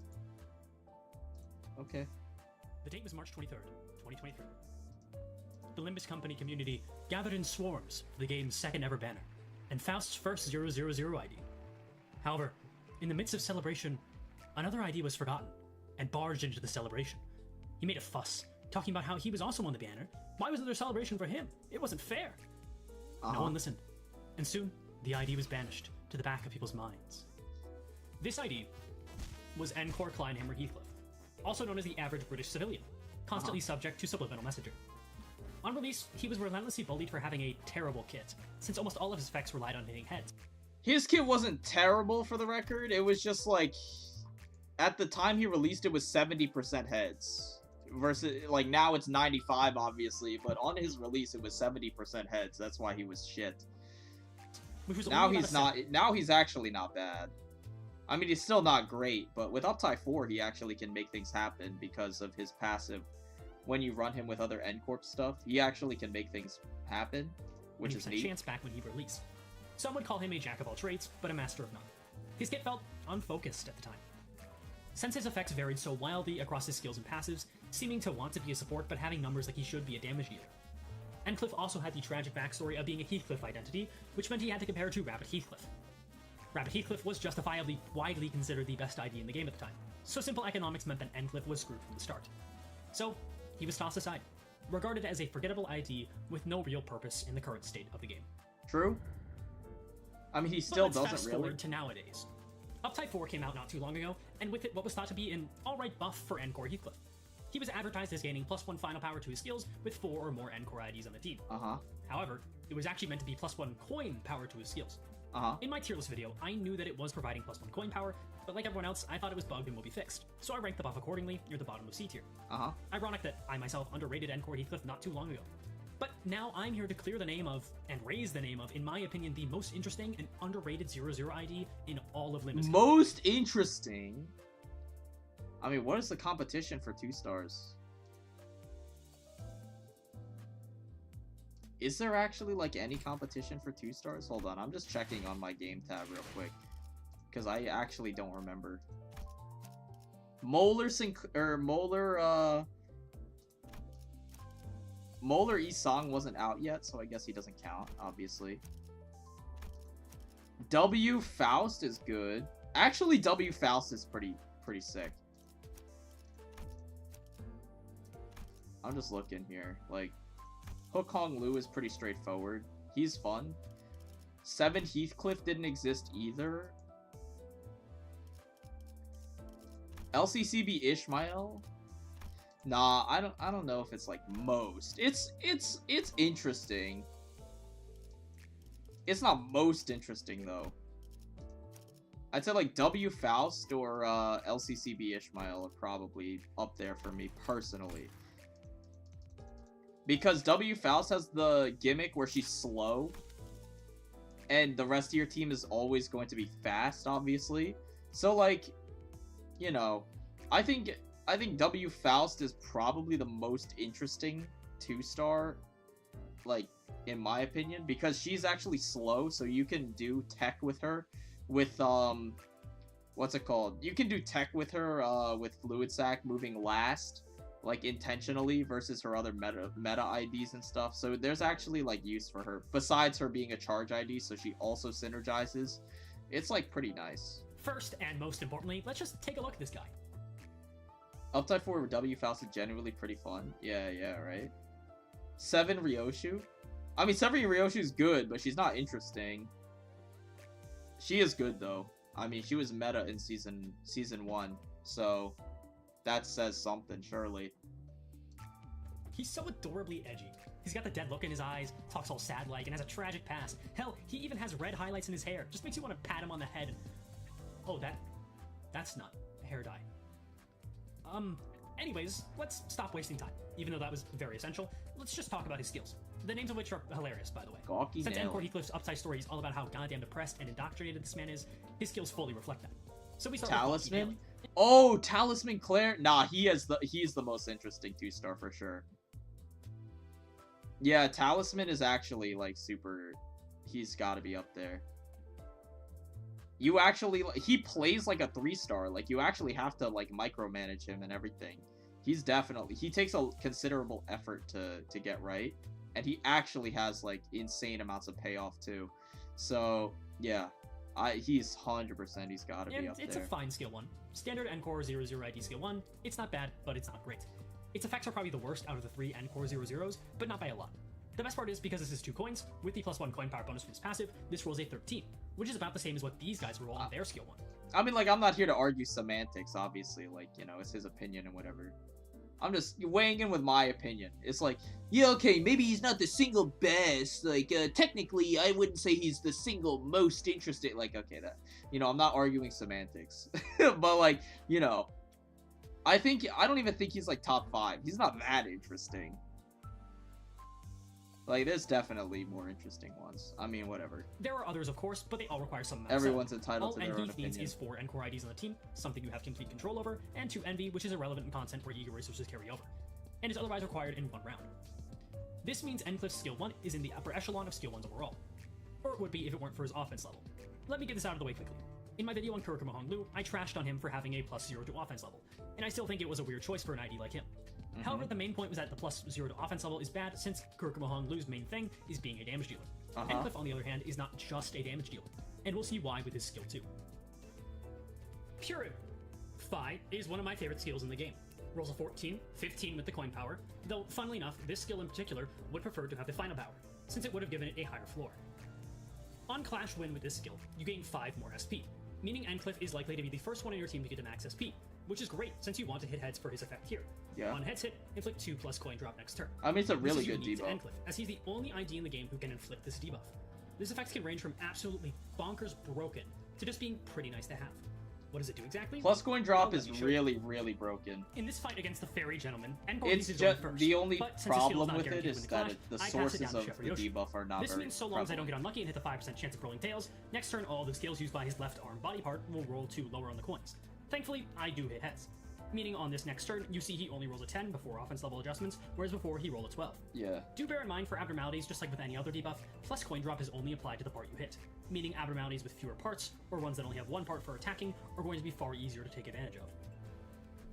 Okay. The date was March 23rd, 2023. The Limbus Company community gathered in swarms for the game's second ever banner, and Faust's first 000 ID. However, in the midst of celebration, another ID was forgotten, and barged into the celebration. He made a fuss, talking about how he was also on the banner. Why wasn't there a celebration for him? It wasn't fair. No one listened, and soon, the ID was banished to the back of people's minds. This ID was Encore Kleinhammer Heathcliff, also known as the average British civilian, constantly subject to subliminal messaging. On release, he was relentlessly bullied for having a terrible kit, since almost all of his effects relied on hitting heads. His kit wasn't terrible, for the record. It was just like, at the time he released it was 70% heads. Versus, like, now it's 95, obviously, but on his release it was 70% heads. That's why he was shit. Now he's not. Now he's actually not bad. I mean, he's still not great, but with Uptie 4, he actually can make things happen because of his passive. When you run him with other N-Corp stuff, he actually can make things happen, which is neat. Chance back when he released. Some would call him a jack of all trades, but a master of none. His kit felt unfocused at the time. Since his effects varied so wildly across his skills and passives, seeming to want to be a support but having numbers like he should be a damage dealer. Endcliff also had the tragic backstory of being a Heathcliff identity, which meant he had to compare to Rabbit Heathcliff. Rabbit Heathcliff was justifiably widely considered the best ID in the game at the time, so simple economics meant that Endcliff was screwed from the start. So, he was tossed aside, regarded as a forgettable ID with no real purpose in the current state of the game. True. I mean, he still But let's doesn't fast really. forward to nowadays. Uptide 4 came out not too long ago, and with it what was thought to be an alright buff for Encore Heathcliff. He was advertised as gaining +1 final power to his skills with 4 or more Encore IDs on the team. However, it was actually meant to be +1 coin power to his skills. In my tier list video, I knew that it was providing +1 coin power, but like everyone else, I thought it was bugged and will be fixed. So I ranked the buff accordingly near the bottom of C tier. Ironic that I myself underrated Encore Heathcliff not too long ago. But now I'm here to clear the name of, and raise the name of, in my opinion, the most interesting and underrated 00 ID in all of Limbus. Most interesting? I mean, what is the competition for 2 stars? Is there actually, like, any competition for 2 stars? Hold on, I'm just checking on my game tab real quick. Because I actually don't remember. Molar Isong wasn't out yet, so I guess he doesn't count, obviously. W Faust is good. Actually, W Faust is pretty sick. I'm just looking here. Like, Hook Hong Lu is pretty straightforward. He's fun. 7 Heathcliff didn't exist either. LCCB Ishmael? Nah, I don't know if it's like most. It's interesting. It's not most interesting though. I'd say like W Faust or LCCB Ishmael are probably up there for me personally. Because W Faust has the gimmick where she's slow, and the rest of your team is always going to be fast, obviously. So like, you know, I think W Faust is probably the most interesting 2-star, like, in my opinion, because she's actually slow, so you can do tech with her with, what's it called? You can do tech with her, with Fluid Sac moving last, like, intentionally, versus her other meta IDs and stuff, so there's actually, like, use for her, besides her being a charge ID, so she also synergizes. It's, like, pretty nice. First, and most importantly, let's just take a look at this guy. Uptide 4 with W Faust is genuinely pretty fun. Yeah, right? 7 Ryoshu? I mean, 7 Ryoshu is good, but she's not interesting. She is good, though. I mean, she was meta in season 1, so that says something, surely. He's so adorably edgy. He's got the dead look in his eyes, talks all sad-like, and has a tragic past. Hell, he even has red highlights in his hair. Just makes you want to pat him on the head. Oh, that's not hair dye. Anyways, let's stop wasting time. Even though that was very essential, let's just talk about his skills. The names of which are hilarious, by the way. Gawky Since nail. Encore Heathcliff's upside story is all about how goddamn depressed and indoctrinated this man is, his skills fully reflect that. So we start with Gawky Talisman? Nailing. Oh, Talisman Claire? Nah, he's the most interesting 2-star for sure. Yeah, Talisman is actually, like, super... He's gotta be up there. You actually... He plays like a 3-star. Like, you actually have to, like, micromanage him and everything. He's definitely... He takes a considerable effort to get right. And he actually has, like, insane amounts of payoff, too. So, yeah. He's 100%. He's gotta be up there. It's a fine skill 1. Standard Encore 00 ID skill 1. It's not bad, but it's not great. Its effects are probably the worst out of the 3 Encore 00s, but not by a lot. The best part is, because this is 2 coins, with the +1 coin power bonus from his passive, this rolls a 13, which is about the same as what these guys roll on their skill 1. I mean, like, I'm not here to argue semantics, obviously. Like, you know, it's his opinion and whatever. I'm just weighing in with my opinion. It's like, yeah, okay, maybe he's not the single best. Like, technically, I wouldn't say he's the single most interested. Like, okay, that, you know, I'm not arguing semantics. But, like, you know, I don't even think he's, like, top 5. He's not that interesting. Like, there's definitely more interesting ones. I mean, whatever. There are others, of course, but they all require some amount of Everyone's setup. entitled to their own All Envy needs opinion. is 4 Encore IDs on the team, something you have complete control over, and 2 Envy, which is irrelevant in content where eager resources carry over, and is otherwise required in 1 round. This means Encliff's skill 1 is in the upper echelon of skill 1s overall. Or it would be if it weren't for his offense level. Let me get this out of the way quickly. In my video on Kurokuma Hong Lu, I trashed on him for having a +0 to offense level, and I still think it was a weird choice for an ID like him. However, the main point was that the +0 to offense level is bad, since Kurokuma Hong Lu's main thing is being a damage dealer. Encliff, on the other hand, is not just a damage dealer, and we'll see why with his skill 2. Pure. Phi is one of my favorite skills in the game. rolls a 14, 15 with the coin power, though funnily enough, this skill in particular would prefer to have the final power, since it would have given it a higher floor. On Clash Win with this skill, you gain 5 more SP, meaning Endcliff is likely to be the first one in your team to get to max SP, which is great since you want to hit heads for his effect here. Yeah. On heads hit, inflict 2 plus coin drop next turn. I mean, it's a really This is good unique to debuff. Endcliff, as he's the only ID in the game who can inflict this debuff. This effect can range from absolutely bonkers broken to just being pretty nice to have. What does it do exactly? Plus coin drop I'll let is you show really, you. really broken. In this fight against the Fairy Gentleman, Endcliff It's is just first, the only but since his skill's problem not with it guaranteed is when that clash, the I pass it sources down to of Chef the Yoshi. debuff are not This very means so long as I don't prevalent. get unlucky and hit the 5% chance of rolling tails, next turn all the skills used by his left arm body part will roll 2 lower on the coins. Thankfully, I do hit heads. Meaning on this next turn, you see he only rolls a 10 before offense level adjustments, whereas before he rolled a 12. Yeah. Do bear in mind for abnormalities, just like with any other debuff, plus coin drop is only applied to the part you hit, meaning abnormalities with fewer parts, or ones that only have one part for attacking, are going to be far easier to take advantage of.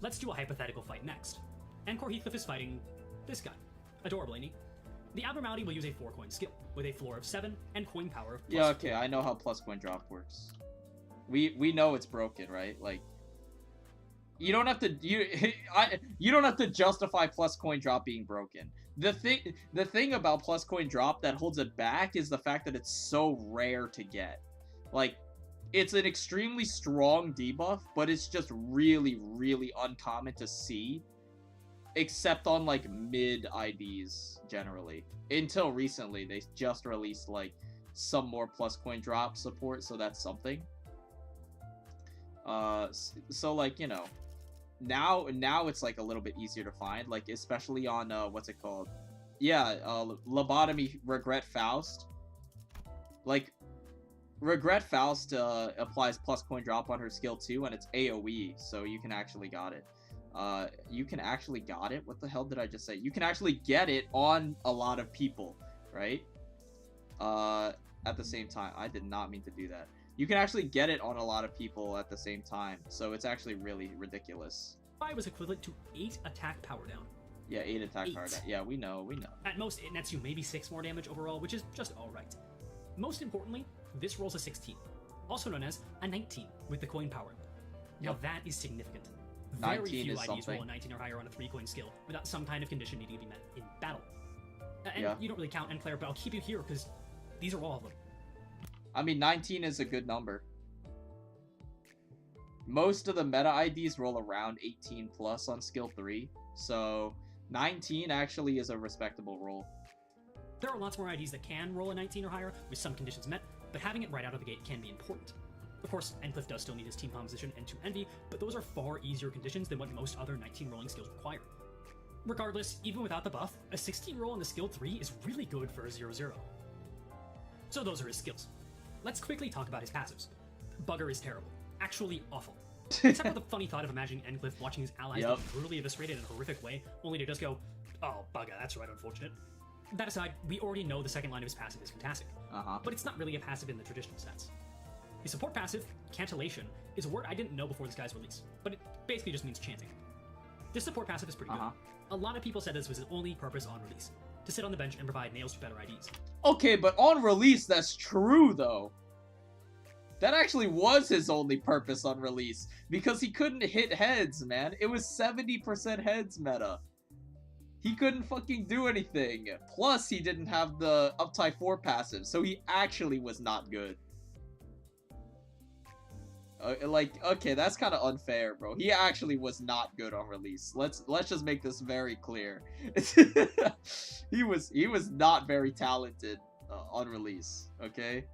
Let's do a hypothetical fight next. Encore Heathcliff is fighting this guy. Adorable, ain't he? The abnormality will use a 4-coin skill, with a floor of 7 and coin power of plus Yeah, okay, I know how plus coin drop works. We know it's broken, right? Like, you don't have to you don't have to justify plus coin drop being broken. The thing about plus coin drop that holds it back is the fact that it's so rare to get. Like, it's an extremely strong debuff, but it's just really, really uncommon to see, except on like mid IDs generally. Until recently, they just released like some more plus coin drop support, so that's something. So like, you know, now it's like a little bit easier to find, like especially on what's it called? Yeah, Lobotomy Regret Faust. Like, Regret Faust applies plus coin drop on her skill too, and it's AoE, so you can actually got it. You can actually got it? What the hell did I just say? You can actually get it on a lot of people, right? At the same time. I did not mean to do that. You can actually get it on a lot of people at the same time, so it's actually really ridiculous. 5 is equivalent to 8 attack power down. Yeah, 8 attack 8. power down. Yeah, we know. At most, it nets you maybe 6 more damage overall, which is just alright. Most importantly, this rolls a 16, also known as a 19 with the coin power. Now Yep. that is significant. 19 Very few is IDs something. roll a 19 or higher on a 3-coin skill without some kind of condition needing to be met in battle. And Yeah. you don't really count Endclair, but I'll keep you here because these are all of them. I mean, 19 is a good number. Most of the meta IDs roll around 18 plus on skill 3, so 19 actually is a respectable roll. There are lots more IDs that can roll a 19 or higher with some conditions met, but having it right out of the gate can be important. Of course, Endcliff does still need his team composition and 2 envy, but those are far easier conditions than what most other 19 rolling skills require. Regardless, even without the buff, a 16 roll on the skill 3 is really good for a 0-0. So those are his skills. Let's quickly talk about his passives. Bugger is terrible. Actually awful. Except for the funny thought of imagining Endcliff watching his allies Yep. get brutally eviscerated in a horrific way, only to just go, oh, bugger, that's right, unfortunate. That aside, we already know the second line of his passive is fantastic. But it's not really a passive in the traditional sense. His support passive, Cantillation, is a word I didn't know before this guy's release, but it basically just means chanting. This support passive is pretty good. A lot of people said this was his only purpose on release, to sit on the bench and provide nails to better IDs. Okay, but on release, that's true, though. That actually was his only purpose on release, because he couldn't hit heads, man. It was 70% heads meta. He couldn't fucking do anything. Plus, he didn't have the Uptie 4 passive, so he actually was not good. Okay, that's kind of unfair, bro. He actually was not good on release. Let's just make this very clear. he was not very talented on release, okay?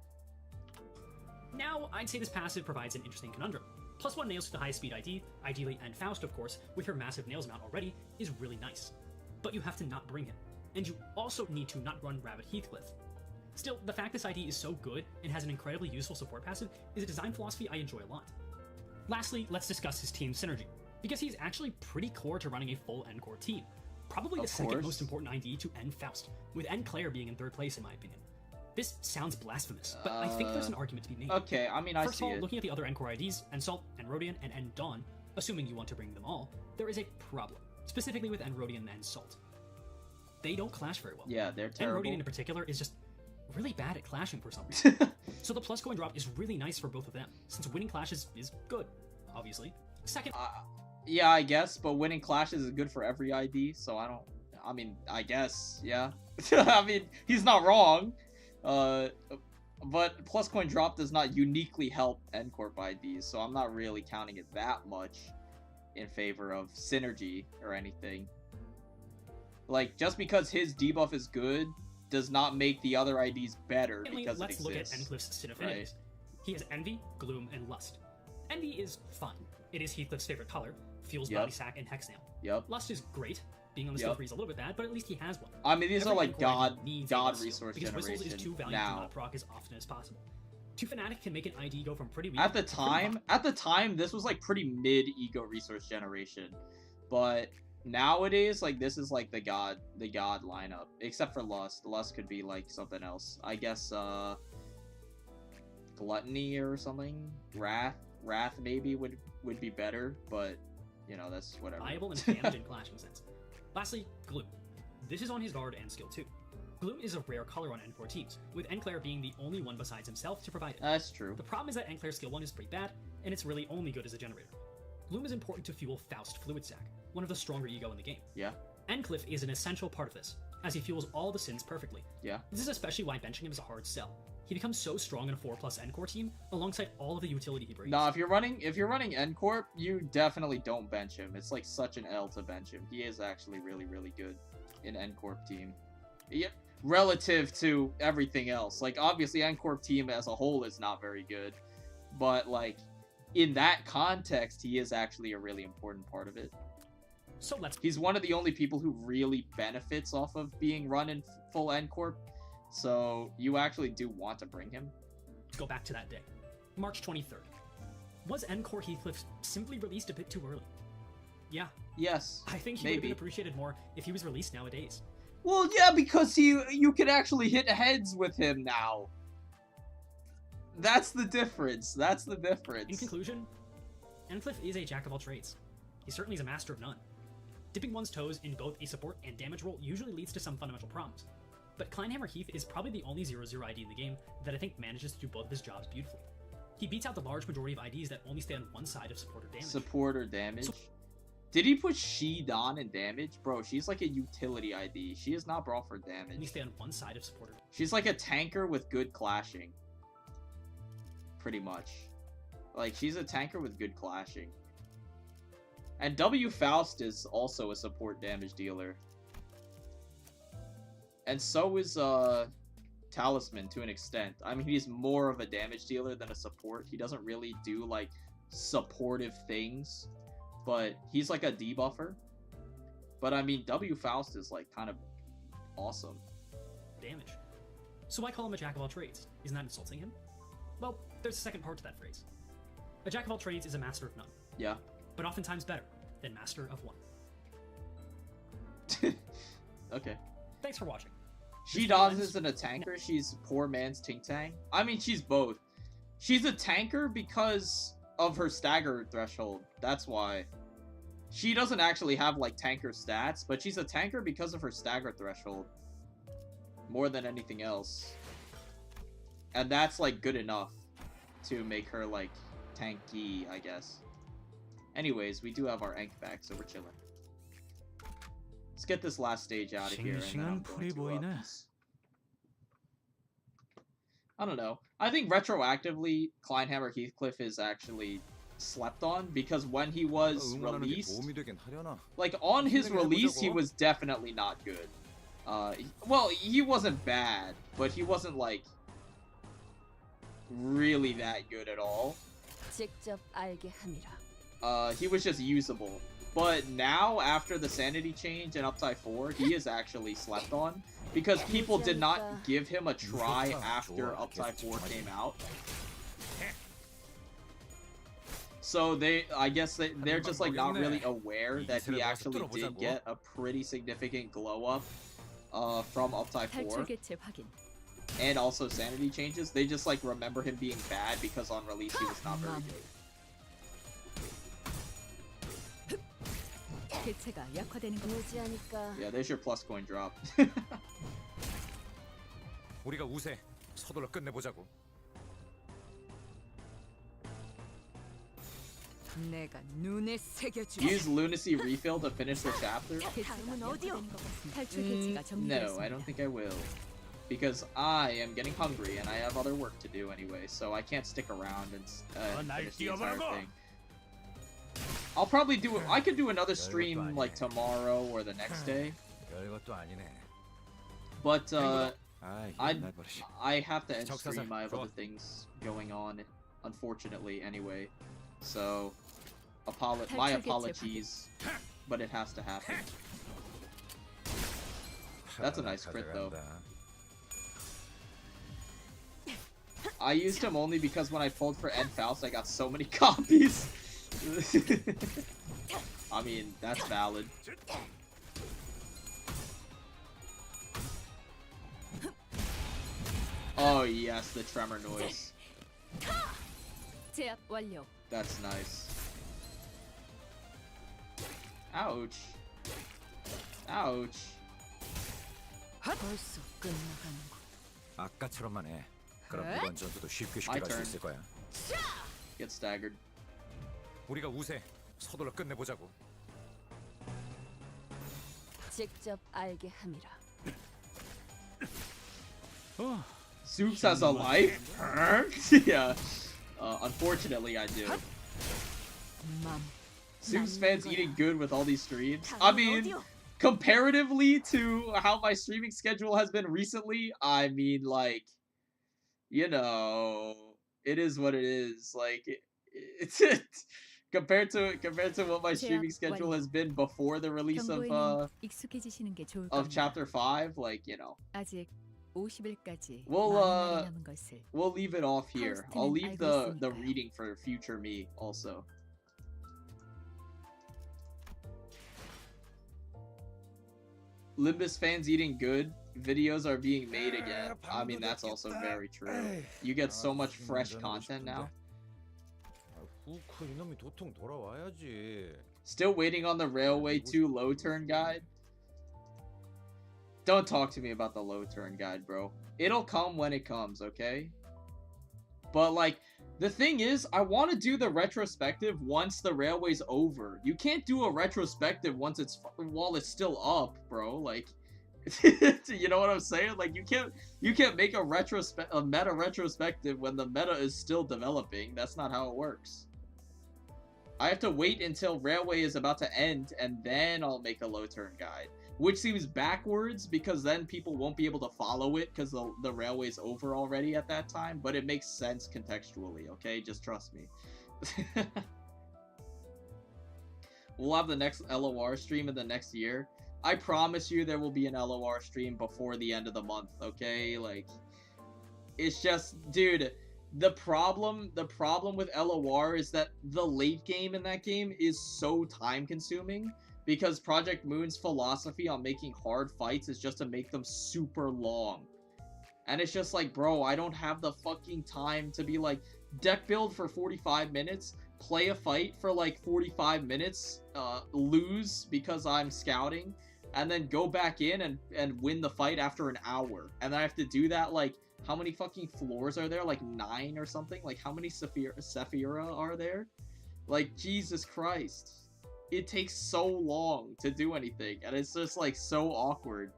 Now, I'd say this passive provides an interesting conundrum. +1 nails to the high speed ID, ideally, and Faust, of course, with her massive nails amount already, is really nice. But you have to not bring him. And you also need to not run Rabbit Heathcliff. Still, the fact this ID is so good and has an incredibly useful support passive is a design philosophy I enjoy a lot. Lastly, let's discuss his team synergy, because he's actually pretty core to running a full Encore team. Probably the second most important ID to end Faust, with Endclair being in 3rd place in my opinion. This sounds blasphemous, but I think there's an argument to be made. Okay, I mean, I First see of all, it. looking at the other Encore IDs, Ensalt, Enrodian, and Endawn, assuming you want to bring them all, there is a problem, specifically with Enrodian and Salt. They don't clash very well. Yeah, they're terrible. Enrodian in particular is just really bad at clashing for some reason. So the plus coin drop is really nice for both of them, since winning clashes is good, obviously. Second, Yeah, I guess, but winning clashes is good for every ID, so I mean, I guess, yeah. I mean, he's not wrong. But plus coin drop does not uniquely help N Corp IDs, so I'm not really counting it that much in favor of synergy or anything. Like, just because his debuff is good does not make the other IDs better because it exists. Let's look at Encliffe's sin affinities. He has Envy, Gloom, and Lust. Envy is fun. It is Heathcliff's favorite color. Fuels Body Sack and Hexnail. Yep. Lust is great. Being on the skill tree is a little bit bad, but at least he has one. I mean, these Every are like Encore god needs resource because generation Whistles is too valuable now. to not proc as often as possible. 2 Fnatic can make an ID go from pretty weak At the to pretty time, this was like pretty mid ego resource generation, but nowadays, like this is like the god lineup, except for Lust. Lust could be like something else. I guess Gluttony or something. Wrath maybe would be better, but you know, that's whatever. viable and damage in clashing sense. Lastly, Gloom. This is on his guard and skill too. Gloom is a rare color on N4 teams, with Enclair being the only one besides himself to provide it. That's true. The problem is that Enclair's skill 1 is pretty bad, and it's really only good as a generator. Gloom is important to fuel Faust Fluid Sack, one of the stronger ego in the game. Yeah. Encliff is an essential part of this, as he fuels all the sins perfectly. Yeah. This is especially why benching him is a hard sell. He becomes so strong in a 4+ N-core team, alongside all of the utility he brings. No, if you're running N Corp, you definitely don't bench him. It's like such an L to bench him. He is actually really, really good in N Corp team. Yeah, relative to everything else. Like obviously N Corp team as a whole is not very good, but like in that context, he is actually a really important part of it. So he's one of the only people who really benefits off of being run in full N Corp. So you actually do want to bring him. Let's go back to that day. March 23rd. Was N-Core Heathcliff simply released a bit too early? Yeah. Yes. I think he would have been appreciated more if he was released nowadays. Well, yeah, because you can actually hit heads with him now. That's the difference. That's the difference. In conclusion, Encliff is a jack of all trades. He certainly is a master of none. Dipping one's toes in both a support and damage role usually leads to some fundamental problems. But Kleinhammer Heath is probably the only 0-0 ID in the game that I think manages to do both of his jobs beautifully. He beats out the large majority of IDs that only stay on one side of support or damage. Support or damage? Did he put she Don in damage? Bro, she's like a utility ID. She is not brought for damage. Only stay on one side of support or damage. She's like a tanker with good clashing. Pretty much. Like, she's a tanker with good clashing. And W Faust is also a support damage dealer. And so is Talisman to an extent. I mean, he's more of a damage dealer than a support. He doesn't really do like supportive things, but he's like a debuffer. But I mean, W Faust is like kind of awesome. Damage. So I call him a jack of all trades. Isn't that insulting him? Well, there's a second part to that phrase. A jack of all trades is a master of none. Yeah. But oftentimes better than master of one. Okay. Thanks for watching. She Dawes isn't a tanker, she's poor man's Tink Tang. I mean, she's both. She's a tanker because of her stagger threshold. That's why. She doesn't actually have, like, tanker stats, but she's a tanker because of her stagger threshold. More than anything else. And that's, like, good enough to make her, like, tanky, I guess. Anyways, we do have our Enk back, so we're chilling. Let's get this last stage out of here. And I don't know. I think retroactively, Kleinhammer Heathcliff is actually slept on because when he was released, like on his release, he was definitely not good. Well, he wasn't bad, but he wasn't like really that good at all. He was just usable. But now, after the Sanity change and Uptide 4, he is actually slept on. Because people did not give him a try after Uptide 4 came out. So I guess they're just like not really aware that he actually did get a pretty significant glow up from Uptide 4. And also Sanity changes. They just like remember him being bad because on release he was not very good. Yeah, there's your plus coin drop. 우리가 우세. 서둘러 끝내보자고. 내가 눈에 새겨주지. Use Lunacy Refill to finish the chapter? 다음은 어디요? 탈출 개체가 No, I 정리되었습니다. don't think I will. Because I am getting hungry and I have other work to do anyway, so I can't stick around and finish the entire thing. I'll probably do it. I could do another stream like tomorrow or the next day. 별것도 아니네. But 아이, 옛날 버릇이. I have to end 적사살, stream. I have 좋아. other things going on, unfortunately. Anyway, so my apologies, but it has to happen. That's a nice crit though. I used him only because when I pulled for Ed Faust, I got so many copies. I mean, that's valid. Oh yes, the tremor noise. 제압 완료. That's nice. Ouch. Ouch. 벌써 끝나가는군. 아까처럼만 해. 그럼 에? 이번 전투도 쉽게 My 갈 수 turn. 있을 거야. Get staggered. 우리가 우세. 서둘러 끝내보자고. 직접 알게 함이라. Soups has a life? Yeah. Unfortunately, I do. Soups fans eating good with all these streams? I mean, comparatively to how my streaming schedule has been recently, I mean, like, you know, it is what it is. Like, it's compared to what my streaming schedule has been before the release 경고에는 익숙해지시는 게 좋을 of 겁니다. chapter 5, like, you know. 아직 50일까지 We'll 남은 것을. we'll leave it off here. I'll Faust는 leave 알고 the 있으니까요. reading for future me also. Limbus fans eating good. Videos are being made again. I mean, that's also very true. You get so much fresh content now. 후크 이놈이 도통 돌아와야지. Still waiting on the Railway 2 low turn guide? Don't talk to me about the low turn guide, bro. It'll come when it comes, okay? But, like, the thing is, I want to do the retrospective once the Railway's over. You can't do a retrospective while it's still up, bro. Like, you know what I'm saying? Like, you can't make a meta retrospective when the meta is still developing. That's not how it works. I have to wait until Railway is about to end, and then I'll make a low turn guide. Which seems backwards, because then people won't be able to follow it, because the Railway's over already at that time, but it makes sense contextually, okay? Just trust me. We'll have the next LOR stream in the next year. I promise you there will be an LOR stream before the end of the month, okay? Like, it's just, dude, the problem with LOR is that the late game in that game is so time consuming, because Project Moon's philosophy on making hard fights is just to make them super long. And it's just like, bro, I don't have the fucking time to be like, deck build for 45 minutes, play a fight for like 45 minutes, lose because I'm scouting, and then go back in and win the fight after an hour. And I have to do that, like, how many fucking floors are there? Like 9 or something? Like, how many Sephira are there? Like, Jesus Christ. It takes so long to do anything, and it's just, like, so awkward.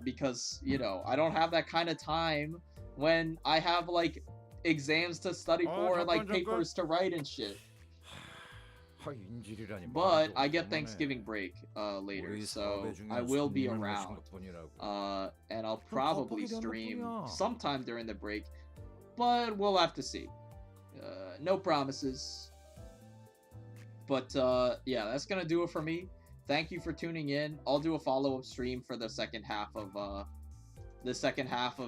Because, you know, I don't have that kind of time when I have, like, exams to study for and, like, papers to write and shit. But I get Thanksgiving break later, so I will be around. And I'll probably stream sometime during the break, but we'll have to see. No promises. But yeah, that's gonna do it for me. Thank you for tuning in. I'll do a follow-up stream for the second half of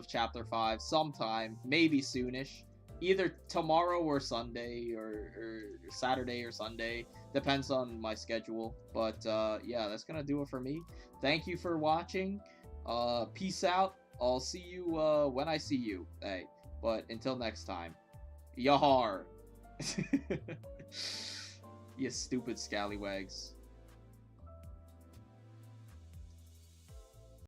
chapter 5 sometime, maybe soonish. Either tomorrow or Sunday, or Saturday or Sunday. Depends on my schedule. But yeah, that's gonna do it for me. Thank you for watching. Peace out. I'll see you when I see you. Hey, but until next time. Yahar. You stupid scallywags.